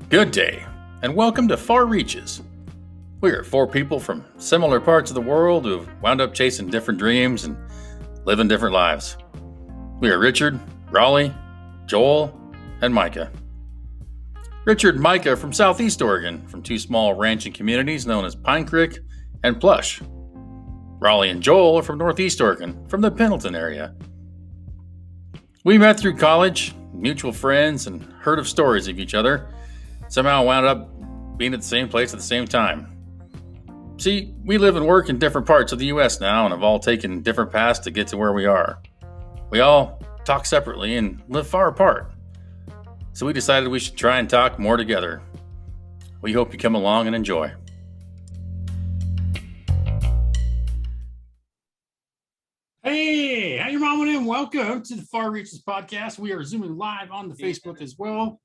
Good day, and welcome to Far Reaches. We are four people from similar parts of the world who have wound up chasing different dreams and living different lives. We are Richard, Raleigh, Joel, and Micah. Richard and Micah are from Southeast Oregon, from two small ranching communities known as Pine Creek and Plush. Raleigh and Joel are from Northeast Oregon, from the Pendleton area. We met through college, mutual friends, and heard of stories of each other. Somehow wound up being at the same place at the same time. See, we live and work in different parts of the U.S. now and have all taken different paths to get to where we are. We all talk separately and live far apart. So we decided we should try and talk more together. We hope you come along and enjoy. Hey, how you mama and welcome to the Far Reaches podcast. We are zooming live on the Facebook as well.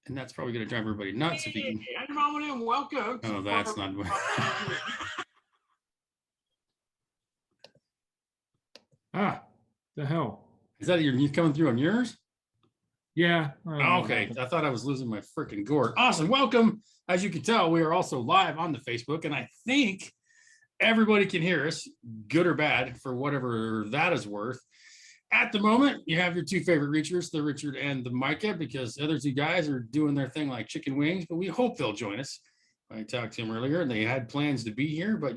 And that's probably going to drive everybody nuts if you can. Hey, everyone, and welcome. Oh, that's not. The hell? Is that you coming through on yours? Yeah. Okay. I thought I was losing my freaking gourd. Awesome. Welcome. As you can tell, we are also live on the Facebook, and I think everybody can hear us, good or bad, for whatever that is worth. At the moment, you have your two favorite reachers, the Richard and the Micah, because the other two guys are doing their thing like chicken wings, but we hope they'll join us. I talked to them earlier, and they had plans to be here, but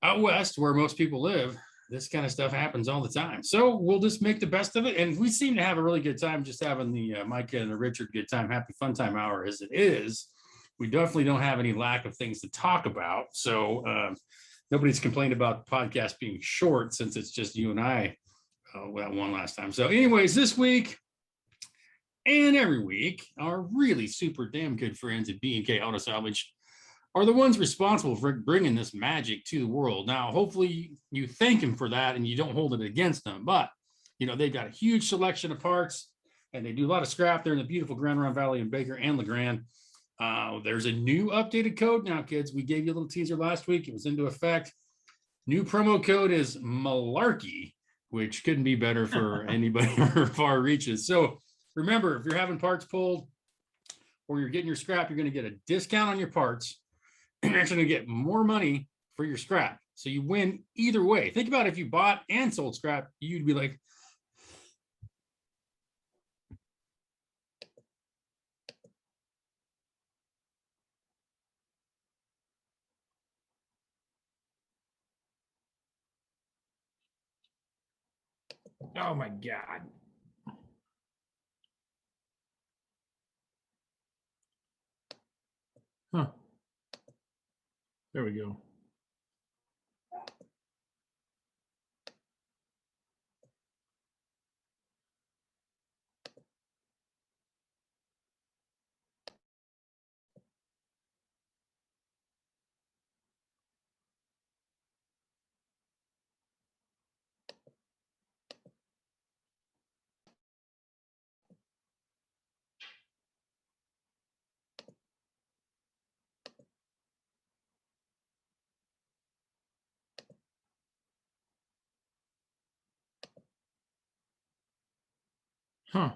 out west, where most people live, this kind of stuff happens all the time. So we'll just make the best of it, and we seem to have a really good time just having the Micah and the Richard good time, happy fun time hour as it is. We definitely don't have any lack of things to talk about, so nobody's complained about the podcast being short since it's just you and I that one last time. So anyways, this week and every week, our really super damn good friends at B&K Auto Salvage are the ones responsible for bringing this magic to the world. Now, hopefully you thank them for that and you don't hold it against them. But, they've got a huge selection of parts and they do a lot of scrap there in the beautiful Grand Ronde Valley in Baker and LeGrand. There's a new updated code now, kids. We gave you a little teaser last week. It was into effect. New promo code is Malarkey, which couldn't be better for anybody for Far Reaches. So remember, if you're having parts pulled or you're getting your scrap, you're going to get a discount on your parts. And you're actually going to get more money for your scrap. So you win either way. Think about if you bought and sold scrap, you'd be like, oh my God. Huh. There we go. Huh.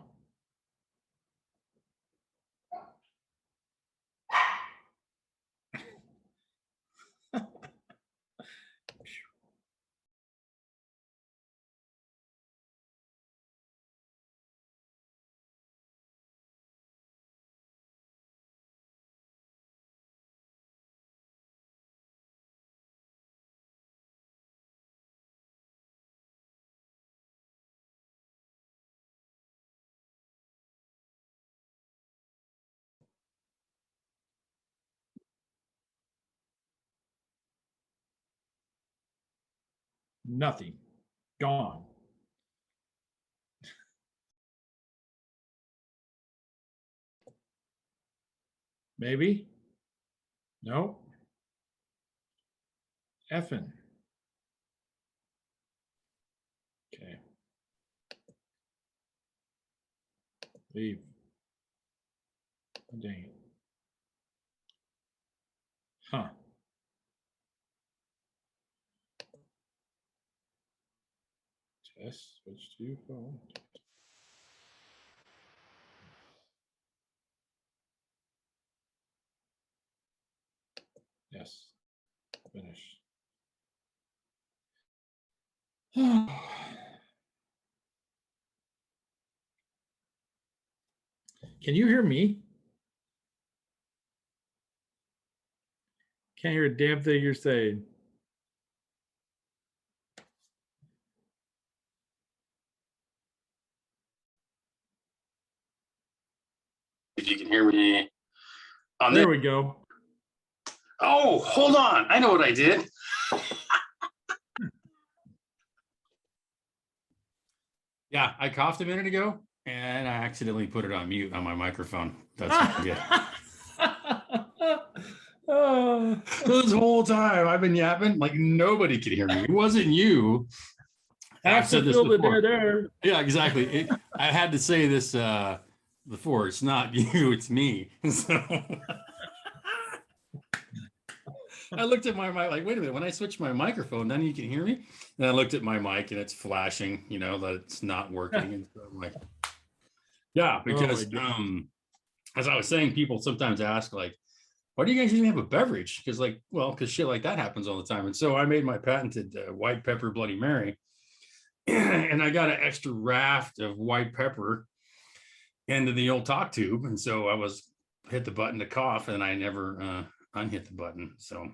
Nothing. Gone. Maybe. No. Effing. Okay. Leave. Dang it. Huh. Test. Switch to phone. Yes. Finish. Can you hear me? Can't hear a damn thing you're saying. If you can hear me on There this. we go. Oh, hold on. I know what I did. Yeah, I coughed a minute ago and I accidentally put it on mute on my microphone. That's what I did. Oh. This whole time I've been yapping like nobody could hear me. It wasn't you. I've said this Fill the before. dead air. Yeah, exactly. I had to say this before. It's not you, it's me. So I looked at my mic like, wait a minute, when I switch my microphone, then you can hear me. And I looked at my mic and it's flashing, that it's not working. And so I'm like, yeah, because as I was saying, people sometimes ask, like, why do you guys usually have a beverage? Because shit like that happens all the time. And so I made my patented white pepper Bloody Mary. And I got an extra raft of white pepper into the old talk tube. And so I hit the button to cough and I never unhit the button. So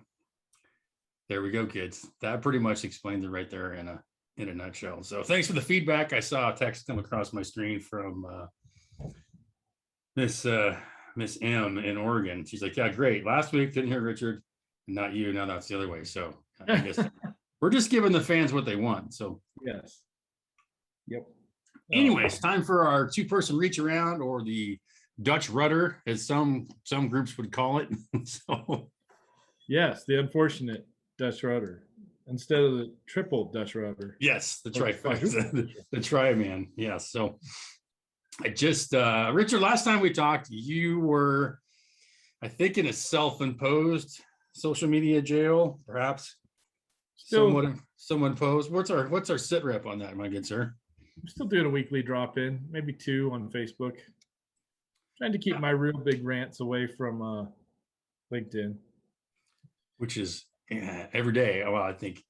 there we go, kids. That pretty much explains it right there in a nutshell. So thanks for the feedback. I saw a text come across my screen from Miss M in Oregon. She's like, yeah, great. Last week didn't hear Richard, not you. Now that's the other way. So I guess we're just giving the fans what they want. So yes. Yep. Anyways, time for our two-person reach around, or the Dutch rudder, as some groups would call it. So yes, the unfortunate Dutch rudder instead of the triple Dutch rudder. Yes, the trifecta, the tri-man. Yes. So I just Richard, last time we talked, you were, I think, in a self-imposed social media jail, perhaps. Still, someone posed. What's our sit rep on that, my good sir? I'm still doing a weekly drop in, maybe 2 on Facebook. Trying to keep my real big rants away from LinkedIn. Which is every day. Well, I think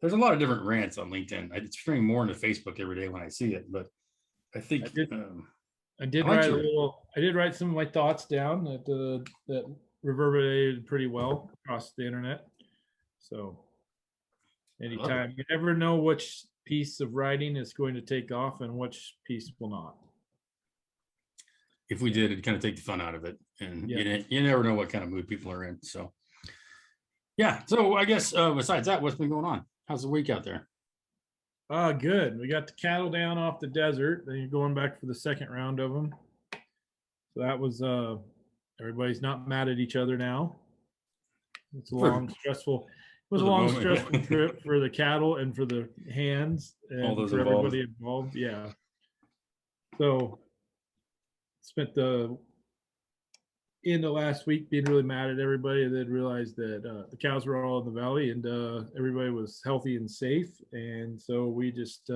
there's a lot of different rants on LinkedIn. It's turning more into Facebook every day when I see it, but I think I did write some of my thoughts down that reverberated pretty well across the internet. So anytime, you never know which piece of writing is going to take off and which piece will not. If we did, it'd kind of take the fun out of it, and you never know what kind of mood people are in. So yeah. So I guess besides that, what's been going on? How's the week out there? Good. We got the cattle down off the desert. Then you're going back for the second round of them. So that was everybody's not mad at each other now. It's a long, stressful. It was a long, stressful trip for the cattle and for the hands and all those for involved. everybody involved. Yeah. So spent the end of last week being really mad at everybody, and then realized that the cows were all in the valley and everybody was healthy and safe. And so we just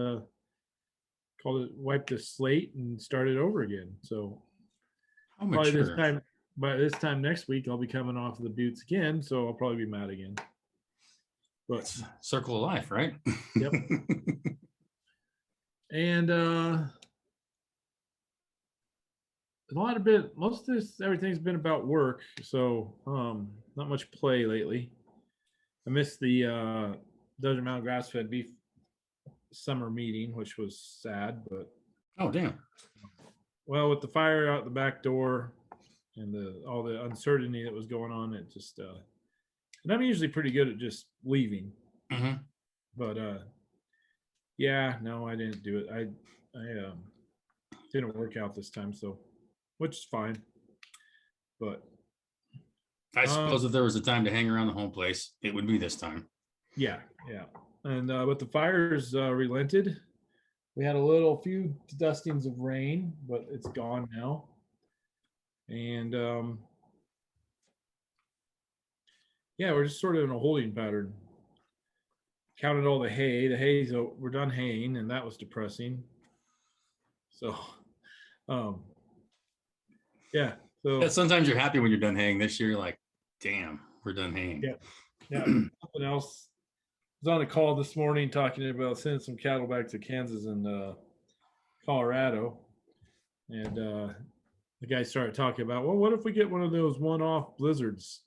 wiped the slate and started over again. So probably by this time next week, I'll be coming off of the buttes again. So I'll probably be mad again. But it's circle of life, right? Yep. And most of this, everything's been about work. So not much play lately. I missed the Desert Mountain grass-fed beef summer meeting, which was sad, but oh damn. Well, with the fire out the back door and all the uncertainty that was going on, it just and I'm usually pretty good at just leaving. Mm-hmm. But yeah, no, I didn't do it. I didn't work out this time, so which is fine. But I suppose if there was a time to hang around the home place, it would be this time. Yeah. And but the fires relented. We had a few dustings of rain, but it's gone now. And yeah, we're just sort of in a holding pattern. Counted all the hay. The hay, so we're done haying, and that was depressing. So, yeah. So yeah, sometimes you're happy when you're done haying. This year, you're like, damn, we're done haying. Yeah. Yeah. Something else. I was on a call this morning talking about sending some cattle back to Kansas and Colorado. And the guy started talking about, well, what if we get one of those one-off blizzards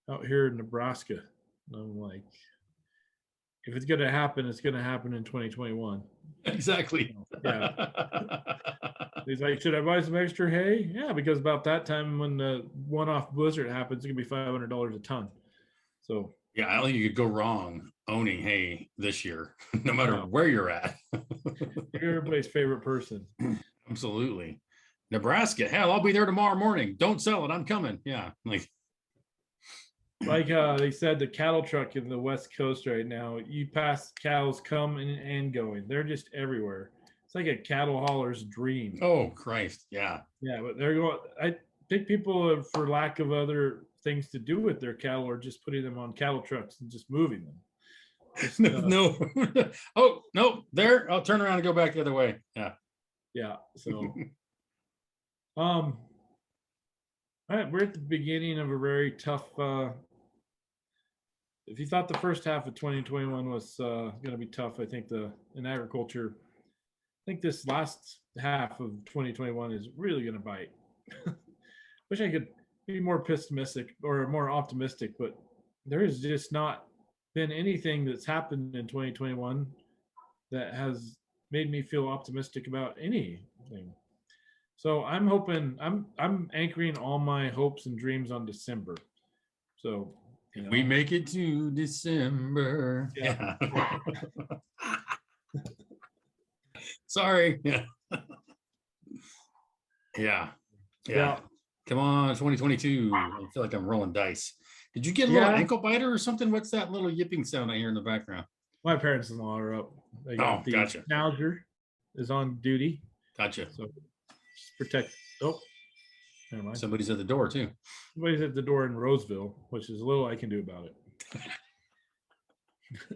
out here in Nebraska? And I'm like, if it's going to happen, it's going to happen in 2021. Exactly. Yeah. He's like, should I buy some extra hay? Yeah, because about that time when the one-off blizzard happens, it's going to be $500 a ton. So yeah, I don't think you could go wrong owning hay this year, no matter No. where you're at. you're everybody's favorite person. Absolutely. Nebraska, hell, I'll be there tomorrow morning. Don't sell it. I'm coming. Yeah. Like They said, the cattle truck in the West Coast right now, you pass cows coming and going. They're just everywhere. It's like a cattle hauler's dream. oh Christ. Yeah. Yeah, but they're going. I think people, for lack of other things to do with their cattle, are just putting them on cattle trucks and just moving them. Just, No. Oh, no, there. I'll turn around and go back the other way. Yeah. Yeah. So, all right, we're at the beginning of a very tough. If you thought the first half of 2021 was going to be tough, I think in agriculture, I think this last half of 2021 is really going to bite. Wish I could be more pessimistic or more optimistic, but there has just not been anything that's happened in 2021 that has made me feel optimistic about anything. So I'm hoping, I'm anchoring all my hopes and dreams on December. So we make it to December. Yeah. Sorry. Yeah. Yeah. Come on, 2022. I feel like I'm rolling dice. Did you get a little ankle biter or something? What's that little yipping sound I hear in the background? My parents-in-law are up. They got gotcha. Schnauzer is on duty. Gotcha. So just protect. Oh, never mind. Somebody's at the door too. Somebody's at the door in Roseville, which is a little I can do about it.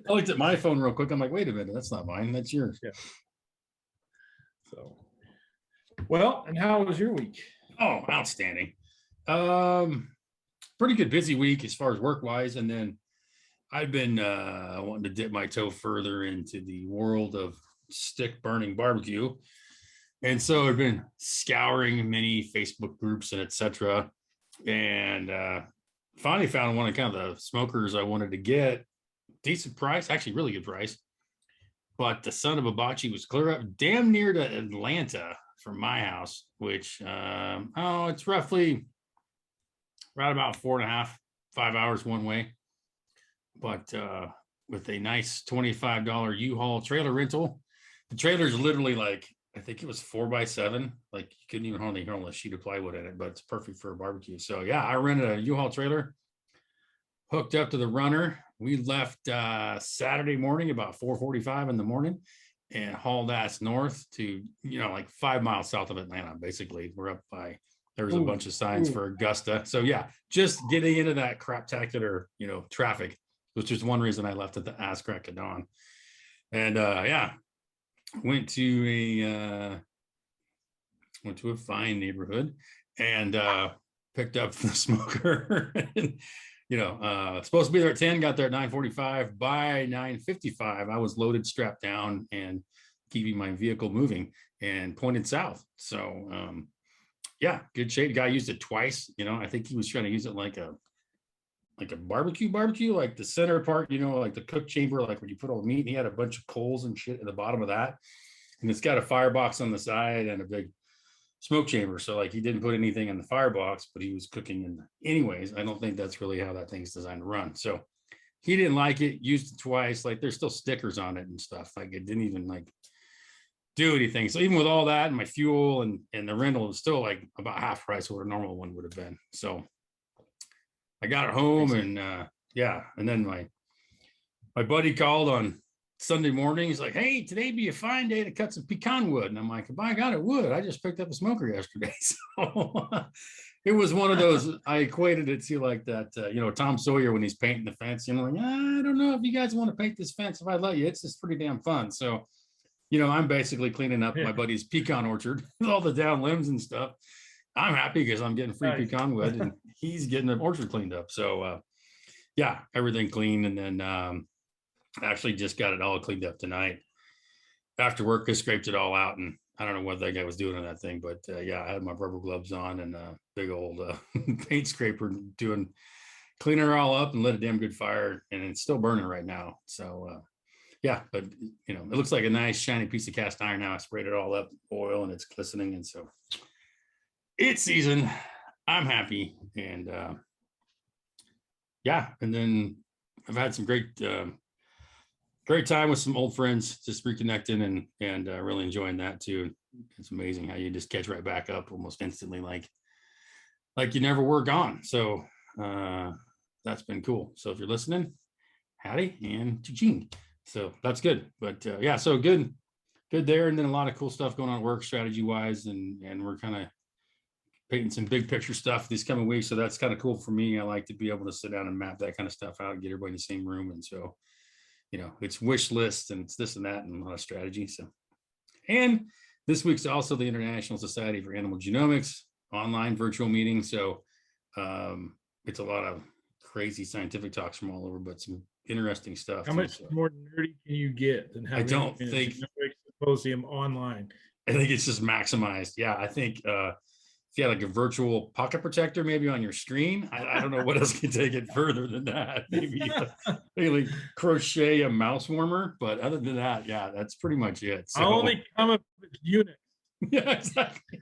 I looked at my phone real quick. I'm like, wait a minute, that's not mine. That's yours. Yeah. So, well, and how was your week? Oh, outstanding. Pretty good busy week as far as work wise. And then I've been wanting to dip my toe further into the world of stick burning barbecue. And so I've been scouring many Facebook groups and etc. And finally found one of kind of the smokers I wanted to get. Decent price, actually really good price. But the son of a bocce was clear up damn near to Atlanta from my house, which it's roughly right about 4.5, 5 hours one way. But with a nice $25 U-Haul trailer rental. The trailer's literally like, I think it was 4x7. Like you couldn't even hardly hold a sheet of plywood in it, but it's perfect for a barbecue. So yeah, I rented a U-Haul trailer, hooked up to the runner. We left Saturday morning about 4:45 in the morning and hauled ass north to, like 5 miles south of Atlanta. Basically, we're up by, there was a bunch of signs for Augusta. So yeah, just getting into that craptacular, traffic, which is one reason I left at the ass crack of dawn. And went to a fine neighborhood and picked up the smoker. Supposed to be there at 10, got there at 9:45. By 9:55, I was loaded, strapped down, and keeping my vehicle moving and pointed south. So good shape. Guy used it twice. I think he was trying to use it like a barbecue, like the center part, like the cook chamber, like when you put all the meat. And he had a bunch of coals and shit at the bottom of that. And it's got a firebox on the side and a big smoke chamber. So like he didn't put anything in the firebox, but he was cooking in anyways. I don't think that's really how that thing's designed to run. So he didn't like it, used it twice. Like there's still stickers on it and stuff. Like it didn't even like do anything. So even with all that and my fuel and the rental, it was still like about half price of what a normal one would have been. So I got it home and and then my buddy called on Sunday morning. He's like, hey, today be a fine day to cut some pecan wood. And I'm like, by God, it would. I just picked up a smoker yesterday. So it was one of those, I equated it to like that, Tom Sawyer when he's painting the fence. I don't know if you guys want to paint this fence if I let you. It's just pretty damn fun. So, I'm basically cleaning up my buddy's pecan orchard with all the down limbs and stuff. I'm happy because I'm getting free pecan wood and he's getting an orchard cleaned up. So yeah, everything clean. And then actually just got it all cleaned up tonight. After work, I scraped it all out, and I don't know what that guy was doing on that thing, but yeah, I had my rubber gloves on and a big old paint scraper cleaning her all up and lit a damn good fire, and it's still burning right now. So yeah, but you know, it looks like a nice shiny piece of cast iron now. I sprayed it all up oil and it's glistening, and so it's season. I'm happy, and yeah, and then I've had some great time with some old friends, just reconnecting and really enjoying that too. It's amazing how you just catch right back up almost instantly, like you never were gone. So that's been cool. So if you're listening, howdy and ching. So that's good. But yeah, so good there. And then a lot of cool stuff going on work strategy wise, and we're kind of painting some big picture stuff these coming weeks. So that's kind of cool for me. I like to be able to sit down and map that kind of stuff out and get everybody in the same room. And so, you know, it's wish lists and it's this and that and a lot of strategy. So, and this week's also the International Society for Animal Genomics online virtual meeting. So it's a lot of crazy scientific talks from all over, but some interesting stuff. How much more nerdy can you get than having I don't a think genomics symposium online? I think it's just maximized. Yeah, I think if you had like a virtual pocket protector maybe on your screen, I don't know what else can take it further than that. Maybe crochet a mouse warmer, but other than that, yeah, that's pretty much it. So I'll only come up with Unix. yeah, exactly.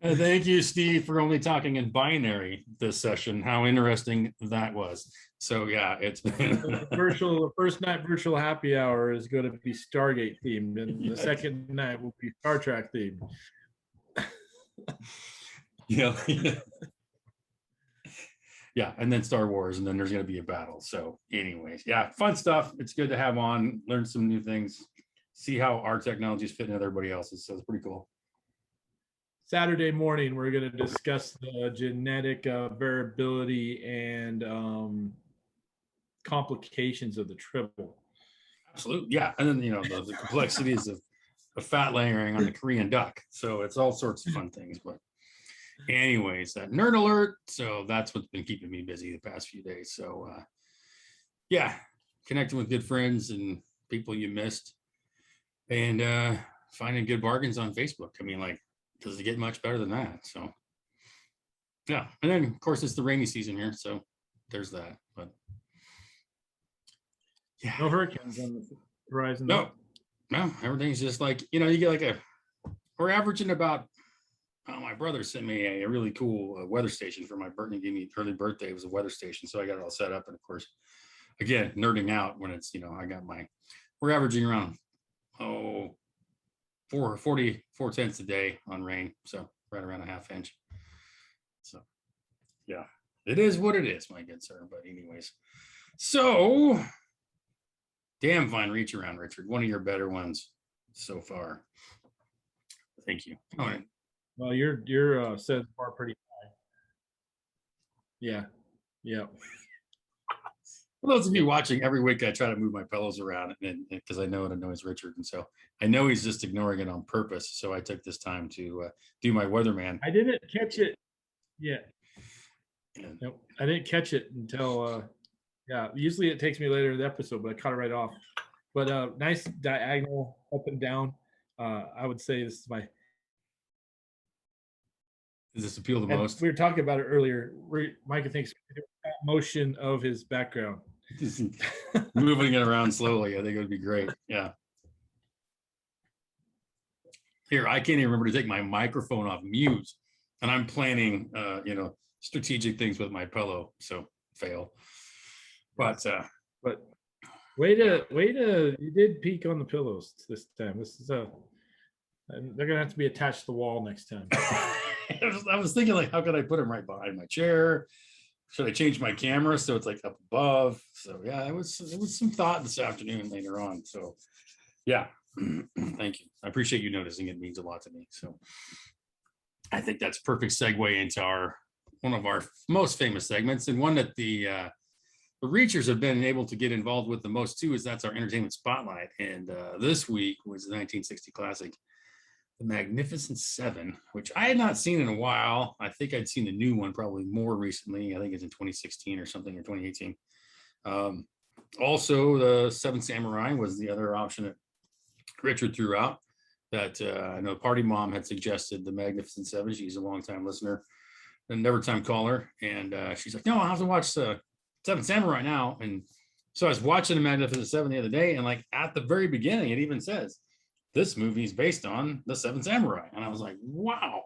And thank you, Steve, for only talking in binary this session. How interesting that was. So yeah, it's been the first night virtual happy hour is going to be Stargate themed, and the second night will be Star Trek themed. Yeah. Yeah, and then Star Wars, and then there's going to be a battle. So anyways, yeah, fun stuff. It's good to have on, learn some new things, see how our technology is fitting with everybody else's. So it's pretty cool. Saturday morning, we're going to discuss the genetic variability and complications of the triple. Absolutely, yeah. And then, you know, the complexities of fat layering on the Korean duck. So it's all sorts of fun things. But anyways, that nerd alert. So that's what's been keeping me busy the past few days. So yeah, connecting with good friends and people you missed, and finding good bargains on Facebook. I mean, like, does it get much better than that? So yeah, and then of course it's the rainy season here, so there's that. But yeah, no hurricanes on the horizon. No, everything's just like, you know, you get like we're averaging about. Oh, my brother sent me a really cool weather station for my birthday. Gave me early birthday. It was a weather station, so I got it all set up. And of course, again, nerding out when it's, you know, we're averaging around 4.4 a day on rain, so right around a half inch. So yeah, it is what it is, my good sir. But anyways, so damn fine reach around, Richard. One of your better ones so far. Thank you. All right. Well, your set the bar pretty high. Yeah. For those of you watching, every week I try to move my pillows around, and because I know it annoys Richard, and so I know he's just ignoring it on purpose. So I took this time to do my weatherman. I didn't catch it yet. Nope, I didn't catch it until yeah. Usually it takes me later in the episode, but I caught it right off. But nice diagonal up and down. I would say this is my. Does this appeal the most? We were talking about it earlier. Micah thinks motion of his background. Moving it around slowly, I think it would be great. Yeah. Here, I can't even remember to take my microphone off mute, and I'm planning, you know, strategic things with my pillow. So fail. But way to you did peek on the pillows this time. This is they're gonna have to be attached to the wall next time. I was thinking, like, how could I put them right behind my chair? Should I change my camera so it's like up above? So yeah, it was some thought this afternoon later on. So yeah, thank you. I appreciate you noticing. It means a lot to me. So I think that's perfect segue into one of our most famous segments, and one that the Reachers have been able to get involved with the most too, is that's our entertainment spotlight. And this week was the 1960 classic The Magnificent Seven, which I had not seen in a while. I think I'd seen the new one probably more recently. I think it's in 2016 or something, or 2018. Also, the Seven Samurai was the other option that Richard threw out. That I know Party Mom had suggested the Magnificent Seven. She's a longtime listener, a never time caller, and she's like, "No, I'll have to watch the Seven Samurai now." And so I was watching the Magnificent Seven the other day, and like at the very beginning, it even says this movie is based on the Seven Samurai, and I was like, "Wow,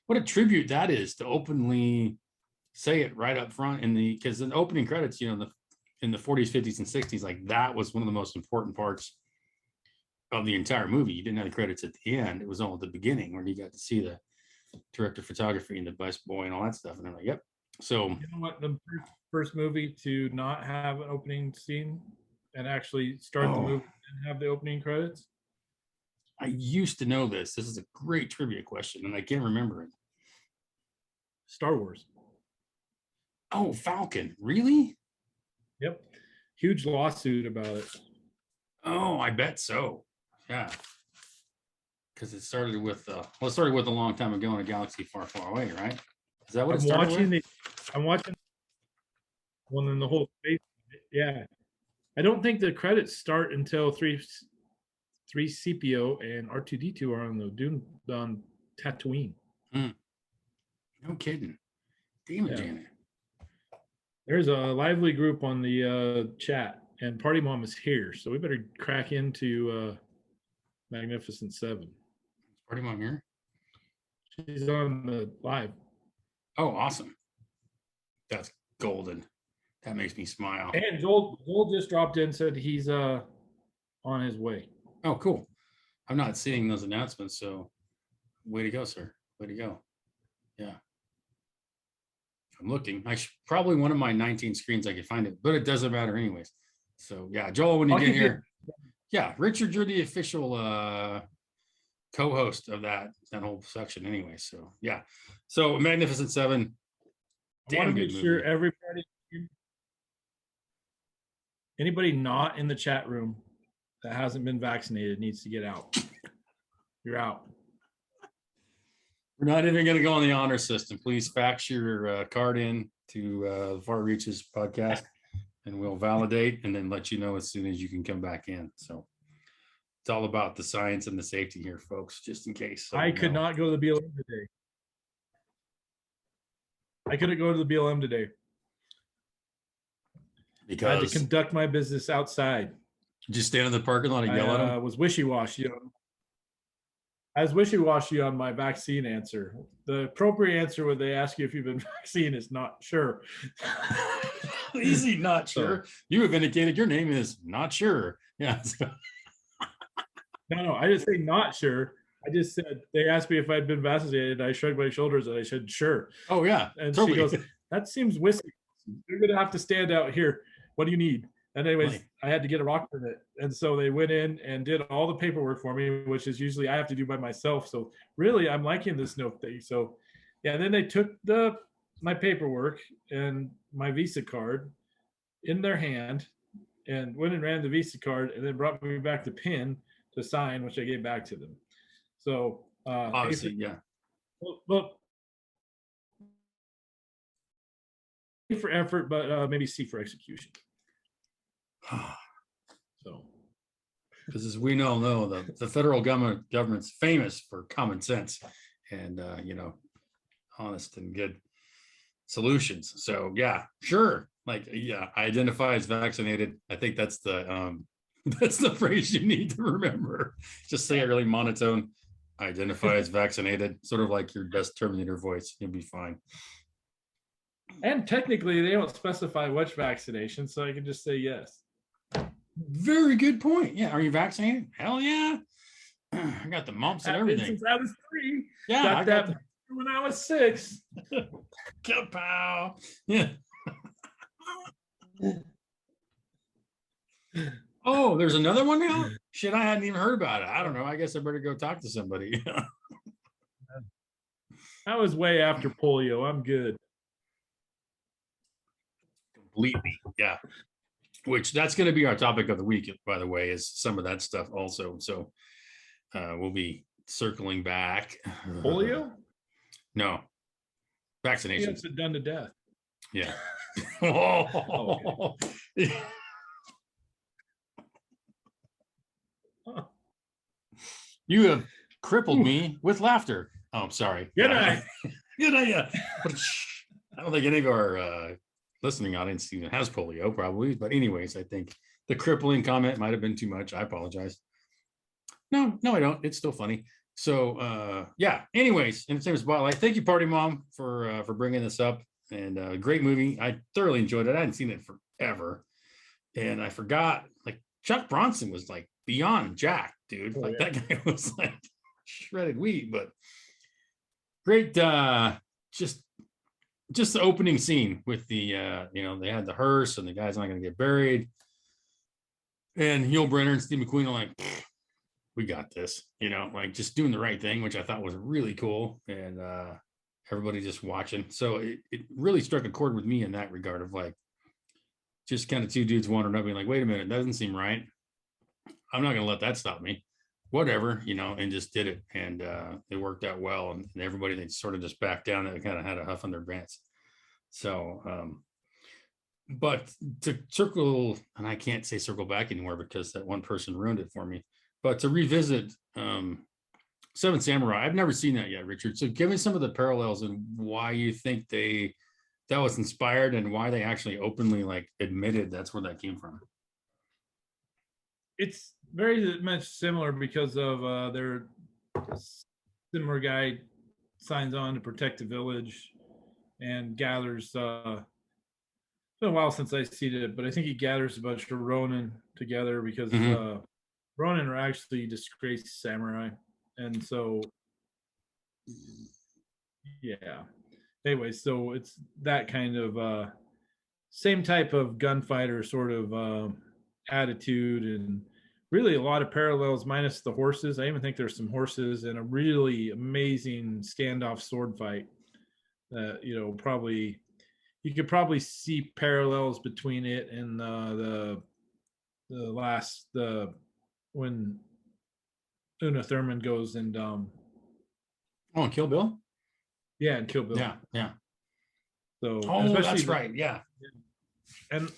what a tribute that is to openly say it right up front in the because in the opening credits, in the 40s, 50s, and 60s, like that was one of the most important parts of the entire movie. You didn't have the credits at the end; it was all at the beginning where you got to see the director of photography and the best boy and all that stuff. And I'm like, "Yep." So You know what? The first movie to not have an opening scene and actually start the movie and have the opening credits. I used to know this. This is a great trivia question, and I can't remember it. Star Wars. Oh, Falcon. Really? Yep. Huge lawsuit about it. Oh, I bet so. Yeah. Because it started with it started with a long time ago in a galaxy far, far away, right? Is that what it started with? I'm watching one in the whole space. Yeah. I don't think the credits start until 3CPO and R2D2 are on the Dune on Tatooine. No kidding. Damn it, Janet. There's a lively group on the chat, and Party Mom is here, so we better crack into Magnificent Seven. Party Mom here? She's on the live. Oh, awesome. That's golden. That makes me smile. And Joel just dropped in, said he's on his way. Oh, cool. I'm not seeing those announcements, so way to go, sir. Way to go. Yeah. I'm looking. Probably one of my 19 screens I could find it, but it doesn't matter anyways. So yeah, Joel, when you get here, yeah, Richard, you're the official co-host of that whole section anyway. So yeah. So Magnificent Seven. Damn good movie. Sure anybody not in the chat room that hasn't been vaccinated needs to get out. You're out. We're not even going to go on the honor system. Please fax your card in to Far Reaches podcast, and we'll validate and then let you know as soon as you can come back in. So it's all about the science and the safety here, folks, just in case. So I could not go to the BLM today. I couldn't go to the BLM today. Because I had to conduct my business outside. Just stand in the parking lot and yell at them? I was wishy-washy. I was wishy-washy on my vaccine answer. The appropriate answer when they ask you if you've been vaccinated is not sure. Easy, not sure. You have indicated your name is not sure. Yeah. No, I just say not sure. I just said, they asked me if I'd been vaccinated. I shrugged my shoulders and I said, sure. Oh, yeah. And totally. She goes, that seems wishy. You're going to have to stand out here. What do you need? And anyways, right. I had to get a rock permit. And so they went in and did all the paperwork for me, which is usually I have to do by myself. So really, I'm liking this note thing. So yeah, then they took my paperwork and my Visa card in their hand and went and ran the Visa card and then brought me back the PIN to sign, which I gave back to them. So obviously, yeah. Well, A for effort, but maybe C for execution. So, because as we all know, the federal government's famous for common sense and honest and good solutions. So yeah, sure. Like, yeah, I identify as vaccinated. I think that's the phrase you need to remember. Just say it really monotone. I identify as vaccinated, sort of like your best Terminator voice. You'll be fine. And technically, they don't specify which vaccination, so I can just say yes. Very good point. Yeah. Are you vaccinated? Hell yeah. I got the mumps and everything. Since I was 3. Yeah. Got that when I was 6. Kapow. Yeah. Oh, there's another one now? Shit, I hadn't even heard about it. I don't know. I guess I better go talk to somebody. That was way after polio. I'm good. Completely. Yeah. Which that's going to be our topic of the week, by the way, is some of that stuff also. So we'll be circling back. Polio? No. Vaccination. It's been done to death. Yeah. Oh, You have crippled me with laughter. Oh, I'm sorry. Good night. Good night. Yeah. I don't think any of our listening audience even has polio, probably. But anyways, I think the crippling comment might have been too much. I apologize. No, I don't. It's still funny. So yeah. Anyways, in the same spotlight. Thank you, Party Mom, for bringing this up. And great movie. I thoroughly enjoyed it. I hadn't seen it forever, and I forgot. Like Chuck Bronson was like beyond Jack, dude. Oh, like yeah. that guy was like shredded wheat. But great. Just the opening scene with the they had the hearse and the guy's not going to get buried, and Yul Brynner and Steve McQueen are like, we got this, like just doing the right thing, which I thought was really cool. And everybody just watching. So it really struck a chord with me in that regard of like, just kind of two dudes wandering up being like, wait a minute, that doesn't seem right. I'm not going to let that stop me. Whatever, and just did it. And it worked out well. And everybody, they sort of just backed down and kind of had a huff on their pants. So, but to circle, and I can't say circle back anymore because that one person ruined it for me, but to revisit Seven Samurai, I've never seen that yet, Richard. So give me some of the parallels and why you think that was inspired and why they actually openly like admitted that's where that came from. It's very much similar because of their similar guy signs on to protect the village and gathers. It's been a while since I've seen it, but I think he gathers a bunch of Ronin together because Ronin are actually disgraced samurai, and so yeah. Anyway, so it's that kind of same type of gunfighter sort of attitude, and really a lot of parallels minus the horses. I even think there's some horses and a really amazing standoff sword fight that probably you could probably see parallels between it and the last when Una Thurman goes and Kill Bill. Yeah, and Kill Bill. Yeah. So that's right. Yeah. And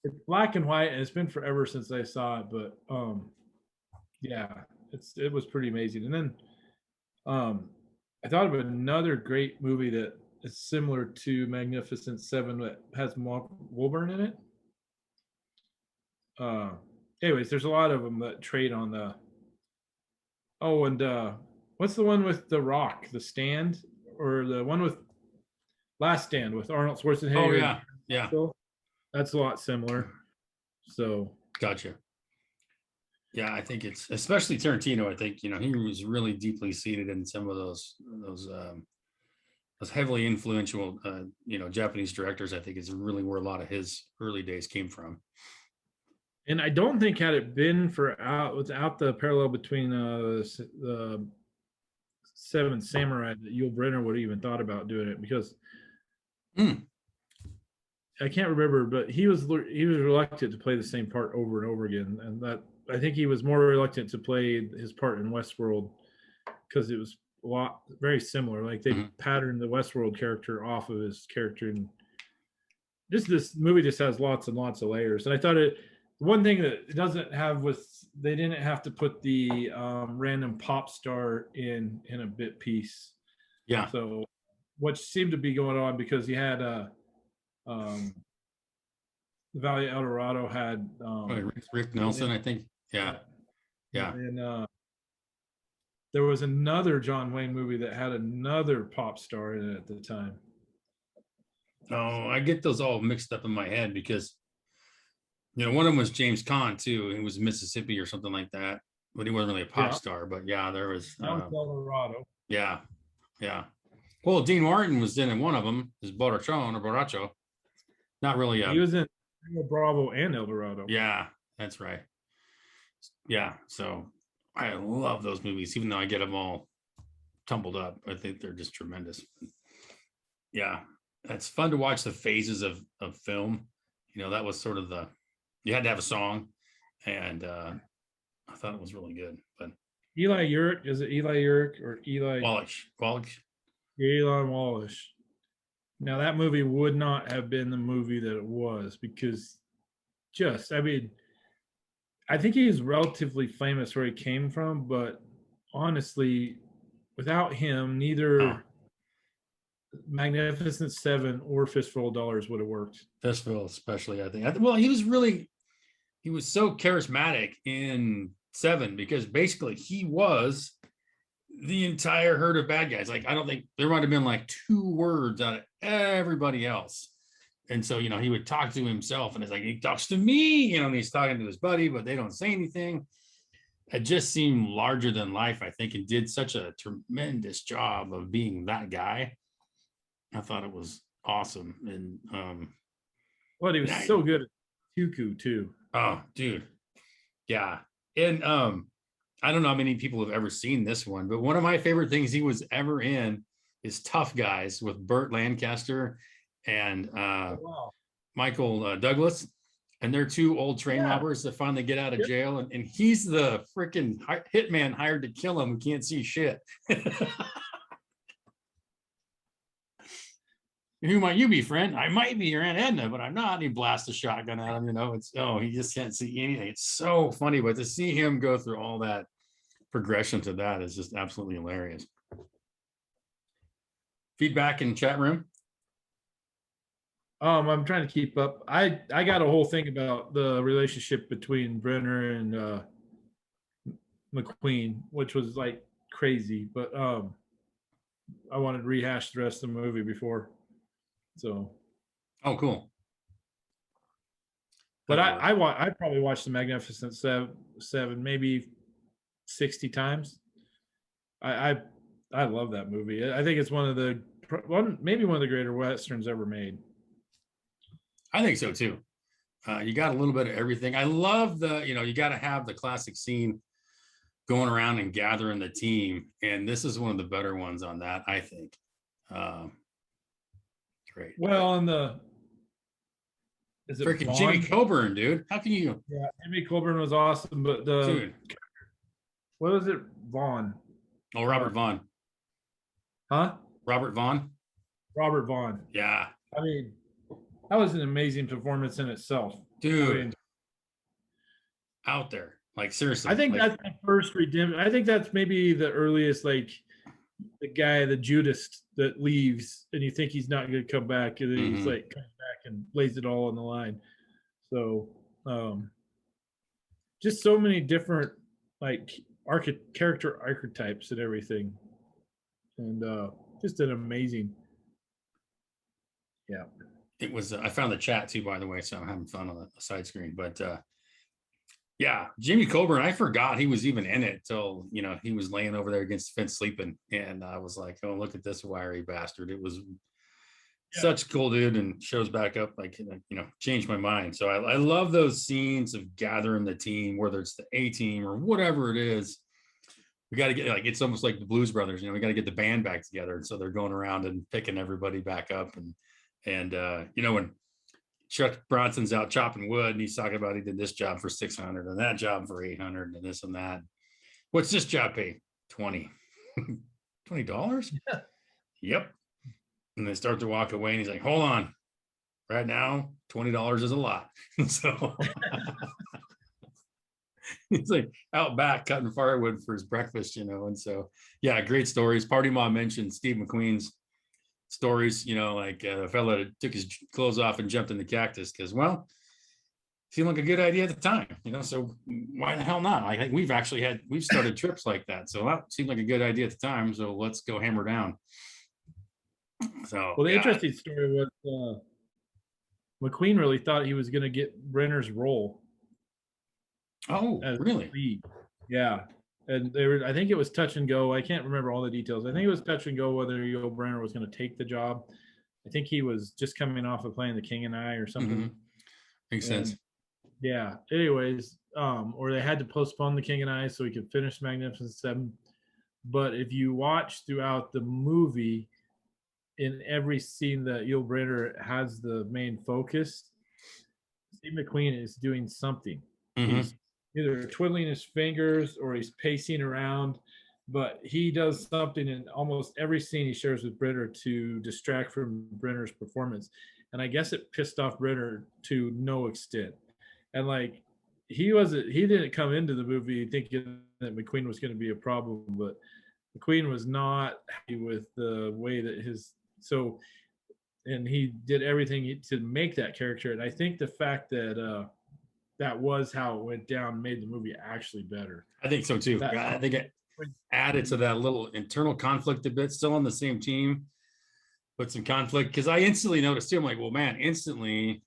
it's black and white, and it's been forever since I saw it, but yeah, it was pretty amazing. And then I thought of another great movie that is similar to Magnificent Seven that has Mark Wahlberg in it. Anyways, there's a lot of them that trade on the. Oh, and what's the one with The Rock, The Stand, or the one with Last Stand with Arnold Schwarzenegger? Oh yeah. That's a lot similar. So gotcha. Yeah, I think it's especially Tarantino. I think he was really deeply seated in some of those heavily influential Japanese directors. I think is really where a lot of his early days came from. And I don't think had it been without the parallel between the Seven Samurai that Yul Brynner would have even thought about doing it, because I can't remember, but he was reluctant to play the same part over and over again, and that I think he was more reluctant to play his part in Westworld because it was very similar. Like they patterned the Westworld character off of his character, and just this movie just has lots and lots of layers. And I thought one thing that it doesn't have they didn't have to put the random pop star in a bit piece. Yeah. So what seemed to be going on, because you had the Valley El Dorado had Rick Nelson, I think. Yeah. And there was another John Wayne movie that had another pop star in it at the time. Oh, I get those all mixed up in my head because one of them was James Caan too. He was Mississippi or something like that, but he wasn't really a pop star. But yeah, there was El Dorado. Yeah. Well, Dean Martin was in one of them, is Borracho. Not really. He was in Bravo and El Dorado. Yeah, that's right. Yeah, so I love those movies, even though I get them all tumbled up. I think they're just tremendous. Yeah, it's fun to watch the phases of film. That was sort of you had to have a song, and I thought it was really good. But Eli Urick. Is it Eli Urick or Wallach. Elon Wallace? Now that movie would not have been the movie that it was because I mean, I think he's relatively famous where he came from, but honestly, without him, Oh, neither Magnificent Seven or Fistful of Dollars would have worked. Fistful, especially, I think. Well, he was so charismatic in Seven because basically he was the entire herd of bad guys. Like, I don't think there might have been like two words out of everybody else. And so, he would talk to himself and it's like, he talks to me, and he's talking to his buddy, but they don't say anything. It just seemed larger than life, I think, and did such a tremendous job of being that guy. I thought it was awesome. And Well, he was yeah, so good at Tuku too. oh, dude. Yeah. And I don't know how many people have ever seen this one, but one of my favorite things he was ever in is Tough Guys with Burt Lancaster and Wow. Michael Douglas. And they're two old train robbers that finally get out of jail. And he's the freaking hitman hired to kill him who can't see shit. Who might you be, friend? I might be your Aunt Edna, but I'm not. And he blasts a shotgun at him. He just can't see anything. It's so funny, but to see him go through all that progression to that is just absolutely hilarious. Feedback in chat room. I'm trying to keep up. I got a whole thing about the relationship between Brenner and McQueen, which was like crazy, but I wanted to rehash the rest of the movie before. So, oh, cool. But I probably watched the Magnificent Seven maybe 60 times. I love that movie. I think it's maybe one of the greater westerns ever made. I think so too. You got a little bit of everything. I love you got to have the classic scene going around and gathering the team, and this is one of the better ones on that, I think. Great. Well, is it freaking Vaughn? Jimmy Coburn, dude? How can you? Yeah, Jimmy Coburn was awesome, but dude, what was it, Vaughn? Oh, Robert Vaughn. Huh? Robert Vaughn. Robert Vaughn. Yeah. I mean, that was an amazing performance in itself, dude. I mean, out there, like seriously. I think that's the first redemption. I think that's maybe the earliest, like the guy, the Judas that leaves, and you think he's not going to come back, and then he's like comes back and lays it all on the line. So, just so many different like character archetypes and everything, and just an amazing. Yeah, it was. I found the chat too, by the way, so I'm having fun on the side screen. But yeah, Jimmy Coburn, I forgot he was even in it till he was laying over there against the fence sleeping, and I was like, oh, look at this wiry bastard. It was such a cool dude, and shows back up, like changed my mind. So I love those scenes of gathering the team, whether it's the A team or whatever it is. We got to get it's almost like the Blues Brothers. We got to get the band back together, and so they're going around and picking everybody back up, and when Chuck Bronson's out chopping wood and he's talking about he did this job for 600 and that job for 800 and this and that. What's this job pay? $20. $20? Yeah. Yep. And they start to walk away and he's like, hold on. Right now, $20 is a lot. So he's like out back cutting firewood for his breakfast, and so, yeah, great stories. Party Mom mentioned Steve McQueen's stories, like a fella that took his clothes off and jumped in the cactus because, well, seemed like a good idea at the time, so why the hell not? I think we've started trips like that, so that seemed like a good idea at the time, so let's go hammer down. So, well, the interesting story was McQueen really thought he was going to get Brenner's role. Oh, really? Yeah. And I think it was touch and go. I can't remember all the details. I think it was touch and go whether Yul Brynner was going to take the job. I think he was just coming off of playing The King and I or something. Makes sense. Yeah. Anyways, or they had to postpone The King and I so he could finish Magnificent Seven. But if you watch throughout the movie, in every scene that Yul Brynner has the main focus, Steve McQueen is doing something. He's either twiddling his fingers or he's pacing around. But he does something in almost every scene he shares with Brenner to distract from Brenner's performance. And I guess it pissed off Brenner to no extent. And like he didn't come into the movie thinking that McQueen was going to be a problem, but McQueen was not happy with the way that and he did everything to make that character. And I think the fact that that was how it went down made the movie actually better. I think so too. I think it added to that little internal conflict a bit. Still on the same team, but some conflict, because I instantly noticed too. I'm like, well, man, instantly,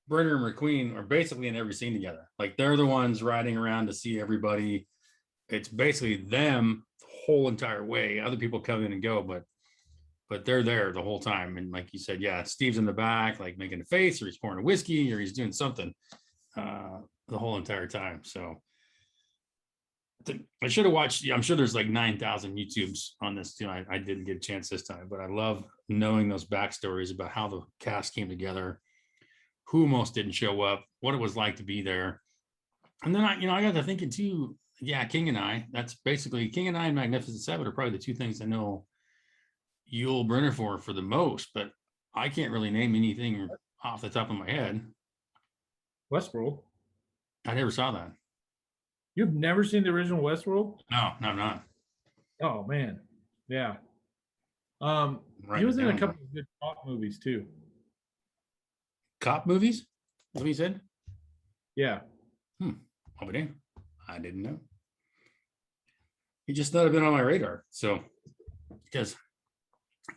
Brenner and McQueen are basically in every scene together. Like they're the ones riding around to see everybody. It's basically them the whole entire way. Other people come in and go, but they're there the whole time. And like you said, yeah, Steve's in the back, like making a face, or he's pouring a whiskey, or he's doing something the whole entire time. So I should have watched. I'm sure there's like 9,000 YouTubes on this too. I didn't get a chance this time, but I love knowing those backstories about how the cast came together, who most didn't show up, what it was like to be there. And then I got to thinking too, yeah, King and I, that's basically King and I and Magnificent Seven are probably the two things I know Yul Brynner for the most, but I can't really name anything off the top of my head. Westworld. I never saw that. You've never seen the original Westworld? No, I'm not. Oh man, yeah. He Writing was it in a down, couple of good cop movies too. Cop movies? Is what he said? Yeah. I'll be damned. I didn't know. He just not have been on my radar. So, because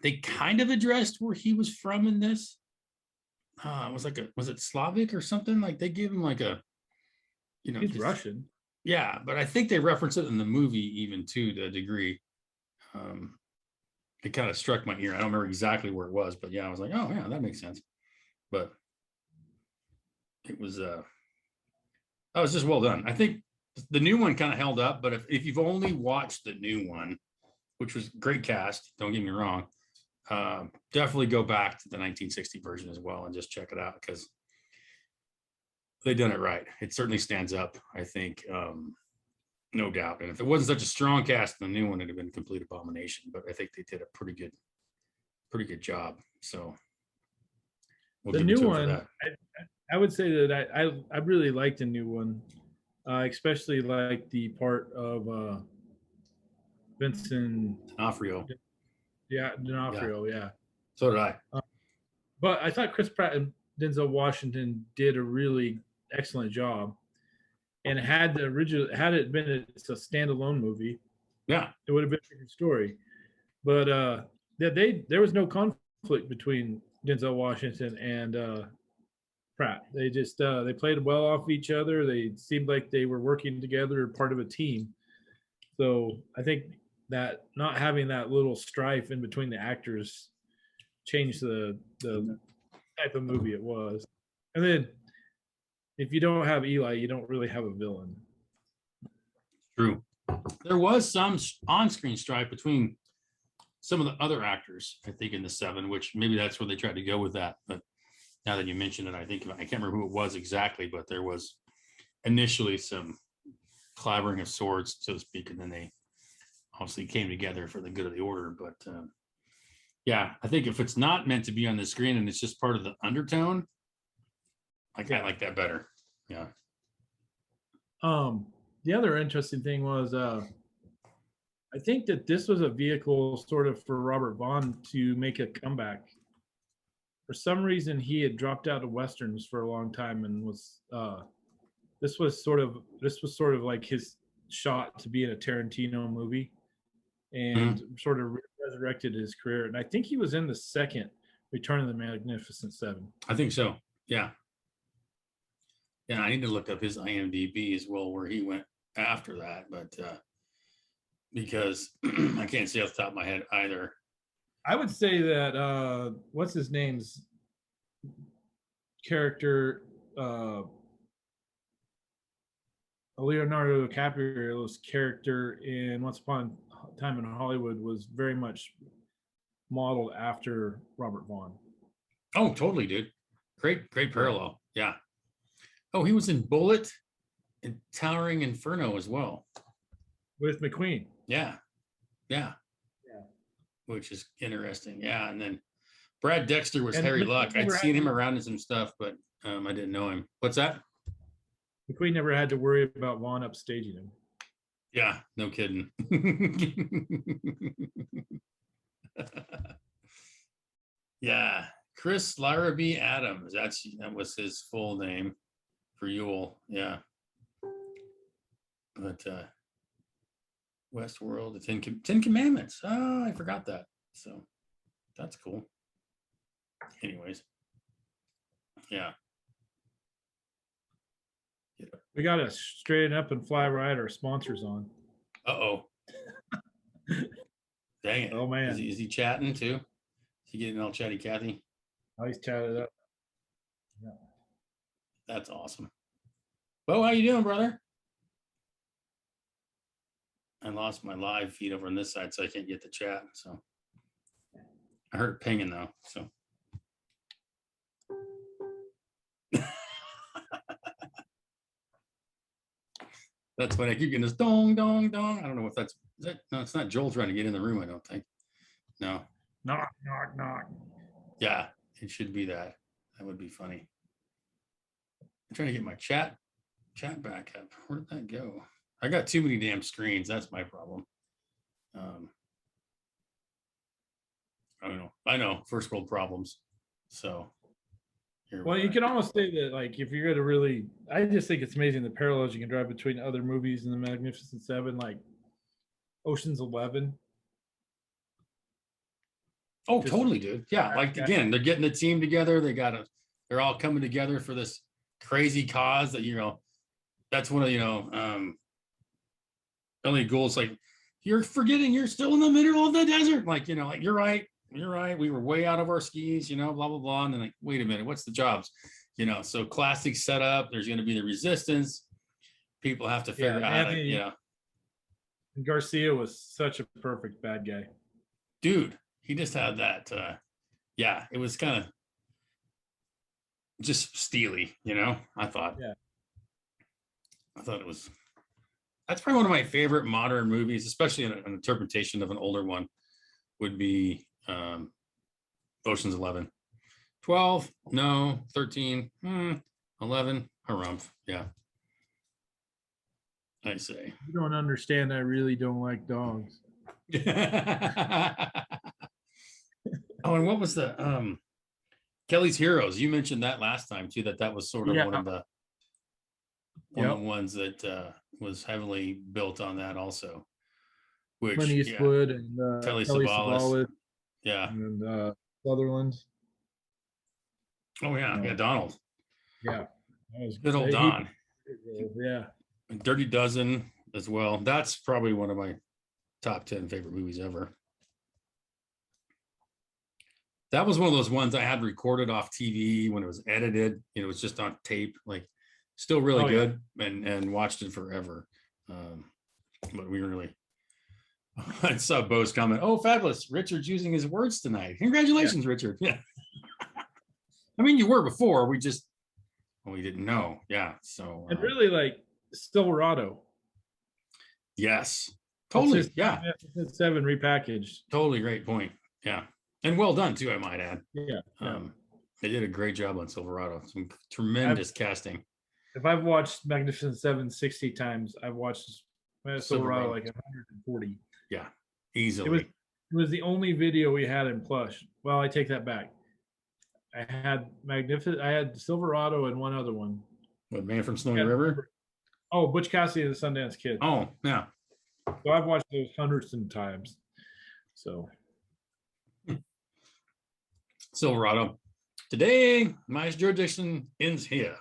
they kind of addressed where he was from in this. Was it Slavic or something? Like they gave him like a, He's Russian. Yeah, but I think they reference it in the movie even to a degree. It kind of struck my ear. I don't remember exactly where it was, but yeah, I was like, oh yeah, that makes sense. But it was just well done. I think the new one kind of held up, but if you've only watched the new one, which was great cast, don't get me wrong, definitely go back to the 1960 version as well and just check it out, because they done it right. It certainly stands up, I think, no doubt. And if it wasn't such a strong cast, the new one would have been a complete abomination. But I think they did a pretty good job. So the new one, I would say that I really liked the new one, especially like the part of Vincent D'Onofrio. Yeah, D'Onofrio. Yeah. So did I. But I thought Chris Pratt and Denzel Washington did a really excellent job. And had it been a standalone movie, yeah, it would have been a different story. But there was no conflict between Denzel Washington and Pratt. They just they played well off each other. They seemed like they were working together, part of a team. So I think that not having that little strife in between the actors changed the type of movie it was. And then if you don't have Eli, you don't really have a villain. True. There was some on-screen strife between some of the other actors, I think, in the seven, which maybe that's where they tried to go with that. But now that you mention it, I can't remember who it was exactly, but there was initially some clabbering of swords, so to speak, and then they obviously came together for the good of the order. But yeah, I think if it's not meant to be on the screen and it's just part of the undertone, I like that better. Yeah. The other interesting thing was I think that this was a vehicle sort of for Robert Vaughn to make a comeback. For some reason, he had dropped out of westerns for a long time and was this was sort of like his shot to be in a Tarantino movie, and sort of resurrected his career. And I think he was in the second Return of the Magnificent Seven. I think so. Yeah. Yeah, I need to look up his IMDb as well, where he went after that, but because I can't say off the top of my head either. I would say that what's his name's character, Leonardo DiCaprio's character in Once Upon a Time in Hollywood was very much modeled after Robert Vaughn. Oh, totally, dude. Great parallel. Yeah. Oh, he was in Bullet and Towering Inferno as well. with McQueen. Yeah. Yeah. Which is interesting. Yeah. And then Brad Dexter was And Harry McQueen Luck. I'd never seen had him to- around in some stuff, but I didn't know him. What's that? McQueen never had to worry about Vaughn upstaging him. Yeah, no kidding. Yeah, Chris Larrabee Adams. That was his full name for Yule. Yeah, but Westworld, the Ten Commandments. Oh, I forgot that. So that's cool. Anyways, yeah. We got to straighten up and fly right our sponsors on. Uh-oh. Dang it. Oh, man. Is he chatting too? Is he getting all chatty Cathy? Oh, he's chatted up. Yeah. That's awesome. Bo, how you doing, brother? I lost my live feed over on this side, so I can't get the chat. So I heard it pinging though. So that's when I keep getting this dong, dong, dong. I don't know if that's that. No, it's not Joel trying to get in the room. I don't think. No. Knock, knock, knock. Yeah, it should be that. That would be funny. I'm trying to get my chat back up. Where did that go? I got too many damn screens. That's my problem. I don't know. I know, first world problems. So Well, you can almost say that, like, if you're going to really, I just think it's amazing the parallels you can draw between other movies and the Magnificent Seven, like Ocean's 11. Oh, Just- totally, dude. Yeah, like again, they're getting the team together. They're all coming together for this crazy cause that that's one of Elliot Gould's like, you're forgetting you're still in the middle of the desert. Like, like you're right. We were way out of our skis, blah, blah, blah. And then like, wait a minute, what's the jobs? So classic setup. There's going to be the resistance. People have to figure out how to, And Garcia was such a perfect bad guy. Dude, he just had that. It was kind of just steely, I thought. Yeah. I thought it was. That's probably one of my favorite modern movies, especially an interpretation of an older one, would be Ocean's 11. 12, no. 13, 11, harumph. Yeah. I say. You don't understand. I really don't like dogs. Oh, and what was the Kelly's Heroes? You mentioned that last time too, that was sort of one of the ones that was heavily built on that also. Which Clint Eastwood and Telly Telly Savalas. Savalas Yeah. and Sutherland. Oh yeah, Donald. Yeah. That was Good old Don. Yeah. And Dirty Dozen as well. That's probably one of my top 10 favorite movies ever. That was one of those ones I had recorded off TV when it was edited. It was just on tape, like still really good, and watched it forever. But we really, I saw Bo's comment. Oh, fabulous! Richard's using his words tonight. Congratulations, Richard. Yeah. I mean, you were before. We didn't know. Yeah. So. And really, like Silverado. Yes. Totally. It's just Yeah. 7 repackaged. Totally great point. Yeah. And well done too, I might add. Yeah. They did a great job on Silverado. Some tremendous casting. If I've watched Magnificent Seven 60 times, I've watched Silverado like 140. Yeah, easily. It was the only video we had in plush. Well, I take that back. I had Silverado and one other one. What, Man from Snowy River? Oh, Butch Cassidy and the Sundance Kid. Oh, yeah. So I've watched those hundreds of times. So Silverado. Today, my jurisdiction ends here.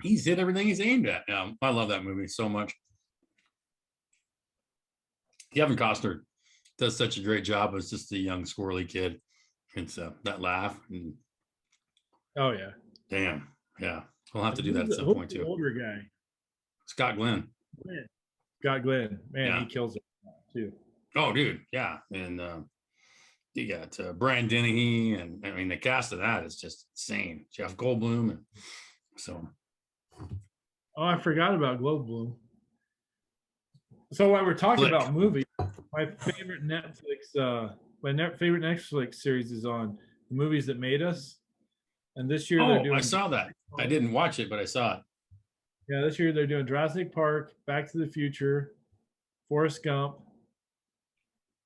He's hit everything he's aimed at now. I love that movie so much. Kevin Costner does such a great job as just a young squirrely kid. It's that laugh. And oh yeah. Damn. Yeah. We'll have to do that at some point too. Older guy. Scott Glenn. Scott Glenn. Man, he kills it too. Oh, dude. Yeah. And You got Brian Dennehy, and I mean the cast of that is just insane. Jeff Goldblum, and so. Oh, I forgot about Goldblum. So while we're talking Flick. about movies, my favorite favorite Netflix series is on the movies that made us. And this year they're Oh, doing. I saw that. I didn't watch it, but I saw it. Yeah, this year they're doing Jurassic Park, Back to the Future, Forrest Gump.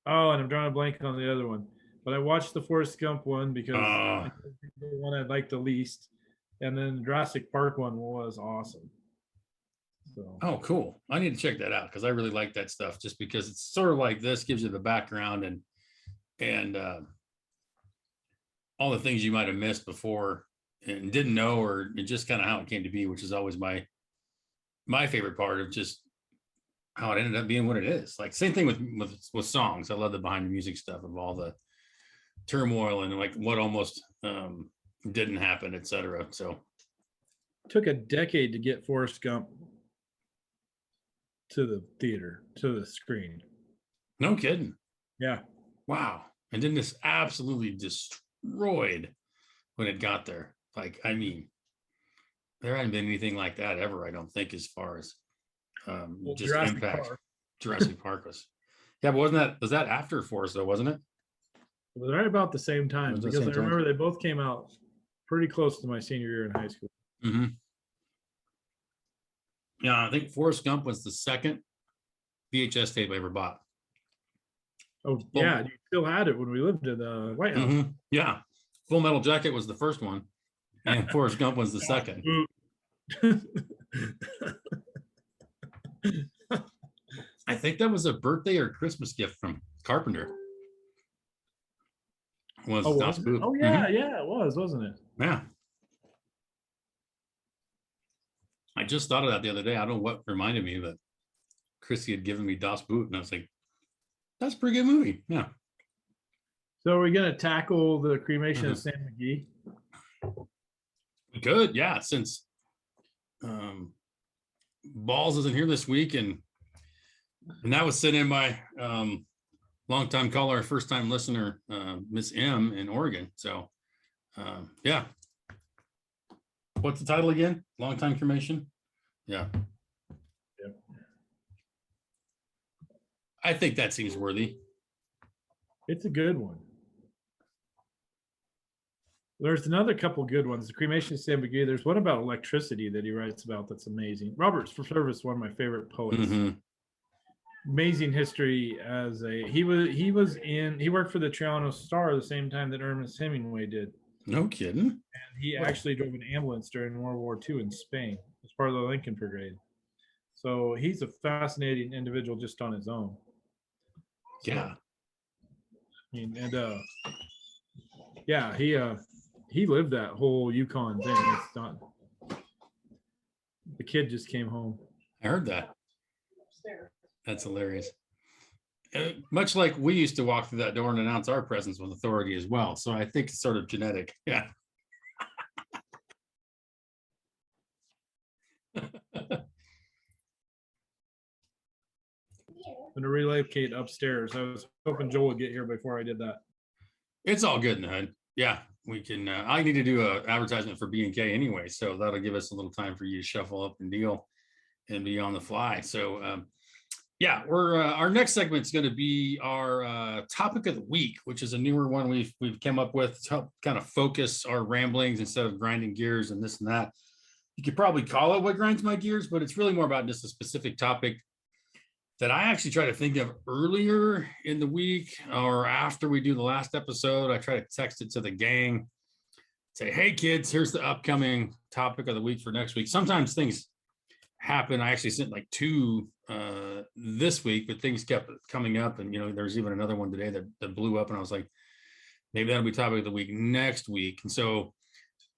Oh, and I'm drawing a blank on the other one. But I watched the Forrest Gump one because it's the one I liked the least. And then the Jurassic Park one was awesome. So. Oh, cool. I need to check that out because I really like that stuff just because it's sort of like this, gives you the background and all the things you might have missed before and didn't know, or just kind of how it came to be, which is always my favorite part of just how it ended up being what it is. Like same thing with songs. I love the behind the music stuff of all the turmoil and like what almost didn't happen, etc. So took a decade to get Forrest Gump to the theater, to the screen. No kidding. Yeah. Wow. And then this absolutely destroyed when it got there. Like, I mean, there hadn't been anything like that ever, I don't think, as far as just Jurassic impact. Park. Jurassic Park was. Yeah, but was that after Forrest though, wasn't it? It was right about the same time because I remember they both came out pretty close to my senior year in high school. Mm-hmm. Yeah, I think Forrest Gump was the second VHS tape I ever bought. Oh, yeah. You still had it when we lived in the White House. Mm-hmm. Yeah. Full Metal Jacket was the first one, and Forrest Gump was the second. I think that was a birthday or Christmas gift from Carpenter. Was oh, Das Boot. Oh, yeah. Mm-hmm. Yeah, it was, wasn't it? Yeah. I just thought of that the other day. I don't know what reminded me, but Chrissy had given me Das Boot, and I was like, that's a pretty good movie. Yeah. So are we going to tackle the cremation of Sam Mcgee? We could, yeah, since Balls isn't here this week, and that was sent in by longtime caller, first time listener, Miss M in Oregon. So yeah. What's the title again? Longtime cremation? Yeah. Yep. I think that seems worthy. It's a good one. There's another couple good ones. The cremation of Sam Mcgee. There's one about electricity that he writes about that's amazing. Robert Service, one of my favorite poets. Mm-hmm. Amazing history as he worked for the Toronto Star the same time that Ernest Hemingway did. No kidding. And he actually drove an ambulance during World War II in Spain as part of the Lincoln Brigade. So he's a fascinating individual just on his own. So, yeah. I mean, and yeah, he lived that whole Yukon thing. It's not. The kid just came home. I heard that. That's hilarious. Much like we used to walk through that door and announce our presence with authority as well. So I think it's sort of genetic. Yeah. I'm going to relocate upstairs. I was hoping Joel would get here before I did that. It's all good in the hood. Yeah, we can. I need to do an advertisement for B&K anyway. So that'll give us a little time for you to shuffle up and deal and be on the fly. So yeah, we're our next segment is going to be our topic of the week, which is a newer one we've come up with to help kind of focus our ramblings instead of grinding gears and this and that. You could probably call it what grinds my gears, but it's really more about just a specific topic that I actually try to think of earlier in the week or after we do the last episode. I try to text it to the gang, say, hey kids, here's the upcoming topic of the week for next week. Sometimes things happen. I actually sent like 2 this week, but things kept coming up, and there's even another one today that blew up, and I was like, maybe that'll be topic of the week next week. And so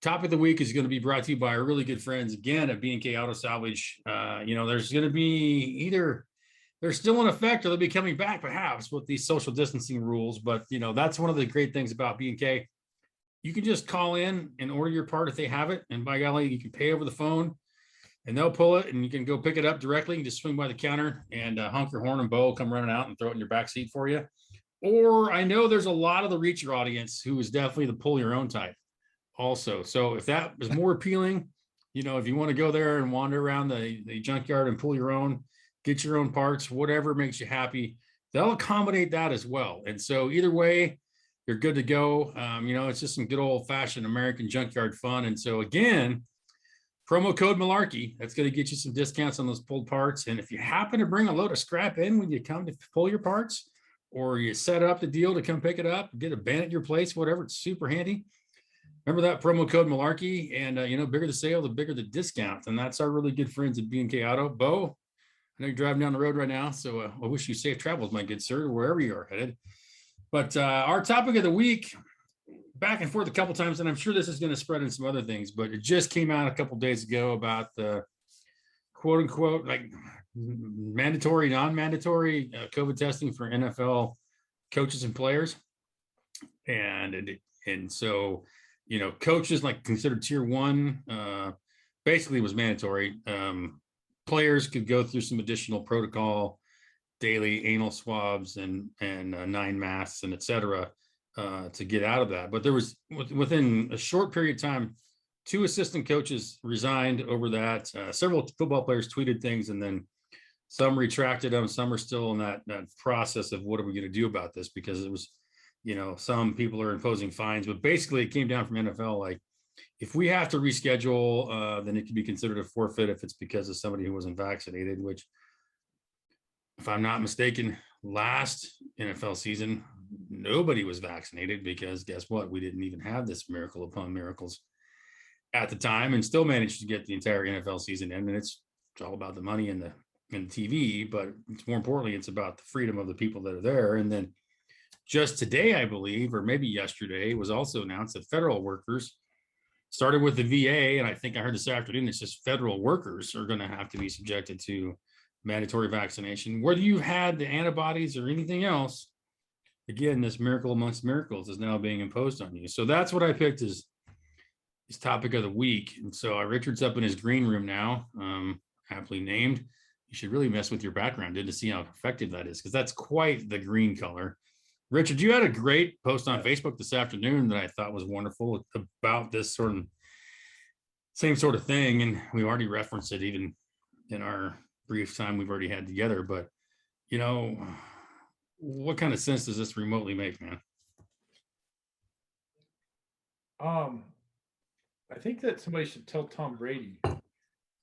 topic of the week is going to be brought to you by our really good friends again at B&K Auto Salvage. There's going to be either they're still in effect or they'll be coming back perhaps with these social distancing rules, but that's one of the great things about B&K. You can just call in and order your part if they have it, and by golly, you can pay over the phone and they'll pull it, and you can go pick it up directly and just swing by the counter, and honk your horn and Bo will come running out and throw it in your back seat for you. Or I know there's a lot of the reacher audience who is definitely the pull your own type also. So if that is more appealing, if you want to go there and wander around the junkyard and pull your own, get your own parts, whatever makes you happy, they'll accommodate that as well. And so either way, you're good to go. It's just some good old fashioned American junkyard fun. And so again, promo code Malarkey, that's going to get you some discounts on those pulled parts. And if you happen to bring a load of scrap in when you come to pull your parts, or you set up the deal to come pick it up, get a bin at your place, whatever, it's super handy. Remember that promo code Malarkey, and bigger the sale, the bigger the discount. And that's our really good friends at B&K Auto. Bo, I know you're driving down the road right now, so I wish you safe travels, my good sir, wherever you are headed. But our topic of the week, back and forth a couple times, and I'm sure this is going to spread in some other things, but it just came out a couple days ago about the quote unquote like mandatory, non-mandatory COVID testing for NFL coaches and players. And so, coaches like considered tier one, basically was mandatory. Players could go through some additional protocol, daily anal swabs and 9 masks and et cetera, to get out of that. But there was within a short period of time, 2 assistant coaches resigned over that. Several football players tweeted things, and then some retracted them. Some are still in that process of what are we going to do about this, because it was, some people are imposing fines, but basically it came down from NFL. Like, if we have to reschedule, then it can be considered a forfeit if it's because of somebody who wasn't vaccinated, which, if I'm not mistaken, last NFL season, nobody was vaccinated, because guess what? We didn't even have this miracle upon miracles at the time, and still managed to get the entire NFL season in. And it's all about the money and the TV, but it's more importantly, it's about the freedom of the people that are there. And then just today, I believe, or maybe yesterday, it was also announced that federal workers, started with the VA, and I think I heard this afternoon, it's just federal workers are going to have to be subjected to mandatory vaccination, whether you've had the antibodies or anything else. Again, this miracle amongst miracles is now being imposed on you. So that's what I picked as topic of the week. And so Richard's up in his green room now, aptly named. You should really mess with your background, to see how effective that is, because that's quite the green color. Richard, you had a great post on Facebook this afternoon that I thought was wonderful about this same sort of thing. And we already referenced it even in our brief time we've already had together. But, what kind of sense does this remotely make, man? I think that somebody should tell Tom Brady,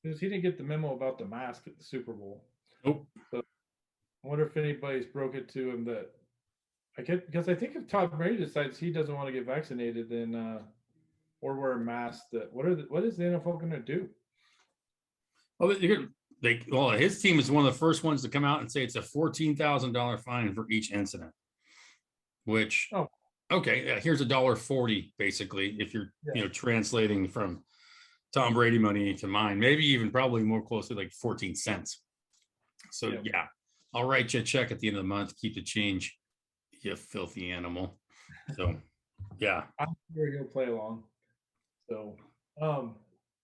because he didn't get the memo about the mask at the Super Bowl. Nope. So I wonder if anybody's broke it to him that because I think if Tom Brady decides he doesn't want to get vaccinated, then or wear a mask, what is the NFL going to do? Well, his team is one of the first ones to come out and say it's a $14,000 fine for each incident, which, okay, yeah, here's $1.40 basically, if you're translating from Tom Brady money to mine, maybe even probably more closely like 14 cents. So yeah, I'll write you a check at the end of the month. Keep the change, you filthy animal. So yeah, I'm sure he'll play along. So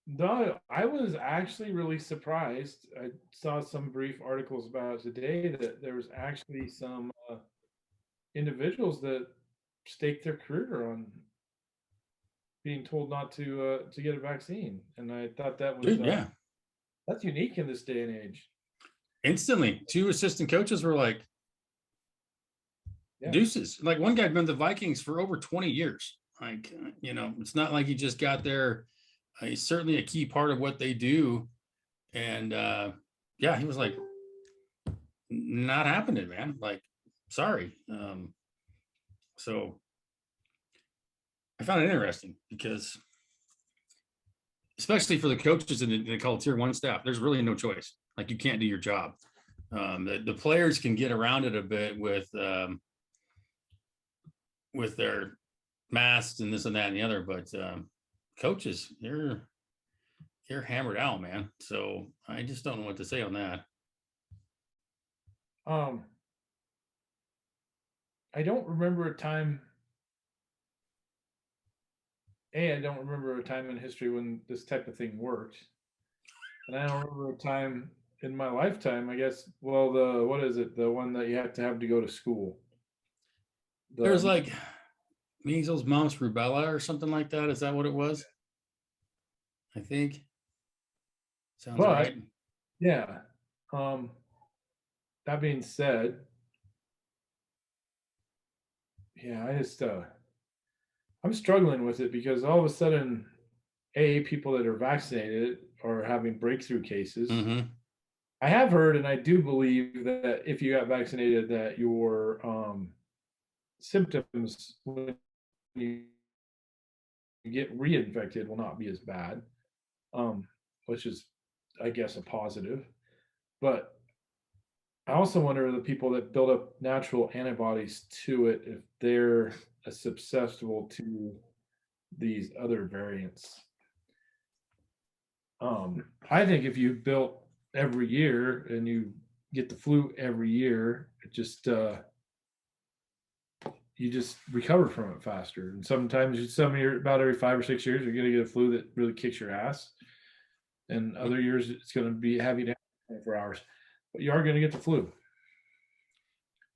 no, I was actually really surprised. I saw some brief articles about it today that there was actually some individuals that staked their career on being told not to get a vaccine, and I thought that was that's unique in this day and age. Instantly, 2 assistant coaches were like, deuces. Like, one guy had been the Vikings for over 20 years. Like, it's not like he just got there. He's certainly a key part of what they do. And he was like, not happening, man. Like, sorry. So I found it interesting, because especially for the coaches in they call it tier 1 staff, there's really no choice. Like, you can't do your job. The players can get around it a bit with their masks and this and that and the other, but coaches, you're hammered out, man. So I just don't know what to say on that. I don't remember a time. I don't remember a time in history when this type of thing worked, and I don't remember a time in my lifetime, I guess. Well, what is it? The one that you have to go to school. There's like measles, mumps, rubella, or something like that. Is that what it was? I think. Sounds but right. yeah. That being said, yeah, I'm struggling with it because all of a sudden, people that are vaccinated are having breakthrough cases. Mm-hmm. I have heard, and I do believe that if you got vaccinated, that your symptoms when you get reinfected will not be as bad, which is, I guess, a positive. But I also wonder the people that build up natural antibodies to it if they're susceptible to these other variants. I think if you built every year and you get the flu every year, it just you just recover from it faster. And sometimes some year about every 5 or 6 years, you're gonna get a flu that really kicks your ass. And other years it's gonna be heavy down 24 hours. But you are gonna get the flu.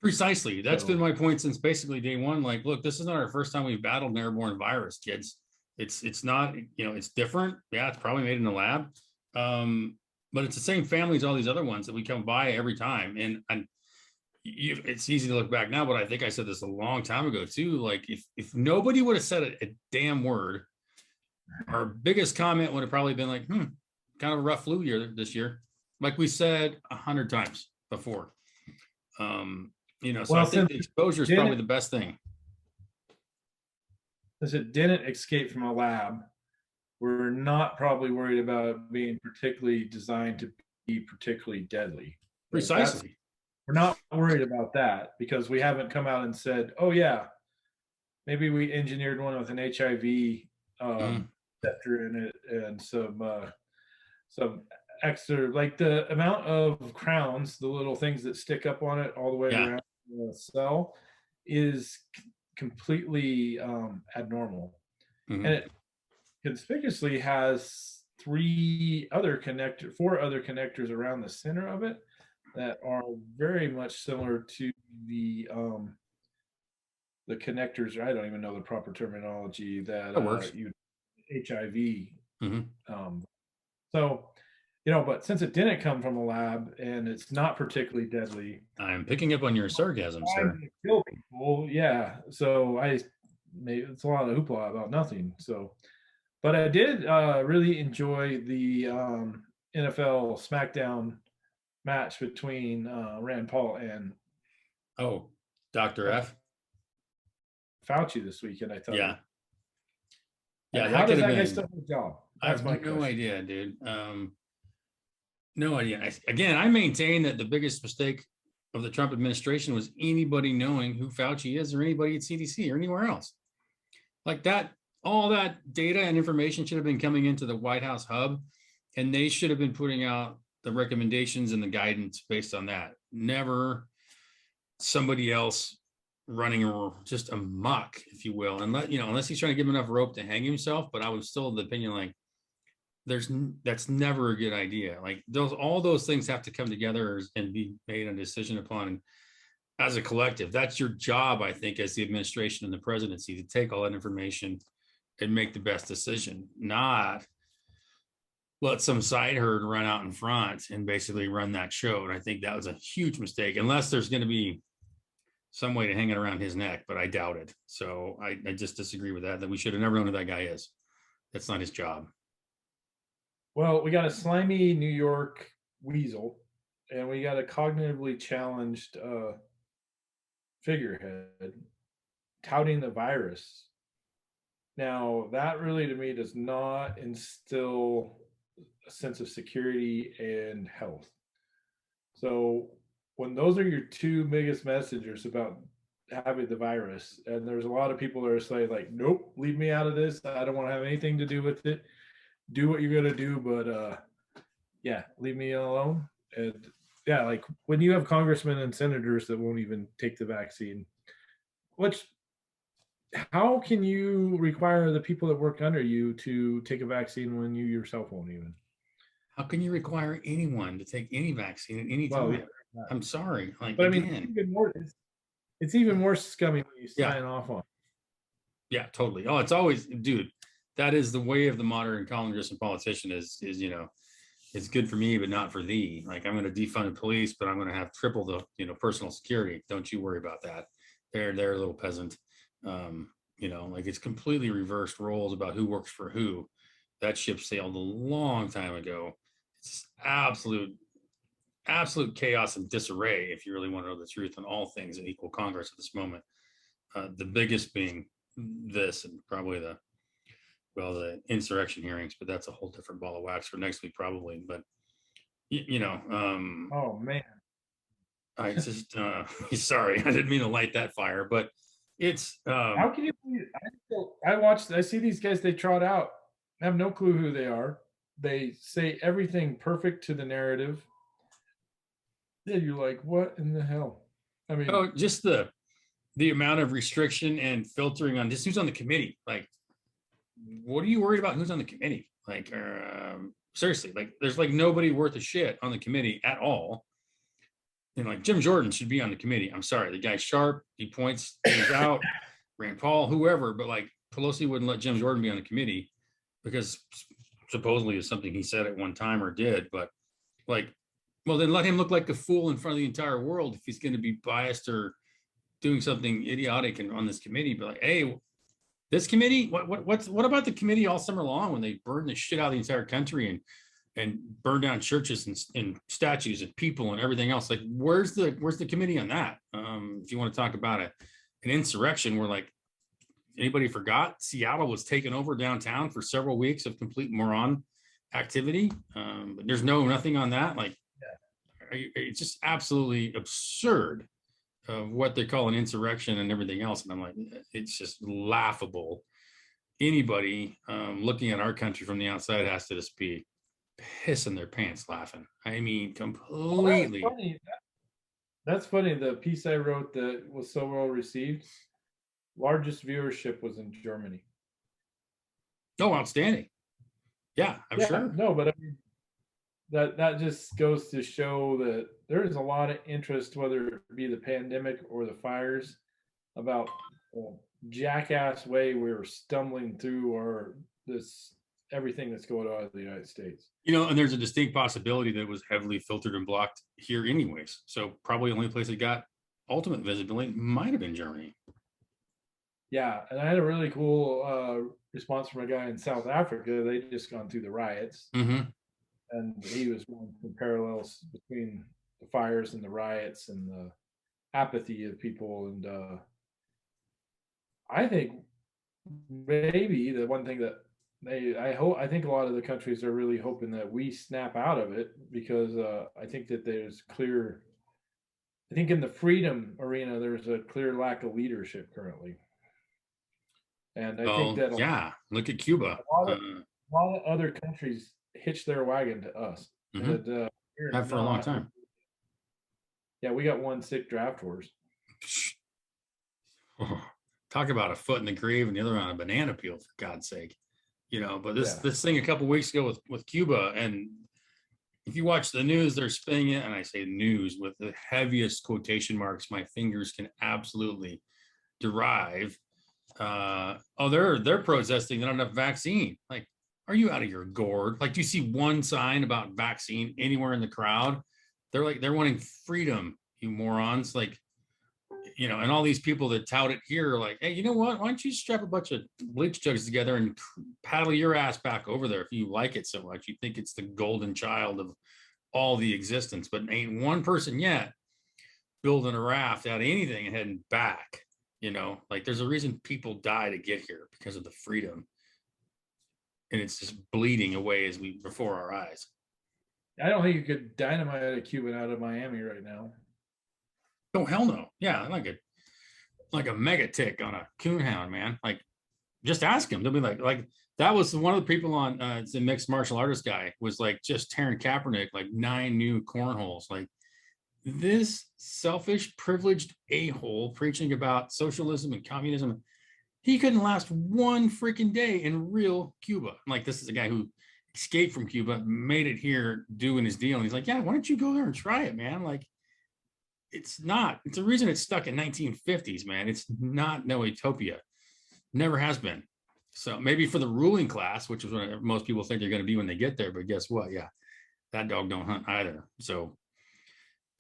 Precisely. That's been So my point since basically day one. Like, look, this is not our first time we've battled an airborne virus, kids. It's not, it's different. Yeah, it's probably made in the lab. But it's the same family as all these other ones that we come by every time. And it's easy to look back now, but I think I said this a long time ago too. Like, if nobody would have said a damn word, our biggest comment would have probably been like, kind of a rough flu year this year, like we said 100 times before. So I think the exposure is probably the best thing. Since it didn't escape from a lab, we're not probably worried about it being particularly designed to be particularly deadly. Precisely. We're not worried about that because we haven't come out and said, "Oh yeah, maybe we engineered one with an HIV receptor in it and some extra, like the amount of crowns, the little things that stick up on it all the way around the cell, is completely abnormal, and it conspicuously has four other connectors around the center of it that are very much similar to the connectors. I don't even know the proper terminology that works. HIV. So, but since it didn't come from a lab and it's not particularly deadly, I'm picking up on your sarcasm, sir. Kill people, yeah. So it's a lot of hoopla about nothing. So, but I did really enjoy the NFL SmackDown match between Rand Paul and Dr. F. Fauci this weekend. I thought, yeah, how does that guy still have a job? That's my question. Idea, dude. No idea. I maintain that the biggest mistake of the Trump administration was anybody knowing who Fauci is or anybody at CDC or anywhere else. Like that, all that data and information should have been coming into the White House hub, and they should have been putting out the recommendations and the guidance based on that. Never somebody else running just amok, if you will, and unless he's trying to give him enough rope to hang himself. But I was still of the opinion like that's never a good idea. Like all those things have to come together and be made a decision upon as a collective. That's your job, I think, as the administration and the presidency, to take all that information and make the best decision, not let some side herd run out in front and basically run that show. And I think that was a huge mistake, unless there's going to be some way to hang it around his neck, but I doubt it. So I just disagree with that we should have never known who that guy is. That's not his job. Well, we got a slimy New York weasel, and we got a cognitively challenged figurehead touting the virus. Now, that really to me does not instill a sense of security and health. So when those are your two biggest messengers about having the virus, and there's a lot of people that are saying like, nope, leave me out of this. I don't want to have anything to do with it. Do what you're gonna do, but leave me alone. And yeah, like when you have congressmen and senators that won't even take the vaccine, how can you require the people that work under you to take a vaccine when you yourself won't even? How can you require anyone to take any vaccine at any time? I'm sorry. Like, but again, It's even more scummy when you Yeah. sign off on. Yeah, totally. Oh, it's always, dude, that is the way of the modern Congress and politician is, it's good for me, but not for thee. Like, I'm going to defund the police, but I'm going to have triple the, personal security. Don't you worry about that. They're a little peasant. Like, it's completely reversed roles about who works for who. That ship sailed a long time ago. It's absolute chaos and disarray, if you really want to know the truth on all things in equal Congress at this moment. The biggest being this, and probably the insurrection hearings, but that's a whole different ball of wax for next week probably. But Oh man. I just sorry, I didn't mean to light that fire, but it's How can you I see these guys, they trot out. I have no clue who they are. They say everything perfect to the narrative. Then you're like, what in the hell? I mean, just the amount of restriction and filtering on just who's on the committee. Like, what are you worried about who's on the committee? Like, seriously, like, there's like nobody worth a shit on the committee at all. And like, Jim Jordan should be on the committee. I'm sorry, the guy's sharp. He points things out. Rand Paul, whoever, but like, Pelosi wouldn't let Jim Jordan be on the committee because supposedly it's something he said at one time or did. But like, well, then let him look like a fool in front of the entire world if he's going to be biased or doing something idiotic on this committee. But like, hey, this committee, what about the committee all summer long when they burned the shit out of the entire country and burn down churches and statues and people and everything else? Like, where's the committee on that? If you want to talk about an insurrection where, like, anybody forgot Seattle was taken over downtown for several weeks of complete moron activity. But there's nothing on that. Like, it's just absolutely absurd of what they call an insurrection and everything else. And I'm like, it's just laughable. Anybody looking at our country from the outside has to just be pissing their pants laughing. I mean, completely. well, that's funny. The piece I wrote that was so well received, largest viewership was in Germany. Oh, outstanding. Yeah, I'm sure. No, but I mean, that just goes to show that there is a lot of interest, whether it be the pandemic or the fires, about jackass way we're stumbling through or this everything that's going on in the United States. And there's a distinct possibility that it was heavily filtered and blocked here anyways. So probably the only place it got ultimate visibility might have been Germany. Yeah, and I had a really cool response from a guy in South Africa. They'd just gone through the riots, and he was going some parallels between the fires and the riots and the apathy of people. And I think maybe the one thing that I think a lot of the countries are really hoping that we snap out of it, because I think that I think in the freedom arena, there's a clear lack of leadership currently. And I think that look at Cuba. A lot of other countries hitch their wagon to us. And, have for a long time. Yeah, we got one sick draft horse. Talk about a foot in the grave and the other on a banana peel, for God's sake. But this thing a couple weeks ago with Cuba, and if you watch the news, they're spinning it, and I say news with the heaviest quotation marks my fingers can absolutely derive. They're protesting not enough vaccine. Like, are you out of your gourd? Like, do you see one sign about vaccine anywhere in the crowd? They're wanting freedom, you morons. Like, and all these people that tout it here are like, hey, you know what? Why don't you strap a bunch of bleach jugs together and paddle your ass back over there if you like it so much? You think it's the golden child of all the existence, but ain't one person yet building a raft out of anything and heading back. Like, there's a reason people die to get here, because of the freedom, and it's just bleeding away before our eyes. I don't think you could dynamite a Cuban out of Miami right now. Oh, hell no. Yeah, like a mega tick on a coonhound, man. Like, just ask them. They'll be like that was one of the people on it's a mixed martial artist guy was like just tearing Kaepernick like 9 new cornholes. Like, this selfish, privileged a-hole preaching about socialism and communism, he couldn't last one freaking day in real Cuba. Like, this is a guy who escaped from Cuba, made it here doing his deal. And he's like, yeah, why don't you go there and try it, man? Like, it's not. It's the reason it's stuck in 1950s, man. It's not no utopia. Never has been. So maybe for the ruling class, which is what most people think they're going to be when they get there. But guess what? Yeah, that dog don't hunt either. So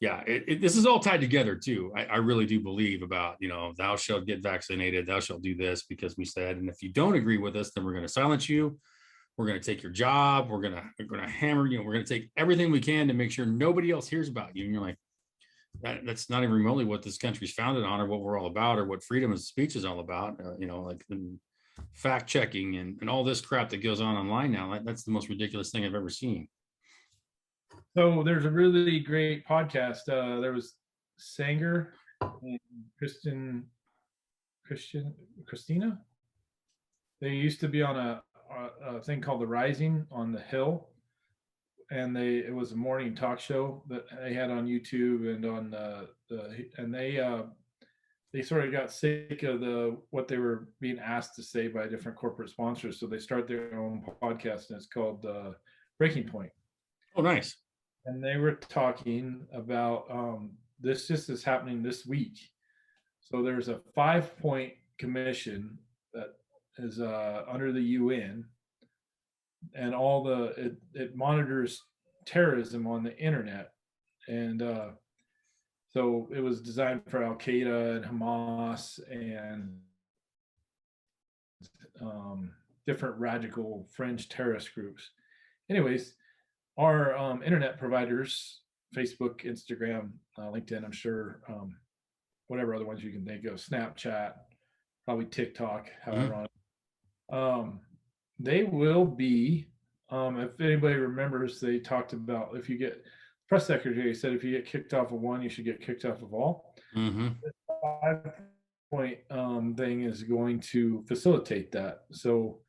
yeah, this is all tied together too. I really do believe about, thou shalt get vaccinated, thou shalt do this because we said, and if you don't agree with us, then we're going to silence you. We're going to take your job. We're going to hammer you. We're going to take everything we can to make sure nobody else hears about you. And you're like, that's not even remotely what this country's founded on, or what we're all about, or what freedom of speech is all about. Like fact checking and all this crap that goes on online now. That's the most ridiculous thing I've ever seen. So there's a really great podcast. There was Sanger and Christina. They used to be on a thing called The Rising on the Hill, and it was a morning talk show that they had on YouTube and on they sort of got sick of what they were being asked to say by different corporate sponsors, so they start their own podcast, and it's called Breaking Point. Oh, nice. And they were talking about this just is happening this week. So there's a 5-point commission that is under the UN, and it monitors terrorism on the internet. And so it was designed for Al Qaeda and Hamas and different radical fringe terrorist groups. Anyways, our internet providers, Facebook, Instagram, LinkedIn, I'm sure, whatever other ones you can think of, Snapchat, probably TikTok, however on. They will be, if anybody remembers, they talked about if you get, press secretary said if you get kicked off of one, you should get kicked off of all. Mm-hmm. The 5-point thing is going to facilitate that. So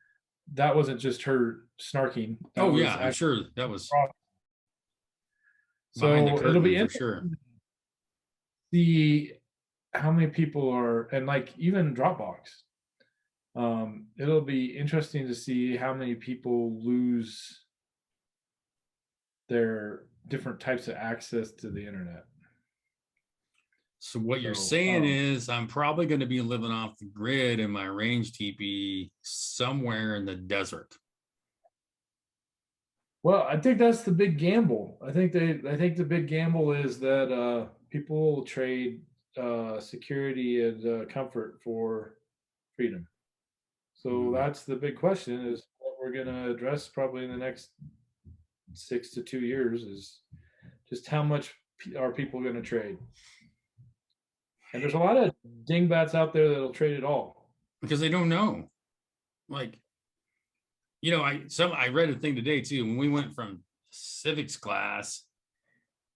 that wasn't just her snarking. Oh yeah, I'm sure that was so it'll be for sure. See how many people are, and like even Dropbox. It'll be interesting to see how many people lose their different types of access to the internet. So what you're saying is I'm probably going to be living off the grid in my range teepee somewhere in the desert. Well, I think that's the big gamble. I think the big gamble is that people will trade security and comfort for freedom. So that's the big question, is what we're going to address probably in the next 6 to 2 years, is just how much are people going to trade. And there's a lot of dingbats out there that'll trade it all because they don't know. Like, I read a thing today too. When we went from civics class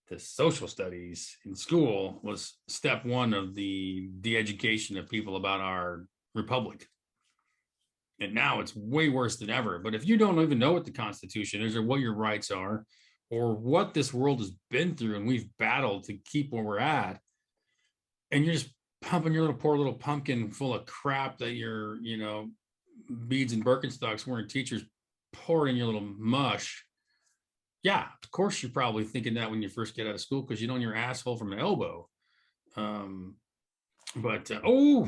to social studies in school, was step one of the education of people about our republic. And now it's way worse than ever. But if you don't even know what the Constitution is, or what your rights are, or what this world has been through and we've battled to keep where we're at, and you're just pumping your poor little pumpkin full of crap that your, beads and Birkenstocks wearing teachers pour in your little mush. Yeah, of course you're probably thinking that when you first get out of school, because you know your asshole from an elbow.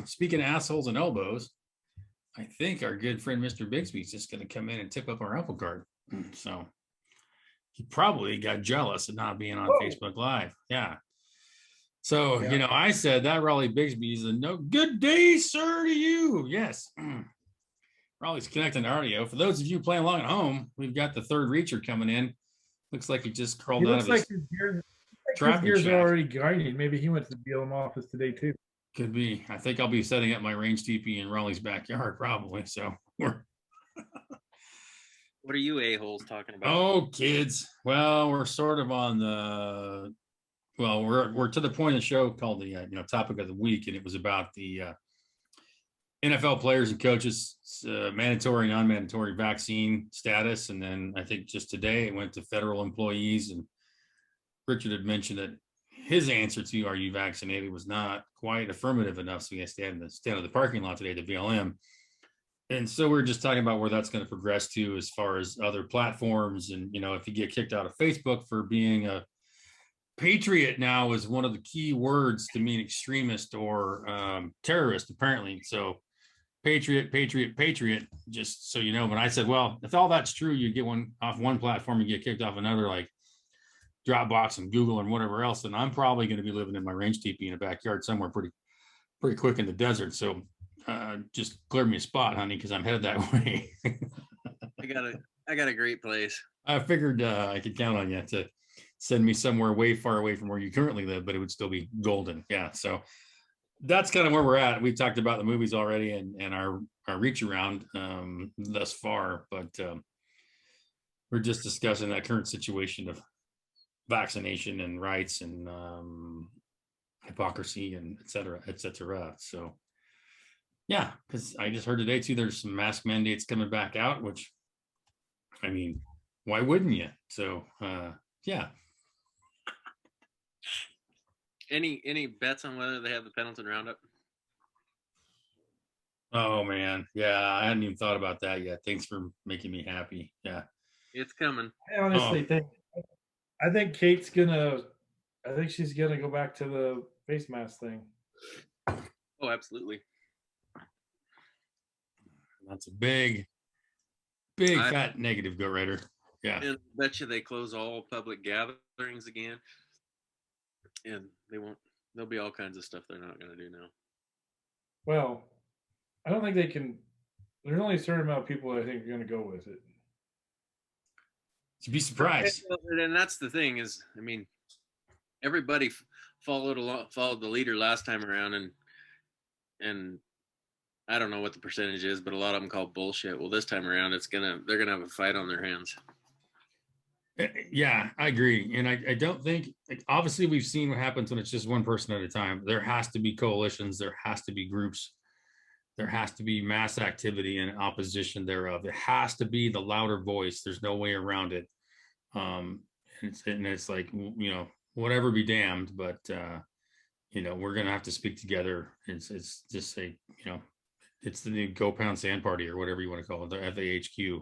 Speaking of assholes and elbows, I think our good friend Mr. Bixby is just going to come in and tip up our apple cart. So he probably got jealous of not being on Facebook Live. Yeah. So, I said that Raleigh Bixby is a good day, sir, to you. Yes. Raleigh's connecting to audio. For those of you playing along at home, we've got the third reacher coming in. Looks like he just crawled out of his gears are already grinding. Maybe he went to the BLM office today too. Could be. I think I'll be setting up my range TP in Raleigh's backyard probably. So we're what are you a-holes talking about? Oh, kids. Well, we're sort of on we're to the point of the show called the topic of the week, and it was about the NFL players and coaches mandatory, non-mandatory vaccine status, and then I think just today it went to federal employees. And Richard had mentioned that his answer to "Are you vaccinated?" was not quite affirmative enough, so he has to stand in the parking lot today at the BLM. And so we're just talking about where that's going to progress to as far as other platforms, and if you get kicked out of Facebook for being a patriot now is one of the key words to mean extremist or terrorist, apparently. So patriot, patriot, patriot. Just so you know, when I said, well, if all that's true, you get one off one platform, you get kicked off another, like Dropbox and Google and whatever else, then I'm probably going to be living in my range teepee in a backyard somewhere pretty quick in the desert. So just clear me a spot, honey, because I'm headed that way. I got a great place. I figured I could count on you to send me somewhere way far away from where you currently live, but it would still be golden. Yeah. So that's kind of where we're at. We've talked about the movies already and our reach around thus far, but we're just discussing that current situation of vaccination and rights and hypocrisy and et cetera, et cetera. So yeah, because I just heard today too, there's some mask mandates coming back out, which I mean, why wouldn't you? So yeah. Any bets on whether they have the Pendleton Roundup? Oh man, yeah, I hadn't even thought about that yet. Thanks for making me happy. Yeah, It's coming. I honestly think she's gonna go back to the face mask thing. Oh, absolutely. that's a big fat negative, Go Raider. Yeah, And I bet you they close all public gatherings again, and there'll be all kinds of stuff they're not going to do now. Well, I don't think they can. There's only a certain amount of people I think are going to go with it. you'd be surprised. And that's the thing is, I mean, everybody followed the leader last time around, and I don't know what the percentage is, but a lot of them call bullshit. Well, this time around, they're gonna have a fight on their hands. Yeah, I agree. And I don't think, like, obviously we've seen what happens when it's just one person at a time. There has to be coalitions, there has to be groups, there has to be mass activity and opposition thereof. It has to be the louder voice. There's no way around it. It's like, you know, whatever be damned, but you know, we're gonna have to speak together. It's just say, you know, it's the new Go Pound Sand Party or whatever you want to call it, the FAHQ.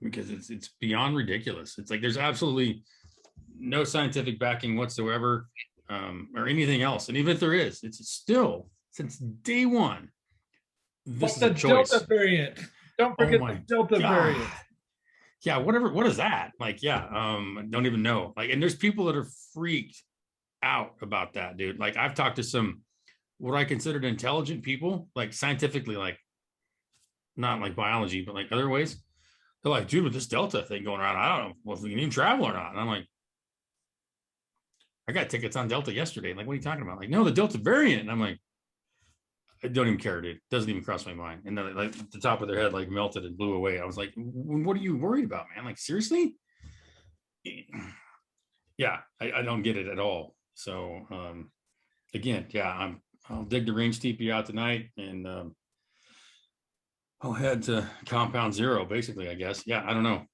Because it's beyond ridiculous. It's like there's absolutely no scientific backing whatsoever, or anything else. And even if there is, it's still, since day one, this is a choice. Delta variant. Don't forget the Delta variant. Yeah, whatever. What is that? Like, yeah, I don't even know. Like, and there's people that are freaked out about that, dude. Like, I've talked to some what I considered intelligent people, like scientifically, like not like biology, but like other ways. They're like, dude, with this Delta thing going around, I don't know if we can even travel or not. And I'm like, I got tickets on Delta yesterday. Like, what are you talking about? Like, no, the Delta variant. And I'm like, I don't even care, dude. Doesn't even cross my mind. And then like the top of their head like melted and blew away. I was like, what are you worried about, man? Like, seriously? Yeah, I don't get it at all. So again, yeah, I'll dig the range TP out tonight and I'll head to compound zero, basically, I guess. Yeah, I don't know.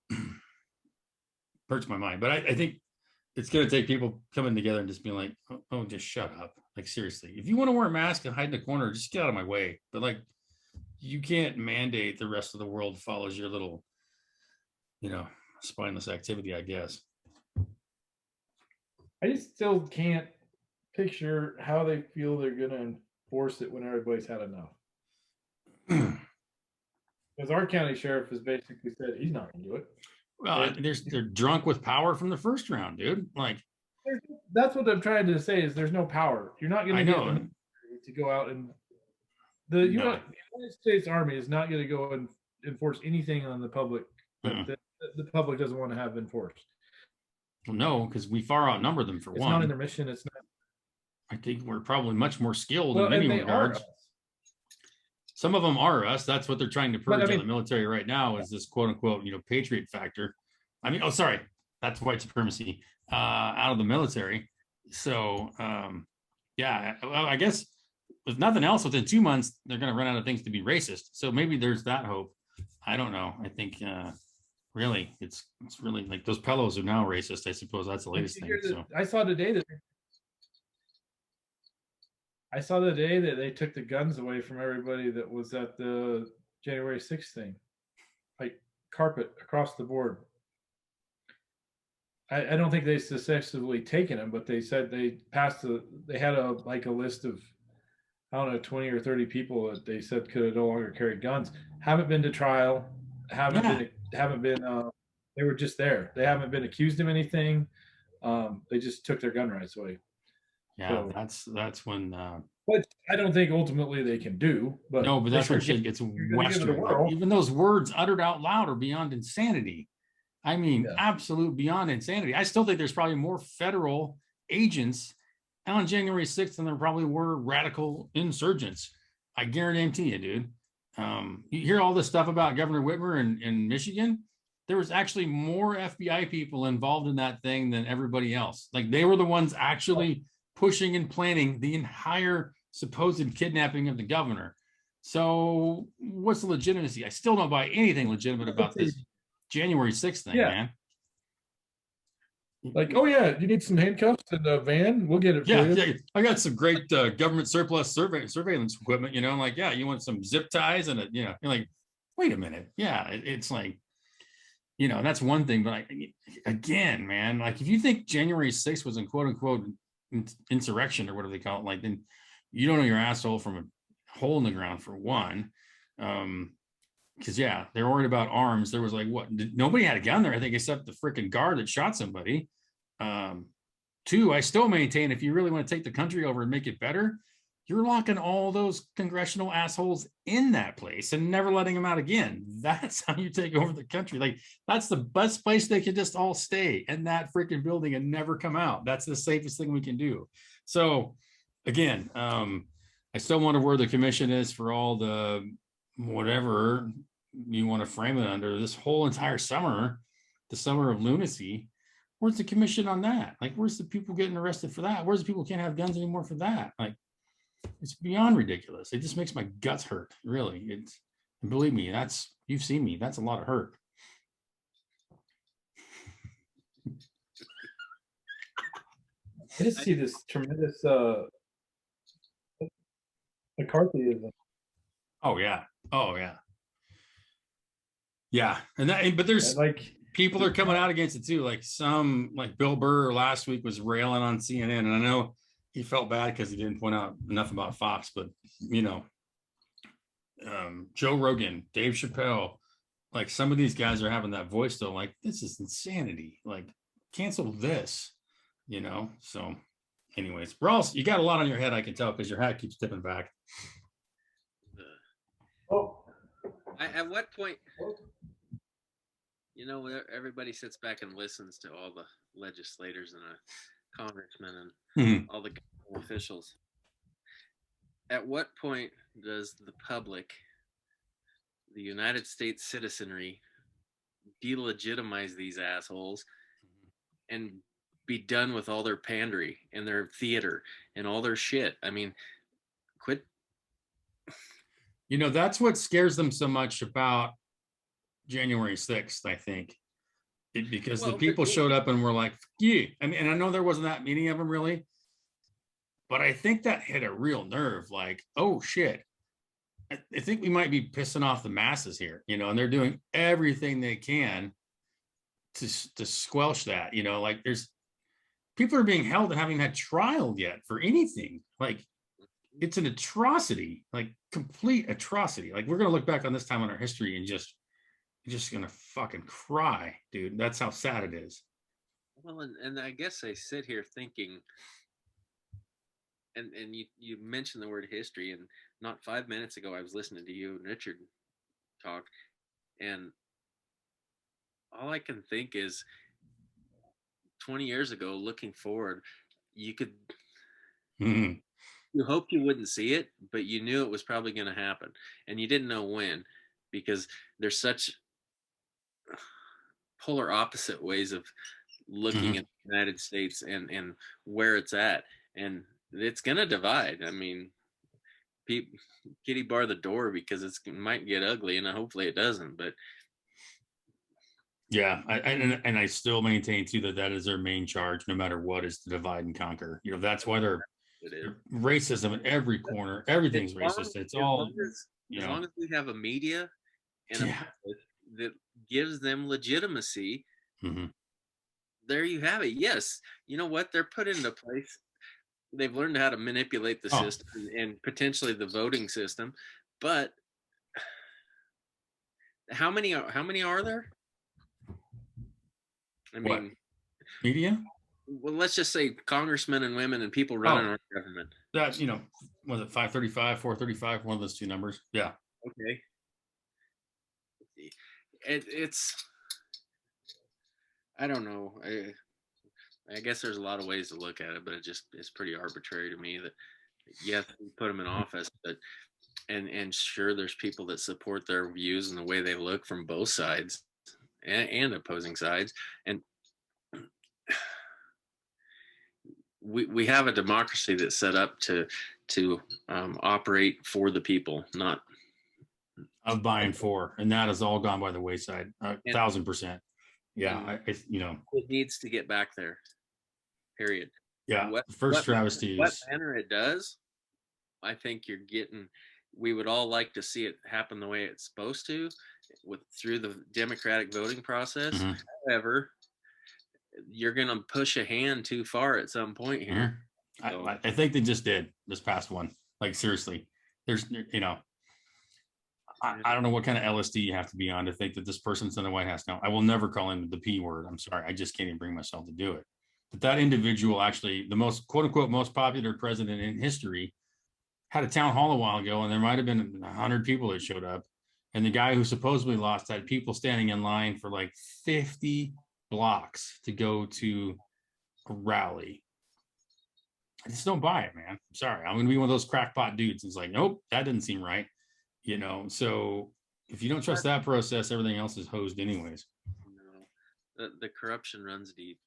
Hurts my mind. But I think it's going to take people coming together and just being like, oh, just shut up. Like, seriously, if you want to wear a mask and hide in the corner, just get out of my way. But like, you can't mandate the rest of the world follows your little, you know, spineless activity, I guess. I just still can't picture how they feel they're going to enforce it when everybody's had enough. Because our county sheriff has basically said he's not going to do it. Well, they're drunk with power from the first round, dude. Like, that's what I'm trying to say is there's no power. You're not going to get the military to go out and the United States Army is not going to go and enforce anything on the public that the public doesn't want to have enforced. Well, no, because we far outnumber them for one. It's not in their mission. It's not. I think we're probably much more skilled in many regards. Some of them are us. That's what they're trying to purge in the military right now is this quote unquote, you know, patriot factor. I mean, that's white supremacy out of the military. So, yeah, well, I guess with nothing else, within 2 months, they're going to run out of things to be racist. So maybe there's that hope. I don't know. I think really, it's really like those pillows are now racist. I suppose that's the latest thing. So I saw today that they took the guns away from everybody that was at the January 6th thing, like carpet across the board. I don't think they successfully taken them, but they said they passed they had a list of, I don't know, 20 or 30 people that they said could no longer carry guns. Haven't been to trial, Yeah. haven't been they were just there. They haven't been accused of anything. They just took their gun rights away. Yeah, So that's when but I don't think ultimately they can do, no, but but they that's when should shit gets you're gonna give it a western. Like whirl. even those words uttered out loud are beyond insanity. I mean, Yeah. absolute beyond insanity. I still think there's probably more federal agents on January 6th than there probably were radical insurgents. I guarantee you, dude. You hear all this stuff about Governor Whitmer in Michigan. There was actually more FBI people involved in that thing than everybody else. Like they were the ones actually pushing and planning the entire supposed kidnapping of the governor. So what's the legitimacy? I still don't buy anything legitimate about this January 6th thing, Yeah. man. Like, oh yeah, you need some handcuffs and a van? We'll get it for you. Yeah. I got some great government surplus surveillance equipment, like, yeah, you want some zip ties and you're like, wait a minute. Yeah, it's like, that's one thing. But again, man, like if you think January 6th was a quote unquote insurrection or whatever they call it, like then you don't know your asshole from a hole in the ground for one. Because yeah, they're worried about arms. There was like nobody had a gun there, I think, except the freaking guard that shot somebody. Two, I still maintain if you really want to take the country over and make it better, you're locking all those congressional assholes in that place and never letting them out again. That's how you take over the country. Like that's the best place they could just all stay in that freaking building and never come out. That's the safest thing we can do. So again, I still wonder where the commission is for all the whatever you want to frame it under this whole entire summer, the summer of lunacy. Where's the commission on that? Like, where's the people getting arrested for that? Where's the people who can't have guns anymore for that? Like, it's beyond ridiculous. It just makes my guts hurt, really. It's, and believe me, you've seen me. That's a lot of hurt. I just see this tremendous McCarthyism. Oh yeah. Yeah, but there's like people are coming out against it too. Like Bill Burr last week was railing on CNN, and I know he felt bad because he didn't point out enough about Fox, but Joe Rogan, Dave Chappelle, like some of these guys are having that voice though. Like this is insanity. Like cancel this, So, anyways, Ralls, you got a lot on your head. I can tell because your hat keeps tipping back. At what point? When everybody sits back and listens to all the legislators and congressmen and all the officials, at what point does the public, the United States citizenry, delegitimize these assholes and be done with all their pandering and their theater and all their shit? I mean, quit. That's what scares them so much about January 6th, I think, because the people showed up and were like, yeah. And I know there wasn't that many of them really, but I think that hit a real nerve. Like, oh shit, I think we might be pissing off the masses here, and they're doing everything they can to squelch that, like there's people are being held and haven't had trial yet for anything. Like it's an atrocity, like complete atrocity. Like we're going to look back on this time in our history and just gonna fucking cry, dude. That's how sad it is. Well, and I guess I sit here thinking, and you mentioned the word history, and not 5 minutes ago I was listening to you and Richard talk, and all I can think is 20 years ago, looking forward, you could you hoped you wouldn't see it, but you knew it was probably going to happen, and you didn't know when, because there's such polar opposite ways of looking at the United States and where it's at, and it's going to divide. I mean, kitty bar the door because it might get ugly, and hopefully it doesn't, but yeah, I still maintain too that is their main charge, no matter what, is to divide and conquer. That's why they're racism in every corner. Everything's racist. It's all as long as we have a media and a public that gives them legitimacy, there you have it. Yes, you know what? They're put into place. They've learned how to manipulate the system and potentially the voting system. But how many are there? I What? mean, Media? well, let's just say congressmen and women and people running our government. That, was it 535, 435, one of those two numbers? Yeah. Okay. It's I don't know. I guess there's a lot of ways to look at it, but it's pretty arbitrary to me that yes, we put them in office, but and sure, there's people that support their views and the way they look from both sides and opposing sides, and we have a democracy that's set up to operate for the people, not of buying for, and that has all gone by the wayside, 1,000%. Yeah, it needs to get back there. Period. Yeah, first travesty. What manner it does, I think you're getting. We would all like to see it happen the way it's supposed to, through the democratic voting process. Mm-hmm. However, you're going to push a hand too far at some point here. Mm-hmm. I think they just did this past one. Like seriously, there's I don't know what kind of LSD you have to be on to think that this person's in the White House now. I will never call him the P word. I'm sorry. I just can't even bring myself to do it. But that individual, actually, the most quote unquote most popular president in history, had a town hall a while ago, and there might have been 100 people that showed up. And the guy who supposedly lost had people standing in line for like 50 blocks to go to a rally. I just don't buy it, man. I'm sorry. I'm going to be one of those crackpot dudes. It's like, nope, that didn't seem right. So if you don't trust that process, everything else is hosed anyways. No, the corruption runs deep.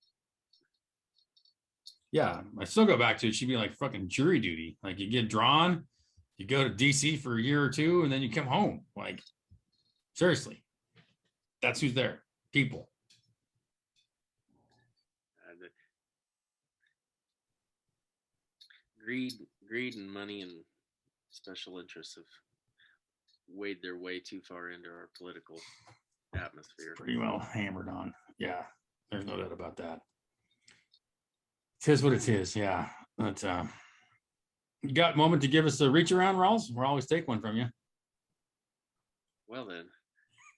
Yeah, I still go back to it. She'd be like fucking jury duty. Like you get drawn, you go to DC for a year or two, and then you come home. Like seriously, that's who's there. People. Greed and money and special interests have weighed their way too far into our political atmosphere. It's pretty well hammered on. Yeah, there's no doubt about that. It is what it is. Yeah, but you got a moment to give us a reach around, Ralls? We'll always take one from you. Well then,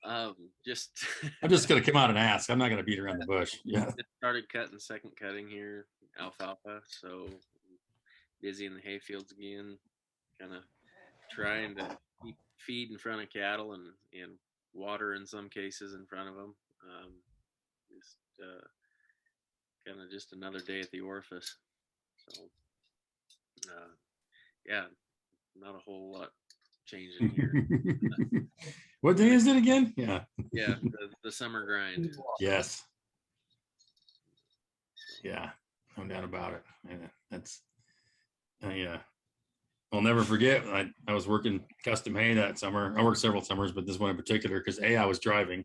I'm just gonna come out and ask. I'm not gonna beat around the bush. Yeah. Just started second cutting here, alfalfa. So busy in the hay fields again, kind of trying to keep feed in front of cattle and water in some cases in front of them. Just kind of just another day at the orifice. So yeah, not a whole lot changing here. What day is it again? Yeah. Yeah, the summer grind. Yes. Yeah, no doubt about it. Yeah, that's yeah. I'll never forget. I was working custom hay that summer. I worked several summers, but this one in particular, because A, I was driving,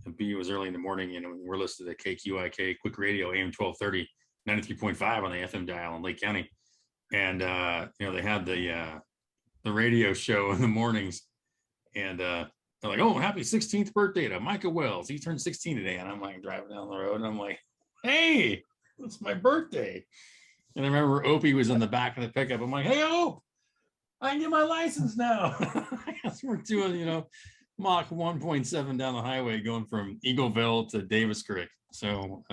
and B, it was early in the morning, and we're listed at KQIK Quick Radio AM 1230, 93.5 on the FM dial in Lake County. And they had the radio show in the mornings, and they're like, "Oh, happy 16th birthday to Micah Wells. He turned 16 today." And I'm like driving down the road, and I'm like, "Hey, it's my birthday." And I remember Opie was in the back of the pickup. I'm like, "Hey, oh, I can get my license now." We're doing, Mach 1.7 down the highway going from Eagleville to Davis Creek. So,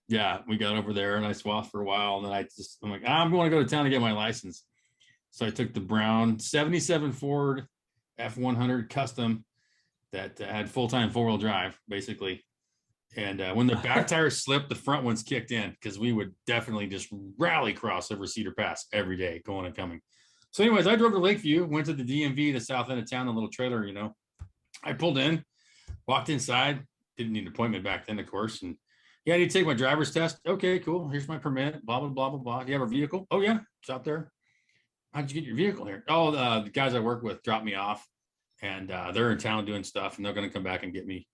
yeah, we got over there and I swathed for a while. And then I'm like, I'm going to go to town to get my license. So I took the brown 77 Ford F100 Custom that had full-time four-wheel drive, basically. And when the back tires slipped, the front ones kicked in, because we would definitely just rally cross over Cedar Pass every day, going and coming. So anyways, I drove to Lakeview, went to the DMV, the south end of town, a little trailer, I pulled in, walked inside, didn't need an appointment back then, of course. And yeah, I need to take my driver's test. Okay, cool. Here's my permit, blah, blah, blah, blah, blah. Do you have a vehicle? Oh yeah, it's out there. How'd you get your vehicle here? Oh, the guys I work with dropped me off, and they're in town doing stuff, and they're going to come back and get me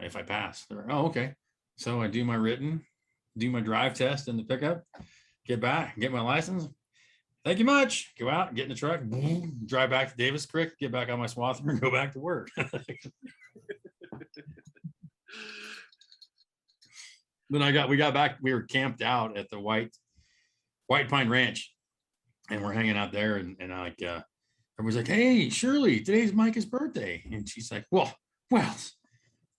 if I pass. They're like, oh, okay. So I do my written, do my drive test in the pickup, get back, get my license. Thank you much. Go out, get in the truck, boom, drive back to Davis Creek, get back on my swather, and go back to work. then we got back, we were camped out at the White Pine Ranch, and we're hanging out there, and like everyone's like, hey, Shirley, today's Micah's birthday. And she's like, well, why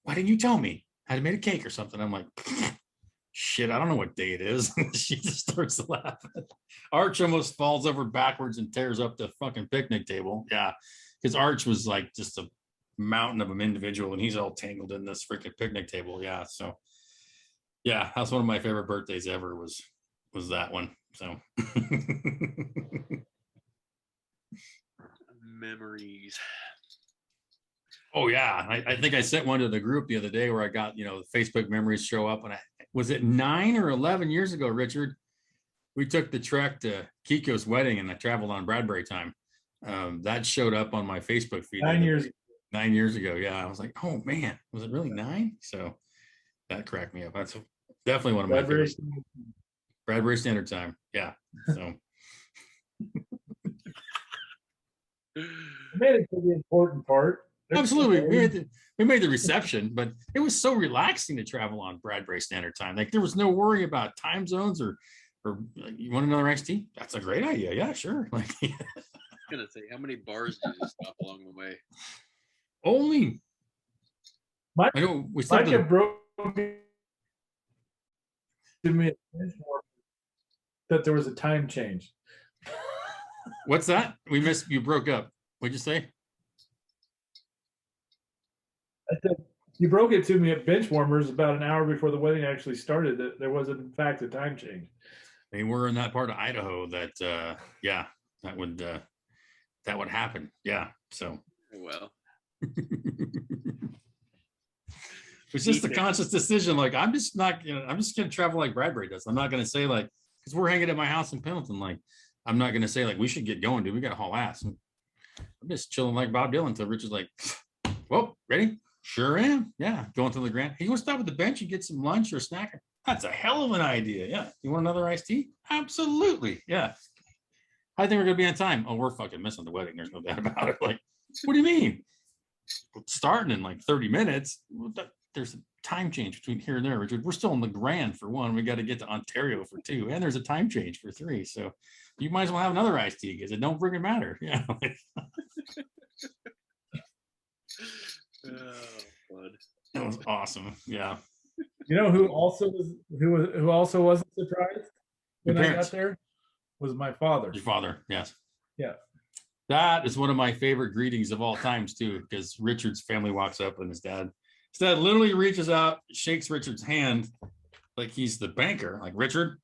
didn't you tell me? I'd made a cake or something. I'm like, shit, I don't know what day it is. She just starts laughing. Arch almost falls over backwards and tears up the fucking picnic table. Yeah. Because Arch was like just a mountain of an individual, and he's all tangled in this freaking picnic table. Yeah. So yeah, that's one of my favorite birthdays ever was that one. So memories. oh yeah, I think I sent one to the group the other day where I got, the Facebook memories show up, and was it 9 or 11 years ago, Richard? We took the trek to Kiko's wedding, and I traveled on Bradbury time. That showed up on my Facebook feed. 9 years. 9 years ago. Yeah, I was like, oh man, was it really 9? So that cracked me up. That's definitely one of my favorites. Bradbury Standard Time. Yeah. So made it to the important part. Absolutely. We made the reception, but it was so relaxing to travel on Bradbury Standard Time. Like there was no worry about time zones or you want another iced tea? That's a great idea. Yeah, sure. Like I was gonna say, how many bars did you stop along the way? Only I know we stopped Micah broke to me that there was a time change. What's that? We missed, you broke up. What'd you say? I said, you broke it to me at Benchwarmers about an hour before the wedding actually started that there was in fact a time change. They were in that part of Idaho that yeah, that would happen. Yeah. So well. It's just a conscious decision. Like I'm just gonna travel like Bradbury does. I'm not gonna say like, because we're hanging at my house in Pendleton, like I'm not gonna say like we should get going, dude. We gotta haul ass. I'm just chilling like Bob Dylan until Richard's like, well, ready? Sure am. Yeah. Going to the Grand. Hey, you want to stop at the bench and get some lunch or snack? That's a hell of an idea. Yeah. You want another iced tea? Absolutely. Yeah. I think we're gonna be on time. Oh, we're fucking missing the wedding. There's no doubt about it. Like, what do you mean? We're starting in like 30 minutes. There's a time change between here and there, Richard. We're still in the Grand for 1. We got to get to Ontario for 2, and there's a time change for 3. So you might as well have another iced tea because it don't freaking matter. Yeah. Oh, bud. That was awesome. Yeah. You know who also wasn't surprised when I got there was my father. Your father, yes. Yeah. That is one of my favorite greetings of all times too, because Richard's family walks up and his dad literally reaches out, shakes Richard's hand like he's the banker, like Richard.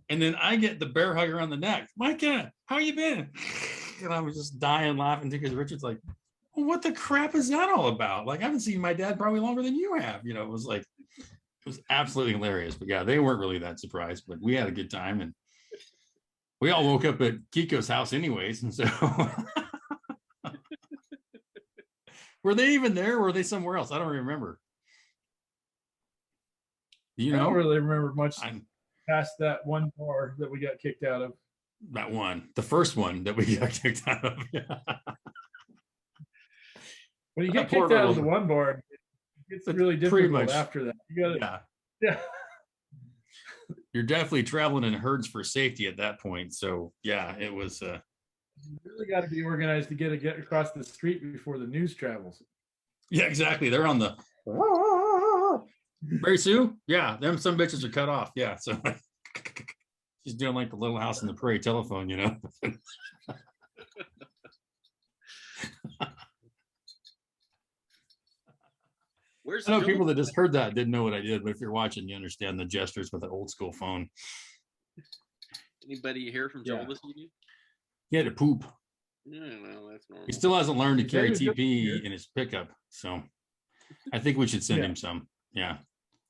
And then I get the bear hug around the neck. Micah, how you been? And I was just dying laughing because Richard's like, well, what the crap is that all about? Like, I haven't seen my dad probably longer than you have. It was like, it was absolutely hilarious. But yeah, they weren't really that surprised, but we had a good time. And we all woke up at Kiko's house anyways. And so were they even there? Or were they somewhere else? I don't remember. I don't really remember much past that one bar that we got kicked out of. That one, the first one that we got kicked out of. When you get kicked out of the one bar, it's really difficult after that. You gotta, yeah. You're definitely traveling in herds for safety at that point. So yeah, it was. You really got to be organized to get across the street before the news travels. Yeah, exactly. They're on the. Mary Sue, yeah, them some bitches are cut off. Yeah, so she's doing like the Little House on the Prairie telephone, Where's I know people that just heard that didn't know what I did, but if you're watching, you understand the gestures with an old school phone. Anybody hear from Joel this evening? He had to poop. Yeah, well, that's normal. He still hasn't learned to carry TP in his pickup, so I think we should send him some. Yeah,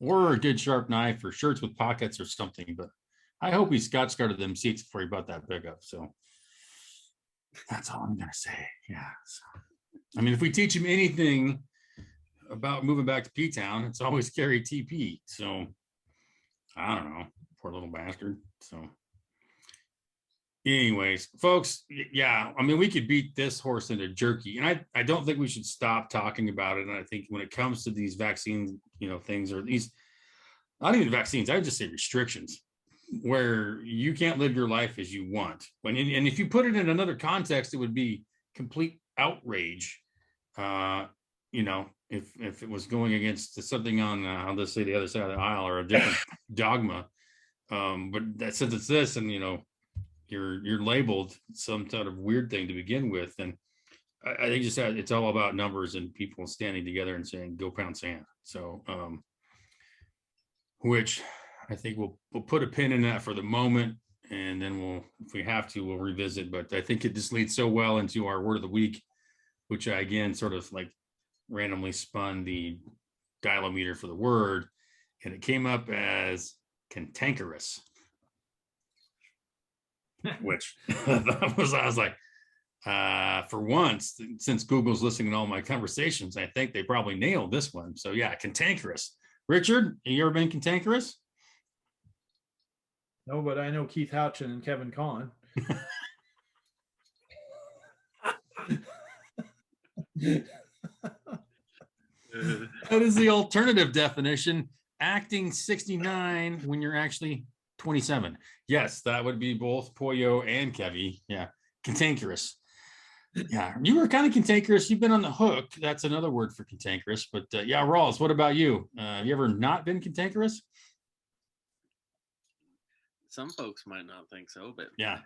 or a good sharp knife or shirts with pockets or something. But I hope he scotch-guarded them seats before he bought that pickup. So that's all I'm gonna say. Yeah. So, I mean, if we teach him anything about moving back to P-Town, it's always carry TP. So I don't know, poor little bastard. So anyways, folks, yeah, I mean, we could beat this horse into jerky, and I don't think we should stop talking about it. And I think when it comes to these vaccine, things, or these not even vaccines, I would just say restrictions, where you can't live your life as you want. And if you put it in another context, it would be complete outrage. If it was going against something on, I'll just say the other side of the aisle or a different dogma. But that since it's this, and you're labeled some sort of weird thing to begin with, and I think just that it's all about numbers and people standing together and saying, "Go pound sand." So, which I think we'll put a pin in that for the moment, and then if we have to, we'll revisit. But I think it just leads so well into our word of the week, which I again sort of like randomly spun the dialometer for the word, and it came up as cantankerous, which I was like, for once, since Google's listening to all my conversations, I think they probably nailed this one. So yeah, cantankerous. Richard, have you ever been cantankerous? No, but I know Keith Houchin and Kevin Conn. That is the alternative definition. Acting 69 when you're actually 27. Yes, that would be both Poyo and Kevy. Yeah, cantankerous. Yeah, you were kind of cantankerous. You've been on the hook. That's another word for cantankerous. But yeah, Rawls, what about you? Have you ever not been cantankerous? Some folks might not think so, but yeah,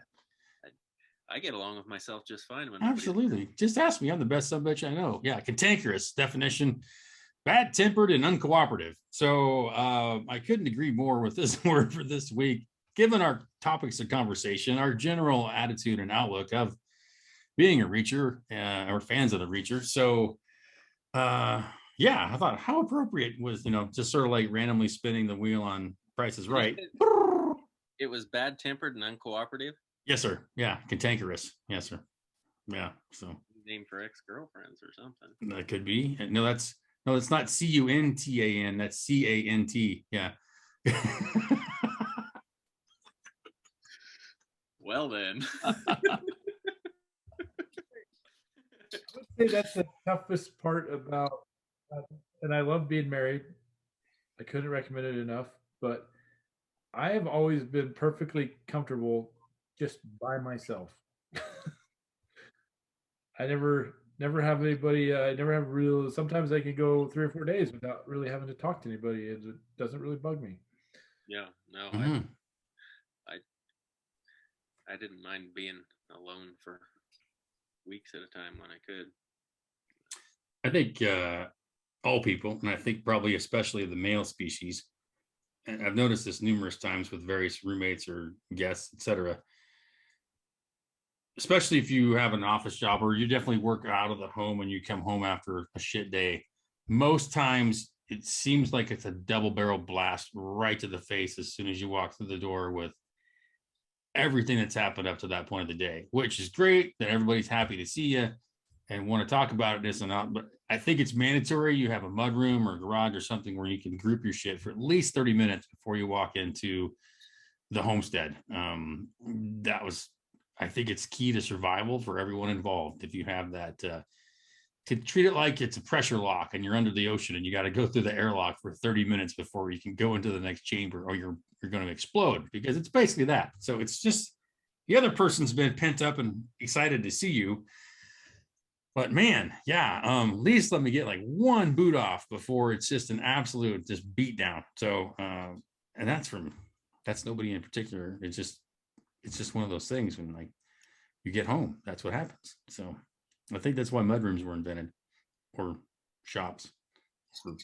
I get along with myself just fine. When absolutely. Just ask me. I'm the best subbitch I know. Yeah, cantankerous definition: bad-tempered and uncooperative. So I couldn't agree more with this word for this week. Given our topics of conversation, our general attitude and outlook of being a reacher or fans of the reacher. So yeah, I thought how appropriate was, just sort of like randomly spinning the wheel on Price is Right. It was bad-tempered and uncooperative? Yes, sir. Yeah, cantankerous. Yes, sir. Yeah, so. Name for ex-girlfriends or something. That could be. No, it's not CUNTAN. That's CANT. Yeah. Well, then. I would say that's the toughest part about, and I love being married. I couldn't recommend it enough, but I have always been perfectly comfortable just by myself. I never have anybody. I never have real. Sometimes I can go 3 or 4 days without really having to talk to anybody. It doesn't really bug me. Yeah, no, I didn't mind being alone for weeks at a time when I could. I think all people, and I think probably especially the male species, and I've noticed this numerous times with various roommates or guests, etc. Especially if you have an office job or you definitely work out of the home and you come home after a shit day. Most times it seems like it's a double barrel blast right to the face as soon as you walk through the door with everything that's happened up to that point of the day, which is great that everybody's happy to see you and want to talk about it, this and that. But I think it's mandatory you have a mud room or garage or something where you can group your shit for at least 30 minutes before you walk into the homestead. I think it's key to survival for everyone involved. If you have that, to treat it like it's a pressure lock and you're under the ocean and you got to go through the airlock for 30 minutes before you can go into the next chamber or you're going to explode, because it's basically that. So it's just the other person's been pent up and excited to see you. But man, yeah, at least let me get like one boot off before it's just an absolute just beat down. So, and that's nobody in particular. It's just one of those things when like you get home, that's what happens. So I think that's why mudrooms were invented, or shops. So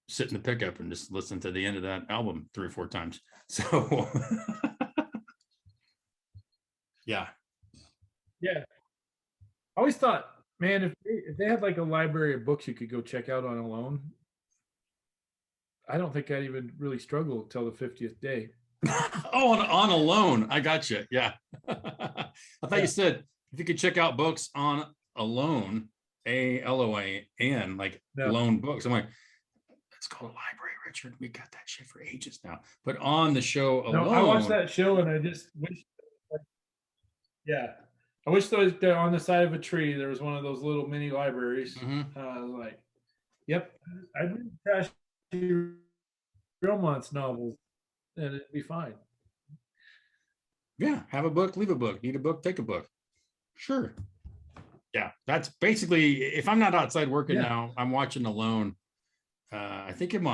sit in the pickup and just listen to the end of that album 3 or 4 times. So yeah. I always thought, man, if they had like a library of books you could go check out on alone, I don't think I'd even really struggle until the 50th day. Oh, on alone. I got you. Yeah. I thought you said if you could check out books on alone, ALOAN, like loan books. I'm like, it's called a library, Richard. We got that shit for ages now. But on the show alone. No, I watched that show and I just wish. I wish there on the side of a tree there was one of those little mini libraries. Mm-hmm. Like, yep, I didn't trashy romance novels, and it'd be fine. Yeah, have a book, leave a book. Need a book, take a book. Sure. Yeah, that's basically, if I'm not outside working Yeah. now, I'm watching Alone. I think I'm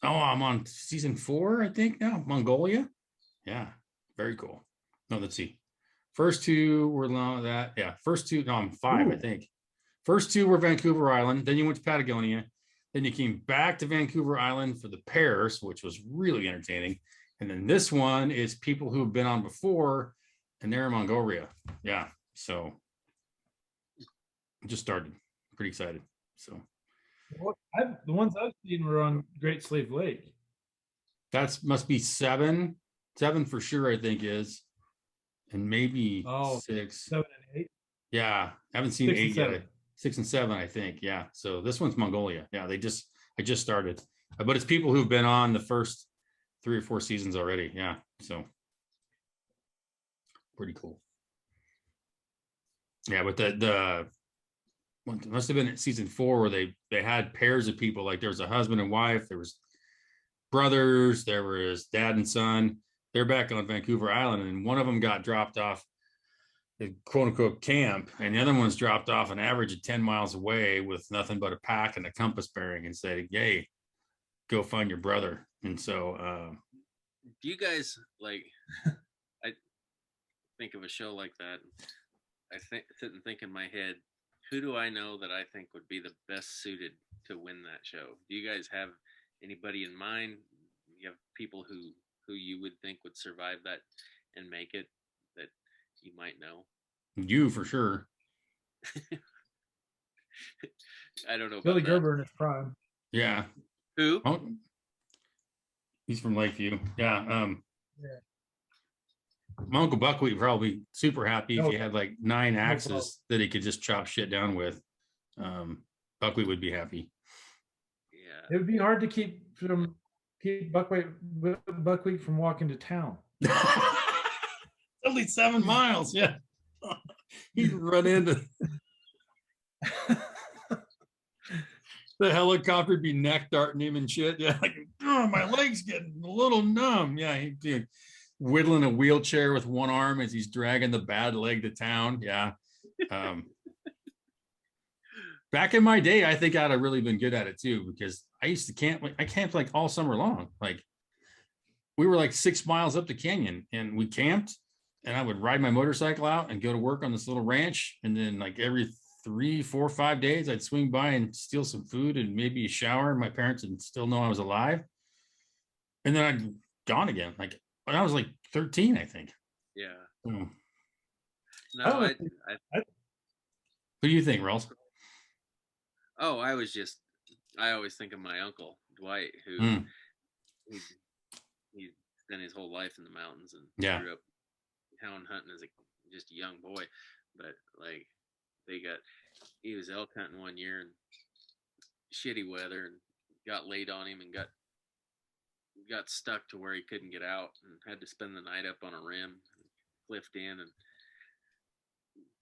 on season 4, I think now, Mongolia. Yeah, very cool. No, let's see. First 2 were that. Yeah, first 2, no, I'm 5, I Ooh. think. First 2 were Vancouver Island. Then you went to Patagonia. Then you came back to Vancouver Island for the pairs, which was really entertaining. And then this one is people who have been on before, and they're in Mongolia. Yeah, so just started. Pretty excited. So The ones I've seen were on Great Slave Lake. that's must be 7 for sure, I think is, and maybe 6. 7 and 8. Yeah, haven't seen 6 and 8 yet. 7. 6 and 7, I think. Yeah, so this one's Mongolia. Yeah, I just started, but it's people who've been on the first 3 or 4 seasons already. Yeah, so pretty cool. Yeah, but the must have been season 4 where they had pairs of people, like there was a husband and wife, there was brothers, there was dad and son. They're back on Vancouver Island, and one of them got dropped off the quote unquote camp, and the other one's dropped off an average of 10 miles away with nothing but a pack and a compass bearing, and say, "Yay, go find your brother." And so, Do you guys like? I think of a show like that. I sit and think in my head, who do I know that I think would be the best suited to win that show? Do you guys have anybody in mind? You have people who you would think would survive that and make it that you might know? you for sure. I don't know. Billy About Gerber in his prime. Yeah. Who? Oh, he's from Lakeview. Yeah. Yeah. My Uncle Buckwheat would probably be super happy if he had like 9 No axes problem. that he could just chop shit down with. Buckwheat would be happy. Yeah. It would be hard to keep Buckwheat from walking to town. Only 7 miles. Yeah. He'd run into the helicopter, would be neck darting him and shit. Yeah, like, oh, my leg's getting a little numb. Yeah, he'd be whittling a wheelchair with one arm as he's dragging the bad leg to town. Yeah. Back in my day, I think I'd have really been good at it too, because I used to camp. I camped like all summer long. Like we were like 6 miles up the canyon, and we camped, and I would ride my motorcycle out and go to work on this little ranch. And then like every 3, 4, 5 days, I'd swing by and steal some food and maybe a shower. My parents would still know I was alive. And then I'd gone again. Like when I was like 13, I think. Yeah. Hmm. No, Oh, I What do you think, Ralls? Oh, I always think of my uncle Dwight, who Mm. he spent his whole life in the mountains and Yeah. grew up hound hunting as just a young boy. But like he was elk hunting one year in shitty weather and got laid on him and got stuck to where he couldn't get out and had to spend the night up on a rim, cliffed in, and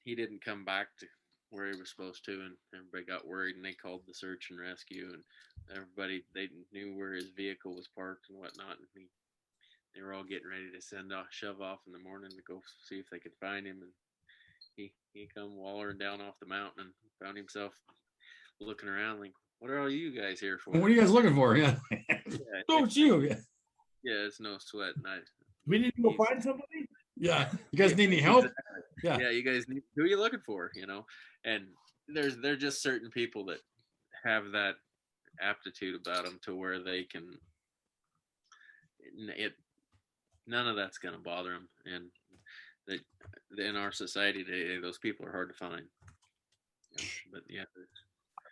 he didn't come back to where he was supposed to, and everybody got worried, and they called the search and rescue, and everybody, they knew where his vehicle was parked and whatnot, and they were all getting ready to shove off in the morning to go see if they could find him, and he come wallering down off the mountain and found himself looking around like, what are all you guys here for? What are you guys looking for? Yeah. Yeah, Oh, it's you. Yeah. yeah, it's no sweat. And We need to go find somebody. Yeah. You guys need any help? Yeah. Yeah, you guys need, who are you looking for? You know, and there are just certain people that have that aptitude about them to where they can. None of that's going to bother them, and that in our society today, those people are hard to find. Yeah, but yeah,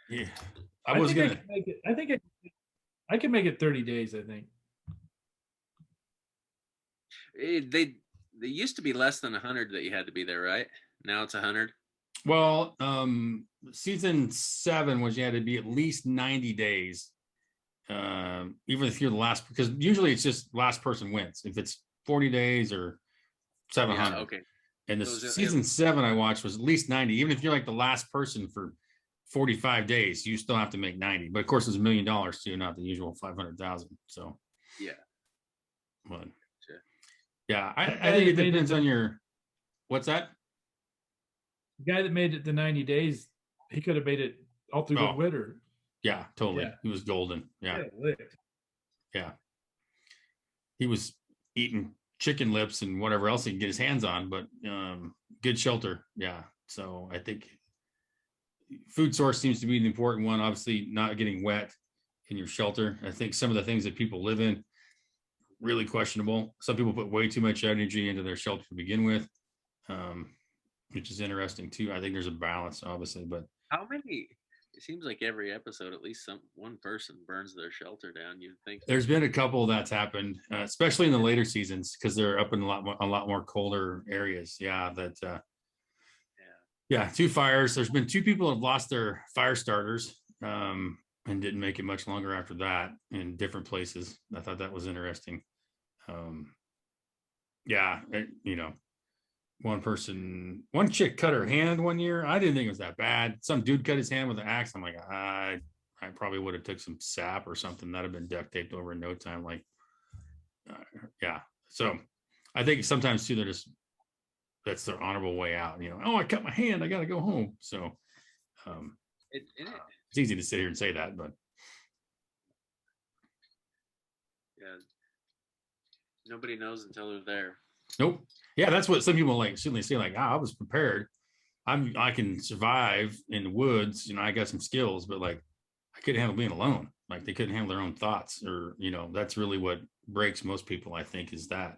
Yeah. I think I can make it 30 days. I think they used to be less than 100 that you had to be there, right? Now it's 100. Well, season 7 was you had to be at least 90 days. Even if you're the last, because usually it's just last person wins. If it's 40 days or 700. Yeah, okay. And the season 7 I watched was at least 90. Even if you're like the last person for 45 days, you still have to make 90. But of course, it's $1 million too, not the usual 500,000. So Yeah. but Sure. yeah, I guy think it that made depends it- on your what's that? The guy that made it the 90 days, he could have made it all through the Oh. winter. Yeah, totally. Yeah. He was golden. Yeah. Licked. Yeah. He was eating chicken lips and whatever else he can get his hands on, but good shelter. Yeah. So I think food source seems to be the important one. Obviously, not getting wet in your shelter. I think some of the things that people live in, really questionable. Some people put way too much energy into their shelter to begin with, which is interesting too. I think there's a balance, obviously, but How many? It seems like every episode, at least one person burns their shelter down. You'd think there's been a couple that's happened, especially in the later seasons, because they're up in a lot more colder areas. Yeah, that. Yeah, 2 fires. There's been 2 people have lost their fire starters and didn't make it much longer after that in different places. I thought that was interesting. Yeah, one chick cut her hand one year. I didn't think it was that bad. Some dude cut his hand with an axe. I'm like, I probably would have took some sap or something that'd have been duct taped over in no time. Like, yeah. So I think sometimes too, that's their honorable way out. Oh, I cut my hand, I got to go home. So it's easy to sit here and say that, but yeah, nobody knows until they're there. nope. Yeah, that's what some people certainly say. Like, I was prepared. I can survive in the woods. I got some skills, but like, I couldn't handle being alone. Like, they couldn't handle their own thoughts, or that's really what breaks most people. I think is that.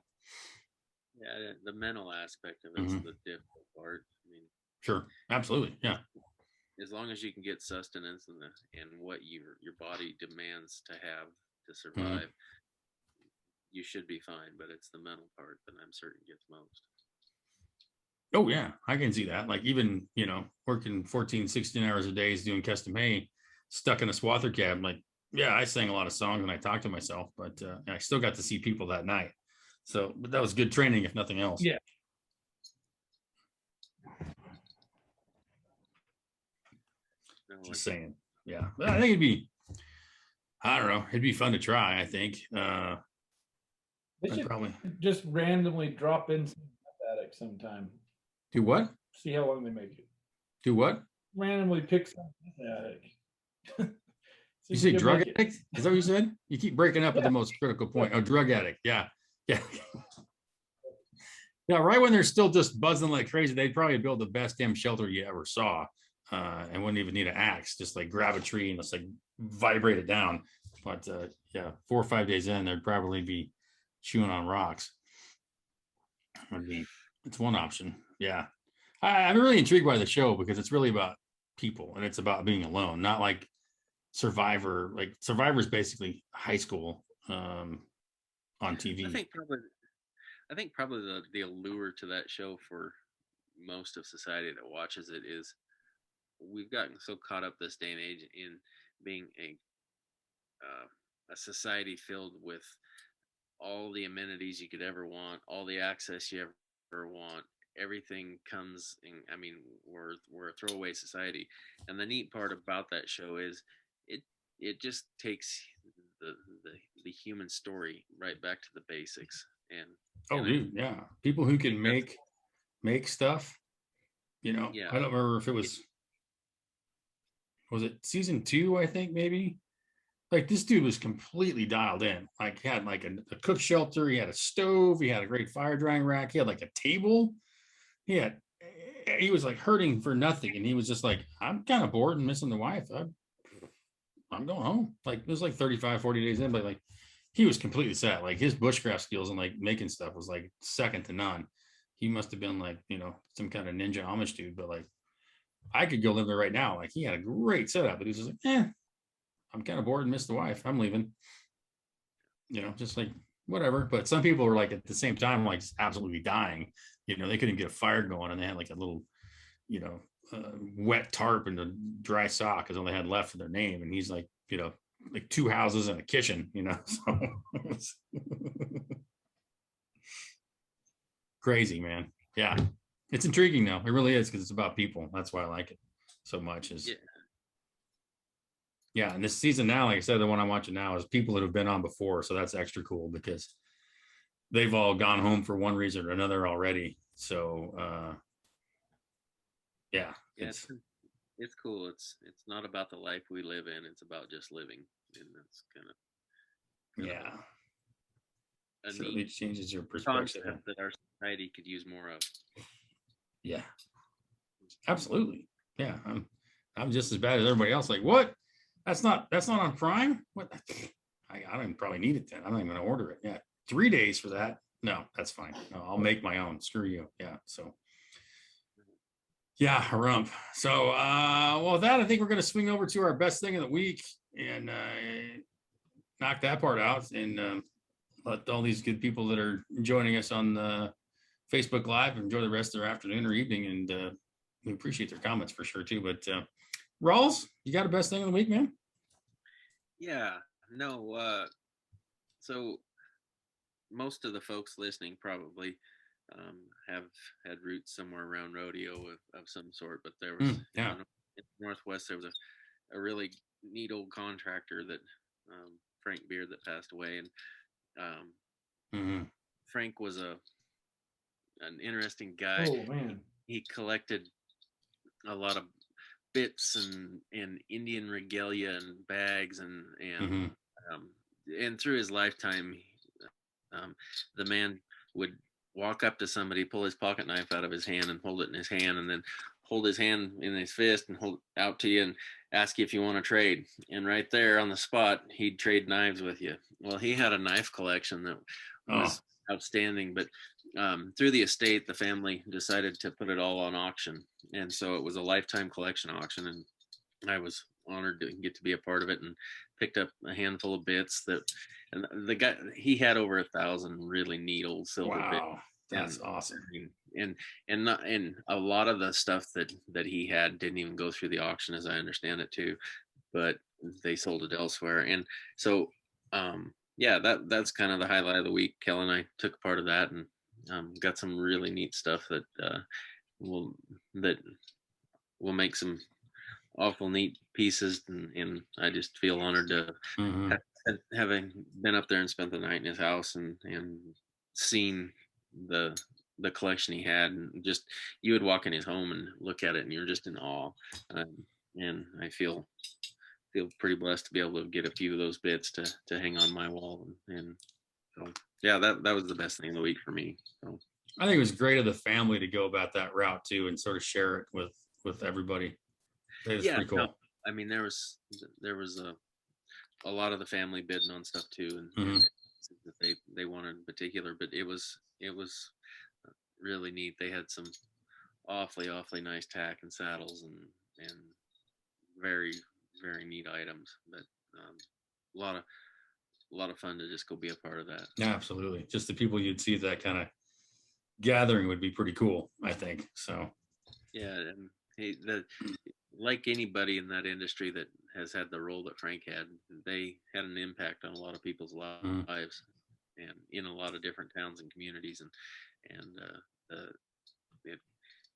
Yeah, the mental aspect of it's the difficult part. I mean, sure, absolutely, yeah. As long as you can get sustenance and what your body demands to have to survive, you should be fine. But it's the mental part that I'm certain gets most. Oh yeah, I can see that. Like, even working 14, 16 hours a day, doing custom hay, stuck in a swather cab. Like, yeah, I sang a lot of songs and I talked to myself, but I still got to see people that night. So, but that was good training, if nothing else. Yeah. Just saying. Yeah. But I think I don't know, it'd be fun to try, I think. They should probably just randomly drop in some attic sometime. do what? See how long they make it. Do what? Randomly pick some attic. You say drug addict? Is that what you said? You keep breaking up at the most critical point. Oh, drug addict. Yeah. Yeah. Yeah, right when they're still just buzzing like crazy, they'd probably build the best damn shelter you ever saw, and wouldn't even need an axe. Just like grab a tree and just like vibrate it down. But yeah, 4 or 5 days in, they'd probably be chewing on rocks. I mean, it's one option. Yeah, I'm really intrigued by the show because it's really about people and it's about being alone, not like Survivor. Like, Survivor is basically high school on TV. I think probably the allure to that show for most of society that watches it is we've gotten so caught up this day and age in being a society filled with all the amenities you could ever want, all the access you ever want. Everything comes in. I mean, we're a throwaway society, and the neat part about that show is it just takes the human story right back to the basics. And dude, yeah, people who can make stuff. Yeah. I don't remember if it was it season 2, I think, maybe. Like, this dude was completely dialed in. Like, he had like a cook shelter, he had a stove, he had a great fire drying rack, he had like a table. He was like hurting for nothing, and he was just like, I'm kind of bored and missing the wife. I'm going home. Like, it was like 35, 40 days in, but like, he was completely set. Like, his bushcraft skills and like making stuff was like second to none. He must have been like, some kind of ninja Amish dude, but like, I could go live there right now. Like, he had a great setup, but he was just like, I'm kind of bored and miss the wife. I'm leaving. Just like, whatever. But some people were like, at the same time, like, absolutely dying. They couldn't get a fire going, and they had like a little, wet tarp and a dry sock because all they had left for their name. And he's like, like 2 houses and a kitchen, so crazy, man. Yeah, it's intriguing though. It really is, because it's about people. That's why I like it so much. Yeah, and this season now, like I said, the one I'm watching now is people that have been on before, so that's extra cool because they've all gone home for one reason or another already. So yeah, Yeah, it's cool. It's not about the life we live in. It's about just living, and that's kind yeah, of a certainly neat changes your perspective. concept that our society could use more of. Yeah, absolutely. Yeah, I'm just as bad as everybody else. Like, what? That's not on Prime. What? I don't even probably need it then. I'm not even gonna order it. Yeah, 3 days for that. No, that's fine. No, I'll make my own. Screw you. Yeah. So yeah, rump. So well, with that, I think we're gonna swing over to our best thing of the week and knock that part out and let all these good people that are joining us on the Facebook Live enjoy the rest of their afternoon or evening. And we appreciate their comments for sure too. But Rawls, you got a best thing of the week, man? Yeah, no. So most of the folks listening probably have had roots somewhere around rodeo of some sort, but there was Yeah. in the Northwest there was a really neat old contractor that Frank Beard that passed away, and Frank was an interesting guy. Oh man, He collected a lot of bits and Indian regalia and bags and through his lifetime, the man would walk up to somebody, pull his pocket knife out of his hand and hold it in his hand, and then hold his hand in his fist and hold it out to you and ask you if you want to trade. And right there on the spot, he'd trade knives with you. Well, he had a knife collection that was outstanding, but through the estate, the family decided to put it all on auction. And so it was a lifetime collection auction. And I was honored to get to be a part of it and picked up a handful of bits and the guy, he had over 1,000 really neat old silver bits. That's awesome. And a lot of the stuff that he had didn't even go through the auction, as I understand it too, but they sold it elsewhere. And so yeah, that's kind of the highlight of the week. Kel and I took part of that and got some really neat stuff that will make some awful neat pieces, and I just feel honored to having been up there and spent the night in his house and seen the collection he had, and just you would walk in his home and look at it and you're just in awe, and I feel pretty blessed to be able to get a few of those bits to hang on my wall, and so yeah, that was the best thing of the week for me. So I think it was great of the family to go about that route too and sort of share it with everybody. It's pretty cool. No, I mean there was a lot of the family bidding on stuff too, and that they wanted in particular, but it was really neat. They had some awfully nice tack and saddles and very very neat items, but a lot of fun to just go be a part of that. Yeah, absolutely. Just the people you'd see at that kind of gathering would be pretty cool, I think. So yeah, and like anybody in that industry that has had the role that Frank had, they had an impact on a lot of people's lives and in a lot of different towns and communities, and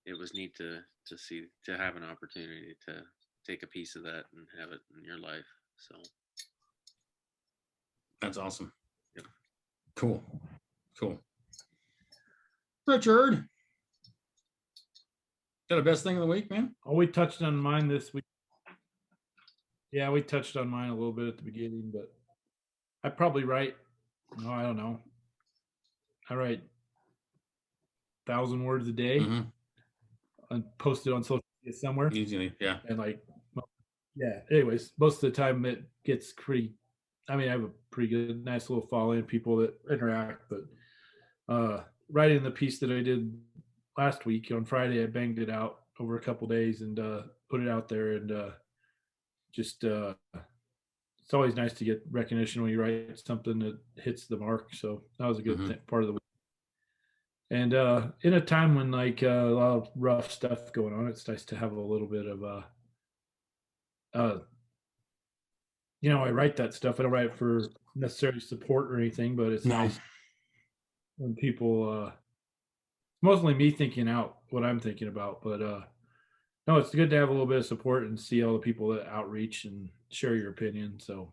it was neat to see, to have an opportunity to take a piece of that and have it in your life. So that's awesome. Yep. Cool. Richard, got a best thing of the week, man? Oh, we touched on mine this week. Yeah, we touched on mine a little bit at the beginning, but I probably write, no, I don't know. I write 1,000 words a day and post it on social media somewhere. Usually, yeah. And anyways, most of the time it gets pretty, I mean, I have a pretty good, nice little following, people that interact, but writing the piece that I did last week on Friday, I banged it out over a couple days and put it out there, and just it's always nice to get recognition when you write something that hits the mark. So that was a good part of the week. And in a time when a lot of rough stuff going on, it's nice to have a little bit of I write that stuff. I don't write for necessarily support or anything, but it's nice when people mostly me thinking out what I'm thinking about, but no, it's good to have a little bit of support and see all the people that outreach share your opinion. So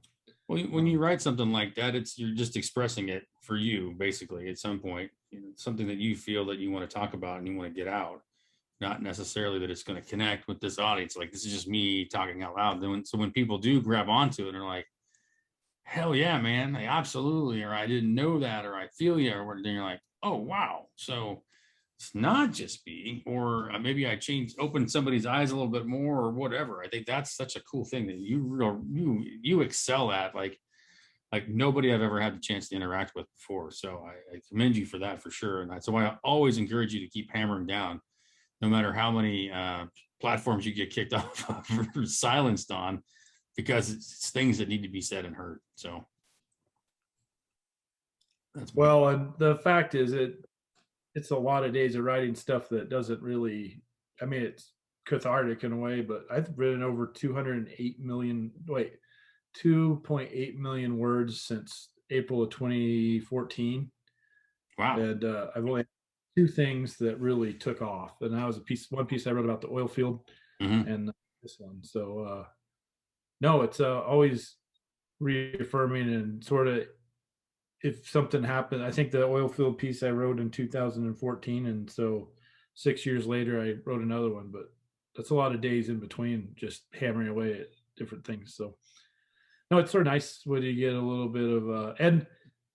Well, when you write something like that, you're just expressing it for you, basically, at some point. Something that you feel that you want to talk about and you want to get out, not necessarily that it's going to connect with this audience. Like, this is just me talking out loud. So when people do grab onto it and are like, hell yeah, man, like, absolutely, or I didn't know that, or I feel you, or then you're like, oh wow, so it's not just me, or maybe I opened somebody's eyes a little bit more, or whatever. I think that's such a cool thing that you excel at, like nobody I've ever had the chance to interact with before. So I commend you for that, for sure. And that's why I always encourage you to keep hammering down, no matter how many platforms you get kicked off of or silenced on, because it's things that need to be said and heard. So that's well, and the fact is it's a lot of days of writing stuff that doesn't really, I mean, it's cathartic in a way, but I've written over 2.8 million words since April of 2014. wow. And I've only had two things that really took off. And that was one piece I wrote about the oil field Mm-hmm. and this one. So, no, it's always reaffirming and sort of, if something happened, I think the oil field piece I wrote in 2014. And so 6 years later, I wrote another one, but that's a lot of days in between just hammering away at different things. So, no, it's sort of nice when you get a little bit of, and the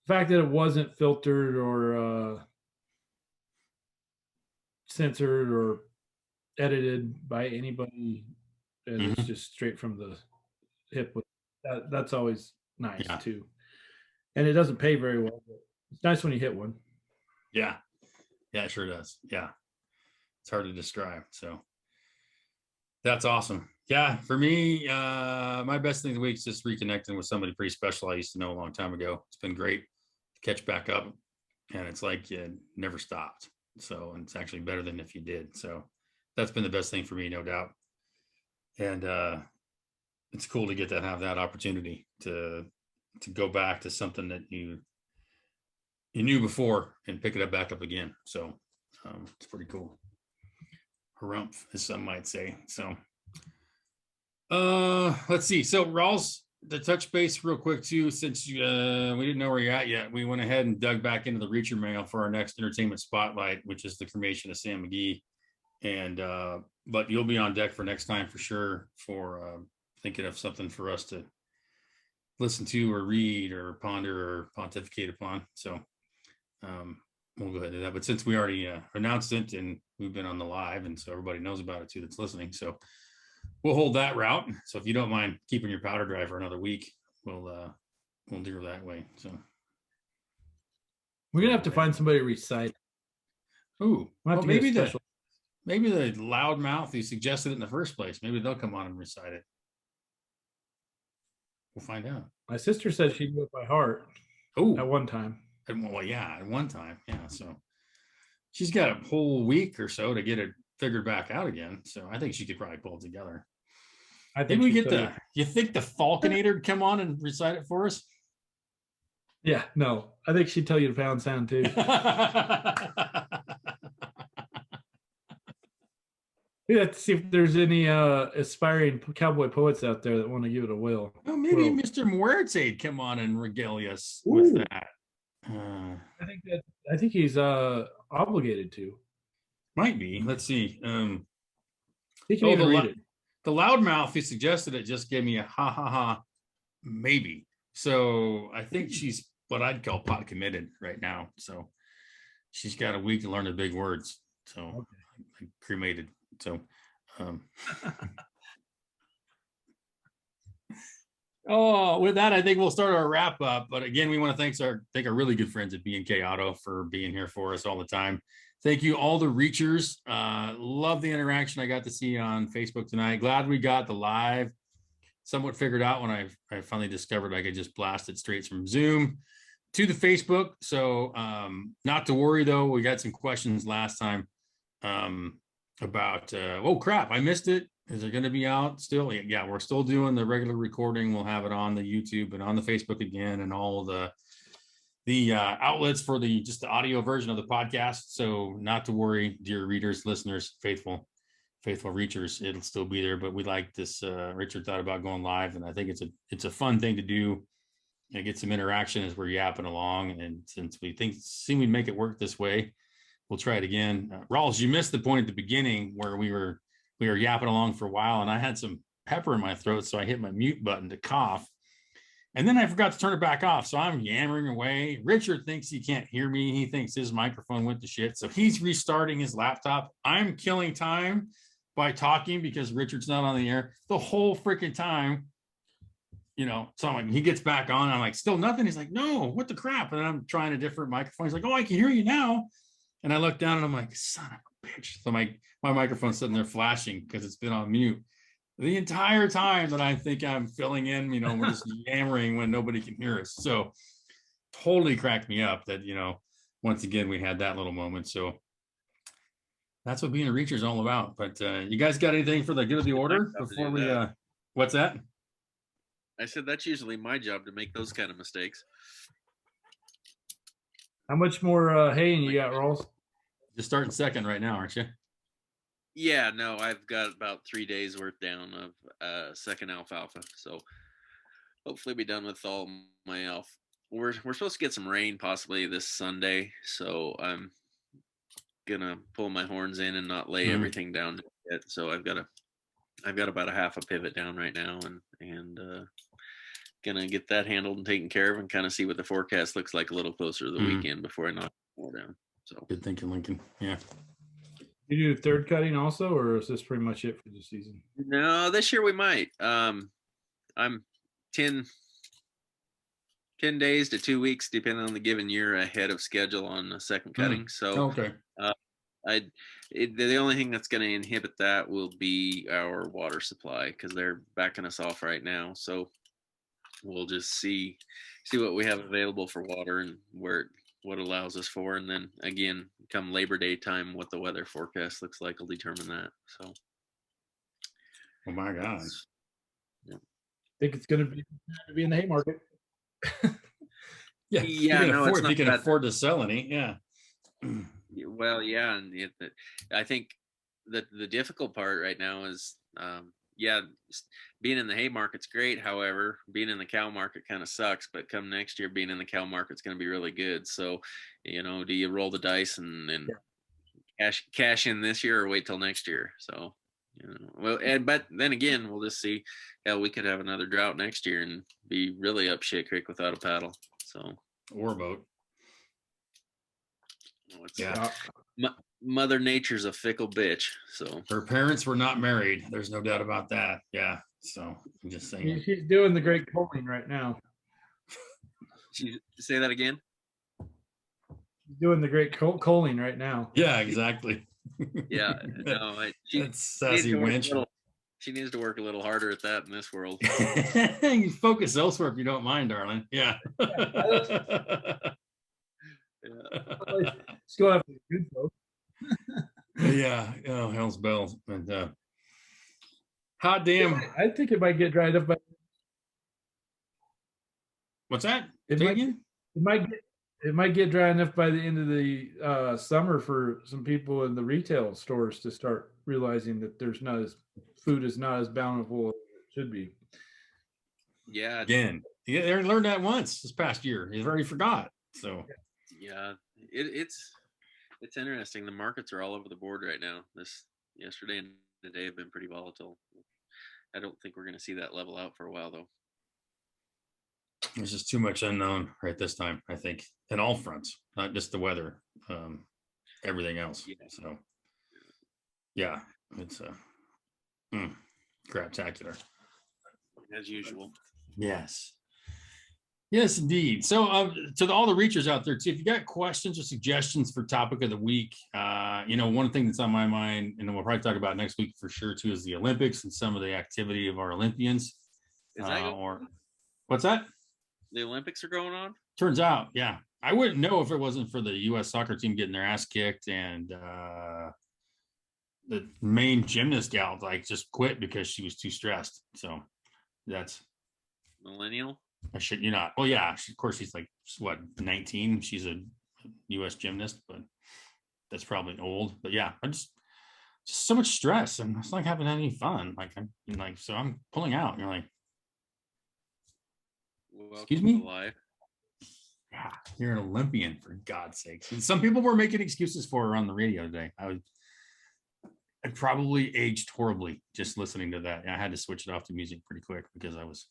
fact that it wasn't filtered or censored or edited by anybody, and it's Mm-hmm. just straight from the hip. With that's always nice Yeah. too. And it doesn't pay very well, but it's nice when you hit one. Yeah. Yeah, it sure does. Yeah. It's hard to describe. So that's awesome. Yeah. For me, my best thing of the week is just reconnecting with somebody pretty special I used to know a long time ago. It's been great to catch back up. And it's like you never stopped. So, and it's actually better than if you did. So that's been the best thing for me, no doubt. And it's cool to have that opportunity to go back to something that you knew before and pick it up back up again. So it's pretty cool. Harumph, as some might say. So let's see. So Ralls, to touch base real quick too, since we didn't know where you're at yet, we went ahead and dug back into the Reacher mail for our next entertainment spotlight, which is the Cremation of Sam Mcgee. And but you'll be on deck for next time for sure, for thinking of something for us to listen to or read or ponder or pontificate upon. So we'll go ahead and do that. But since we already announced it and we've been on the live, and so everybody knows about it too that's listening, so we'll hold that route. So if you don't mind keeping your powder dry for another week, we'll do it that way. So we're gonna have to find somebody to recite. Ooh, We'll well, maybe the loudmouth who suggested it in the first place, maybe they'll come on and recite it. We'll find out. My sister said she knew it by heart. Oh, at one time. Well, yeah, at one time, yeah. So she's got a whole week or so to get it figured back out again. So I think she could probably pull it together. I think we get you think the Falconator would come on and recite it for us? Yeah, no. I think she'd tell you to pound sound too. We have to see if there's any aspiring cowboy poets out there that want to give it a whirl. Well, maybe Mr. Muerte'd come on and regale us with that. I think he's obligated to. Might be. Let's see. He can even read it. The loudmouth who suggested it just gave me a ha ha ha, maybe. So I think she's what I'd call pot committed right now. So she's got a week to learn the big words. So okay. Cremated. So with that, I think we'll start our wrap up. But again, we want to thank our really good friends at B&K Auto for being here for us all the time. Thank you, all the reachers. Love the interaction I got to see on Facebook tonight. Glad we got the live somewhat figured out when I finally discovered I could just blast it straight from Zoom to the Facebook. So not to worry though. We got some questions last time about oh crap, I missed it. Is it going to be out still? Yeah, we're still doing the regular recording. We'll have it on the YouTube and on the Facebook again, and all the outlets for just the audio version of the podcast. So not to worry, dear readers, listeners, faithful faithful reachers, it'll still be there. But we like this. Richard thought about going live, and I think it's a fun thing to do. And get some interaction as we're yapping along. And since we seem we'd make it work this way, we'll try it again. Ralls, you missed the point at the beginning where we were yapping along for a while, and I had some pepper in my throat, so I hit my mute button to cough. And then I forgot to turn it back off. So I'm yammering away. Richard thinks he can't hear me. He thinks his microphone went to shit. So he's restarting his laptop. I'm killing time by talking because Richard's not on the air the whole freaking time. So I'm like, he gets back on. I'm like, still nothing. He's like, no, what the crap? And I'm trying a different microphone. He's like, oh, I can hear you now. And I look down and I'm like, son of a bitch. So my microphone's sitting there flashing because it's been on mute the entire time that I think I'm filling in, we're just yammering when nobody can hear us. So totally cracked me up that, once again, we had that little moment. So that's what being a reacher is all about. But you guys got anything for the good of the order before we, what's that? I said, that's usually my job to make those kind of mistakes. How much more hay you got, Ralls? Just starting second right now, aren't you? Yeah, no, I've got about 3 days worth down of second alfalfa. So hopefully be done with all my alfalfa. We're supposed to get some rain possibly this Sunday. So I'm gonna pull my horns in and not lay everything down yet. So I've got about a half a pivot down right now and gonna get that handled and taken care of and kind of see what the forecast looks like a little closer to the weekend before I knock more down. So good thinking, Lincoln. Yeah. You do third cutting also, or is this pretty much it for the season? No, this year we might. I'm 10 days to 2 weeks, depending on the given year, ahead of schedule on the second cutting. So okay. The only thing that's going to inhibit that will be our water supply because they're backing us off right now. So we'll just see what we have available for water and what allows us for, and then again, come Labor Day time, what the weather forecast looks like will determine that. So, oh my God, I think it's going to be in the hay market. Yeah, if you can afford to sell any, yeah. Well, yeah, and I think that the difficult part right now is, being in the hay market's great. However, being in the cow market kind of sucks. But come next year, being in the cow market's going to be really good. So, do you roll the dice and cash in this year or wait till next year? So, but then again, we'll just see. Hell, we could have another drought next year and be really up shit creek without a paddle. So, or a boat. Mother Nature's a fickle bitch. So her parents were not married. There's no doubt about that. Yeah. So I'm just saying. She's doing the great culling right now. Say that again. She's doing the great culling right now. Yeah, exactly. Yeah. No, that's sassy wench. She needs to work a little harder at that in this world. You focus elsewhere if you don't mind, darling. Yeah. It's going after the good folks. Yeah. Oh, hell's bells. And hot damn. I think it might get dried up by. What's that? It might get dry enough by the end of the summer for some people in the retail stores to start realizing that food is not as bountiful as it should be. Yeah. Again, they learned that once this past year. He's already forgot. So. Yeah, it's interesting. The markets are all over the board right now. Yesterday and today have been pretty volatile. I don't think we're going to see that level out for a while, though. There's just too much unknown right this time, I think, in all fronts, not just the weather, everything else. Yeah. So, yeah, it's craptacular. As usual. Yes. Yes, indeed. So to all the reachers out there, too, if you got questions or suggestions for topic of the week, one thing that's on my mind, and we'll probably talk about next week for sure, too, is the Olympics and some of the activity of our Olympians. Is that what's that? The Olympics are going on? Turns out, yeah. I wouldn't know if it wasn't for the U.S. soccer team getting their ass kicked and the main gymnast gal just quit because she was too stressed. So that's millennial. I shit you not. Well, yeah, of course she's 19. She's a U.S. gymnast, but that's probably old. But yeah, just so much stress, and it's like having any fun. Like I'm like, so I'm pulling out. And you're like, excuse Welcome to me? life. Yeah, you're an Olympian, for God's sakes. And some people were making excuses for her on the radio today. I probably aged horribly just listening to that. I had to switch it off to music pretty quick because I was,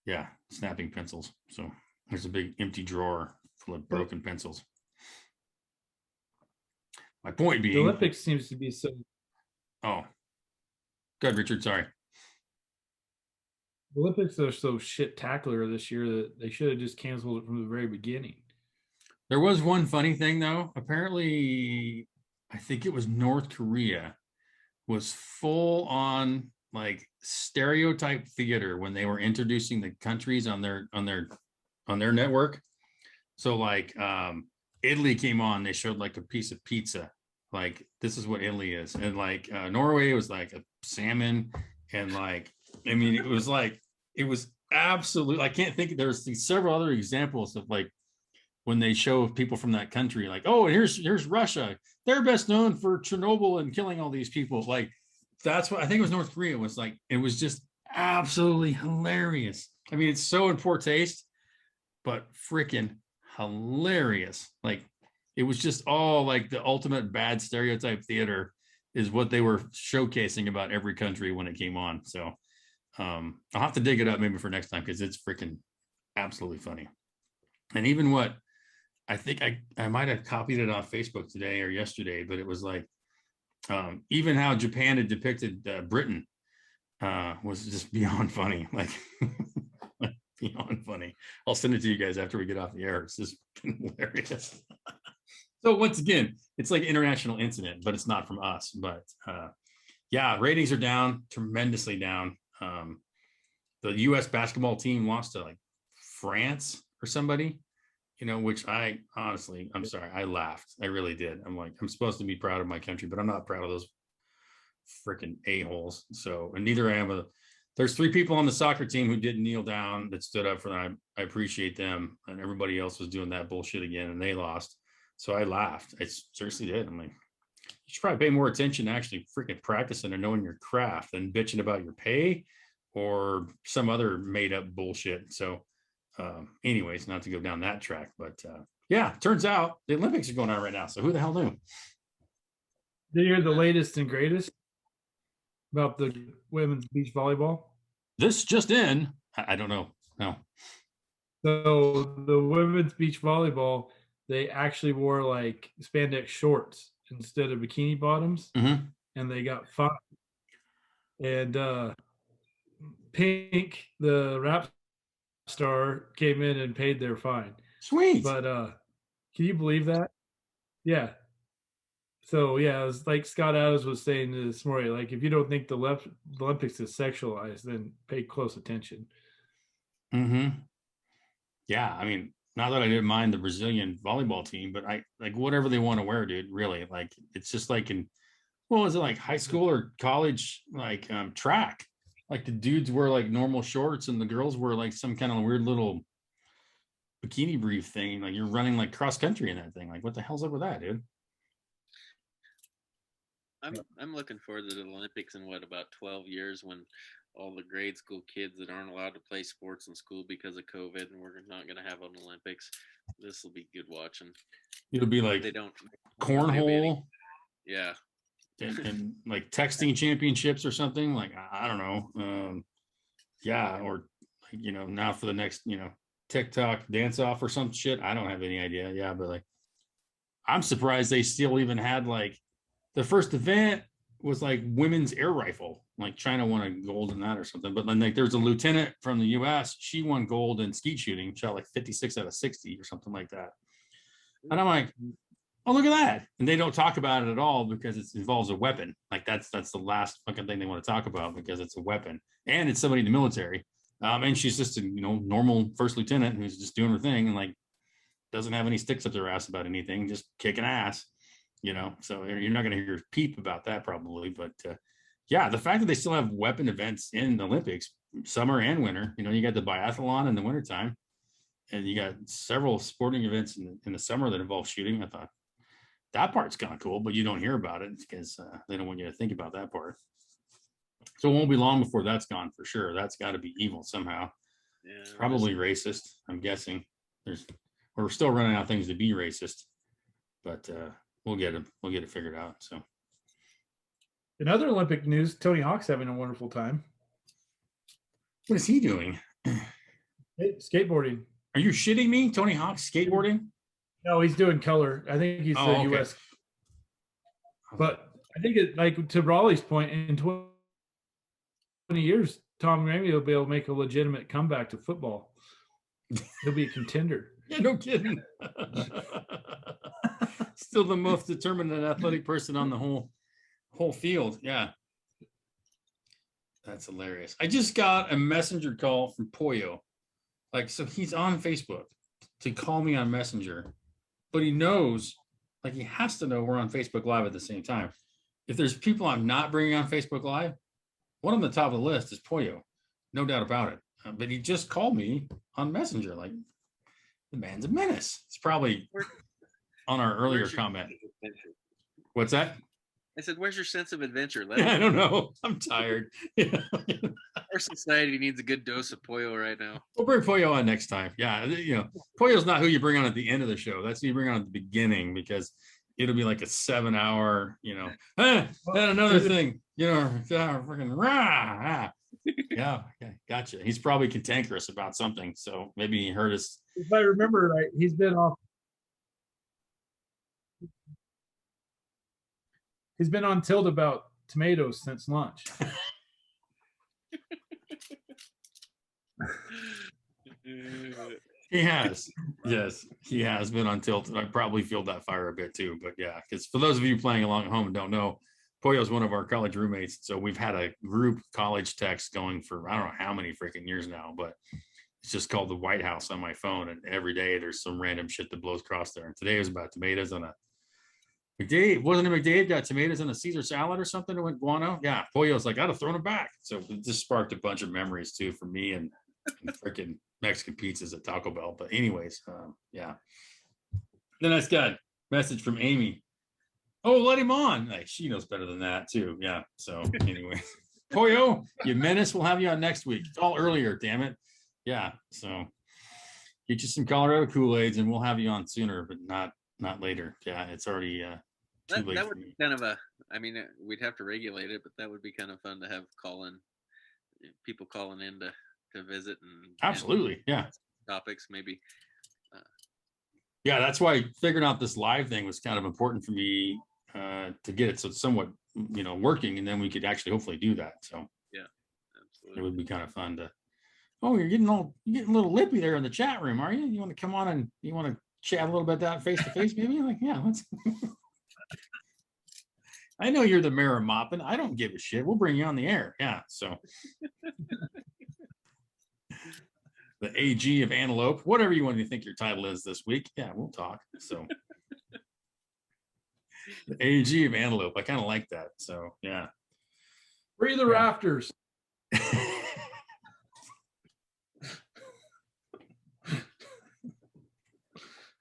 yeah, snapping pencils. So there's a big empty drawer full of broken pencils. My point being, The Olympics seems to be so. oh, good, Richard. Sorry. The Olympics are so shit tackler this year that they should have just canceled it from the very beginning. There was one funny thing though. Apparently, I think it was North Korea was full on like stereotype theater when they were introducing the countries on their network. So like Italy came on, they showed like a piece of pizza, like this is what Italy is, and like Norway was like a salmon, and like I mean it was absolute. I can't think. There's these several other examples of like when they show people from that country, like, oh, and here's Russia. They're best known for Chernobyl and killing all these people. Like, that's what I think it was. North Korea was like, it was just absolutely hilarious. I mean, it's so in poor taste, but freaking hilarious. Like, it was just all like the ultimate bad stereotype theater is what they were showcasing about every country when it came on. So I'll have to dig it up maybe for next time because it's freaking absolutely funny. And even what I think I might have copied it on Facebook today or yesterday, but it was like even how Japan had depicted Britain was just beyond funny, like beyond funny. I'll send it to you guys after we get off the air. It's just hilarious. So once again, it's like an international incident, but it's not from us. But yeah, ratings are down, tremendously down. The U.S. basketball team lost to like France or somebody, which I honestly, I'm sorry, I laughed. I really did. I'm like, I'm supposed to be proud of my country, but I'm not proud of those freaking a-holes. So, and neither am I. There's 3 people on the soccer team who didn't kneel down that stood up for them. I appreciate them. And everybody else was doing that bullshit again and they lost. So I laughed. I seriously did. I'm like, you should probably pay more attention to actually freaking practicing and knowing your craft than bitching about your pay or some other made up bullshit. So anyways, not to go down that track, but yeah, turns out the Olympics are going on right now. So who the hell knew? Did you hear the latest and greatest about the women's beach volleyball? This just in, I don't know. No. So the women's beach volleyball, they actually wore like spandex shorts instead of bikini bottoms, and they got fined. And Pink, the rap star, came in and paid their fine. Sweet. But can you believe that? Yeah. So yeah, it was like Scott Adams was saying this morning. Like, if you don't think the Olympics is sexualized, then pay close attention. Yeah, I mean, not that I didn't mind the Brazilian volleyball team, but I like whatever they want to wear, dude. Really, like it's just like what was it, like high school or college, like track? Like the dudes wear like normal shorts and the girls wear like some kind of weird little bikini brief thing. Like you're running like cross country in that thing. Like what the hell's up with that, dude? I'm looking forward to the Olympics in about 12 years when all the grade school kids that aren't allowed to play sports in school because of COVID, and we're not going to have an Olympics. This will be good watching. It'll be like they don't cornhole. Yeah. And like texting championships or something. Like I don't know. Yeah, or now for the next TikTok dance off or some shit. I don't have any idea. Yeah, but like I'm surprised they still even had like the first event was like women's air rifle. Like China won a gold in that or something. But then like there's a lieutenant from the US. She won gold in skeet shooting, shot like 56 out of 60 or something like that. And I'm like, oh, look at that. And they don't talk about it at all because it involves a weapon. Like that's the last fucking thing they want to talk about because it's a weapon and it's somebody in the military. And she's just a normal first lieutenant who's just doing her thing and like doesn't have any sticks up their ass about anything, just kicking ass. So you're not going to hear peep about that probably, but yeah, the fact that they still have weapon events in the Olympics, summer and winter, you got the biathlon in the wintertime, and you got several sporting events in the summer that involve shooting. I thought that part's kind of cool, but you don't hear about it because they don't want you to think about that part. So it won't be long before that's gone for sure. That's got to be evil somehow. Yeah, It's probably racist. I'm guessing. We're still running out of things to be racist, but we'll get it figured out. So, In other Olympic news, Tony Hawk's having a wonderful time. what is he doing? Skateboarding. Are you shitting me? Tony Hawk skateboarding? No, he's doing color. I think he's the Okay. U.S. But I think it, like to Raleigh's point, in 20 years, Tom Ramey will be able to make a legitimate comeback to football. He'll be a contender. Yeah, no kidding. Still the most determined and athletic person on the whole field. Yeah. That's hilarious. I just got a messenger call from Pollo. Like, so he's on Facebook to call me on Messenger, but he knows, like, he has to know we're on Facebook Live at the same time. If there's people I'm not bringing on Facebook Live, one on the top of the list is Pollo, no doubt about it. But he just called me on Messenger. Like, the man's a menace. It's probably on our earlier comment. What's that? I said, "Where's your sense of adventure?" I don't know. I'm tired. Our society needs a good dose of Pollo right now. We'll bring Pollo on next time. Yeah, Pollo's not who you bring on at the end of the show. That's who you bring on at the beginning, because it'll be like a 7-hour, and another thing, freaking rah. Yeah, gotcha. He's probably cantankerous about something, so maybe he heard us. If I remember right, he's been on tilt about tomatoes since lunch. He has. Yes, he has been on tilt. I probably feel that fire a bit too. But yeah, because for those of you playing along at home and don't know, Pollo's one of our college roommates. So we've had a group college text going for I don't know how many freaking years now, but it's just called the White House on my phone. And every day there's some random shit that blows across there. And today was about tomatoes on a McDade. Wasn't it McDade got tomatoes on a Caesar salad or something that went guano? Yeah, Pollo's like, I'd have thrown it back. So it just sparked a bunch of memories too for me and freaking Mexican pizzas at Taco Bell. But anyways, yeah. Then I got a message from Amy. Oh, let him on. Like, she knows better than that too. Yeah. So anyway, Pollo, you menace. We'll have you on next week. It's all earlier, damn it. Yeah. So get you some Colorado Kool-Aids and we'll have you on sooner, but not later. Yeah, it's already too late. That would be kind of we'd have to regulate it, but that would be kind of fun to have people calling in to visit and absolutely, yeah, topics maybe. Yeah, that's why figuring out this live thing was kind of important for me to get it so it's somewhat working, and then we could actually hopefully do that. So yeah, absolutely, it would be kind of fun to. Oh, you're getting a little lippy there in the chat room, are you? You want to come on and you want to chat a little bit that face to face, maybe? Like, yeah, let's. I know you're the mayor of Moppin. I don't give a shit. We'll bring you on the air. Yeah, so. The AG of Antelope, whatever you want to think your title is this week. Yeah, we'll talk. So the AG of Antelope. I kind of like that. So yeah. Free the rafters.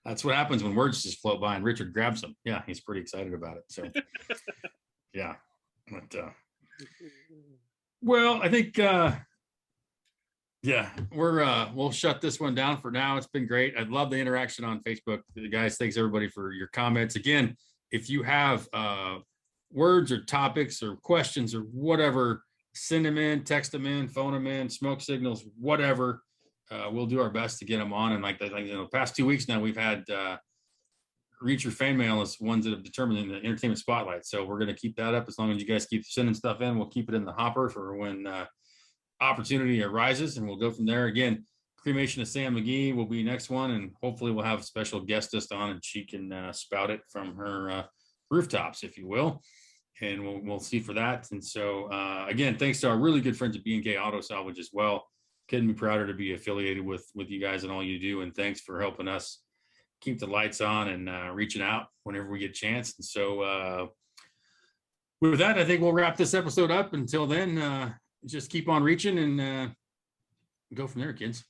That's what happens when words just float by and Richard grabs them. Yeah, he's pretty excited about it. So yeah. But well, I think yeah, we'll shut this one down for now. It's been great. I love the interaction on Facebook. Guys, thanks everybody for your comments. Again, if you have words or topics or questions or whatever, send them in, text them in, phone them in, smoke signals, whatever. We'll do our best to get them on. And like the past 2 weeks now, we've had reach your fan mail as ones that have determined in the entertainment spotlight. So we're going to keep that up as long as you guys keep sending stuff in. We'll keep it in the hopper for when opportunity arises, and we'll go from there. Again, Cremation of Sam Mcgee will be next one, and hopefully we'll have a special guestess on, and she can spout it from her rooftops, if you will, and we'll see for that. And so again, thanks to our really good friends at B&K Auto Salvage as well. Couldn't be prouder to be affiliated with you guys and all you do, and thanks for helping us keep the lights on and reaching out whenever we get a chance. And so with that, I think we'll wrap this episode up. Until then, just keep on reaching and go from there, kids.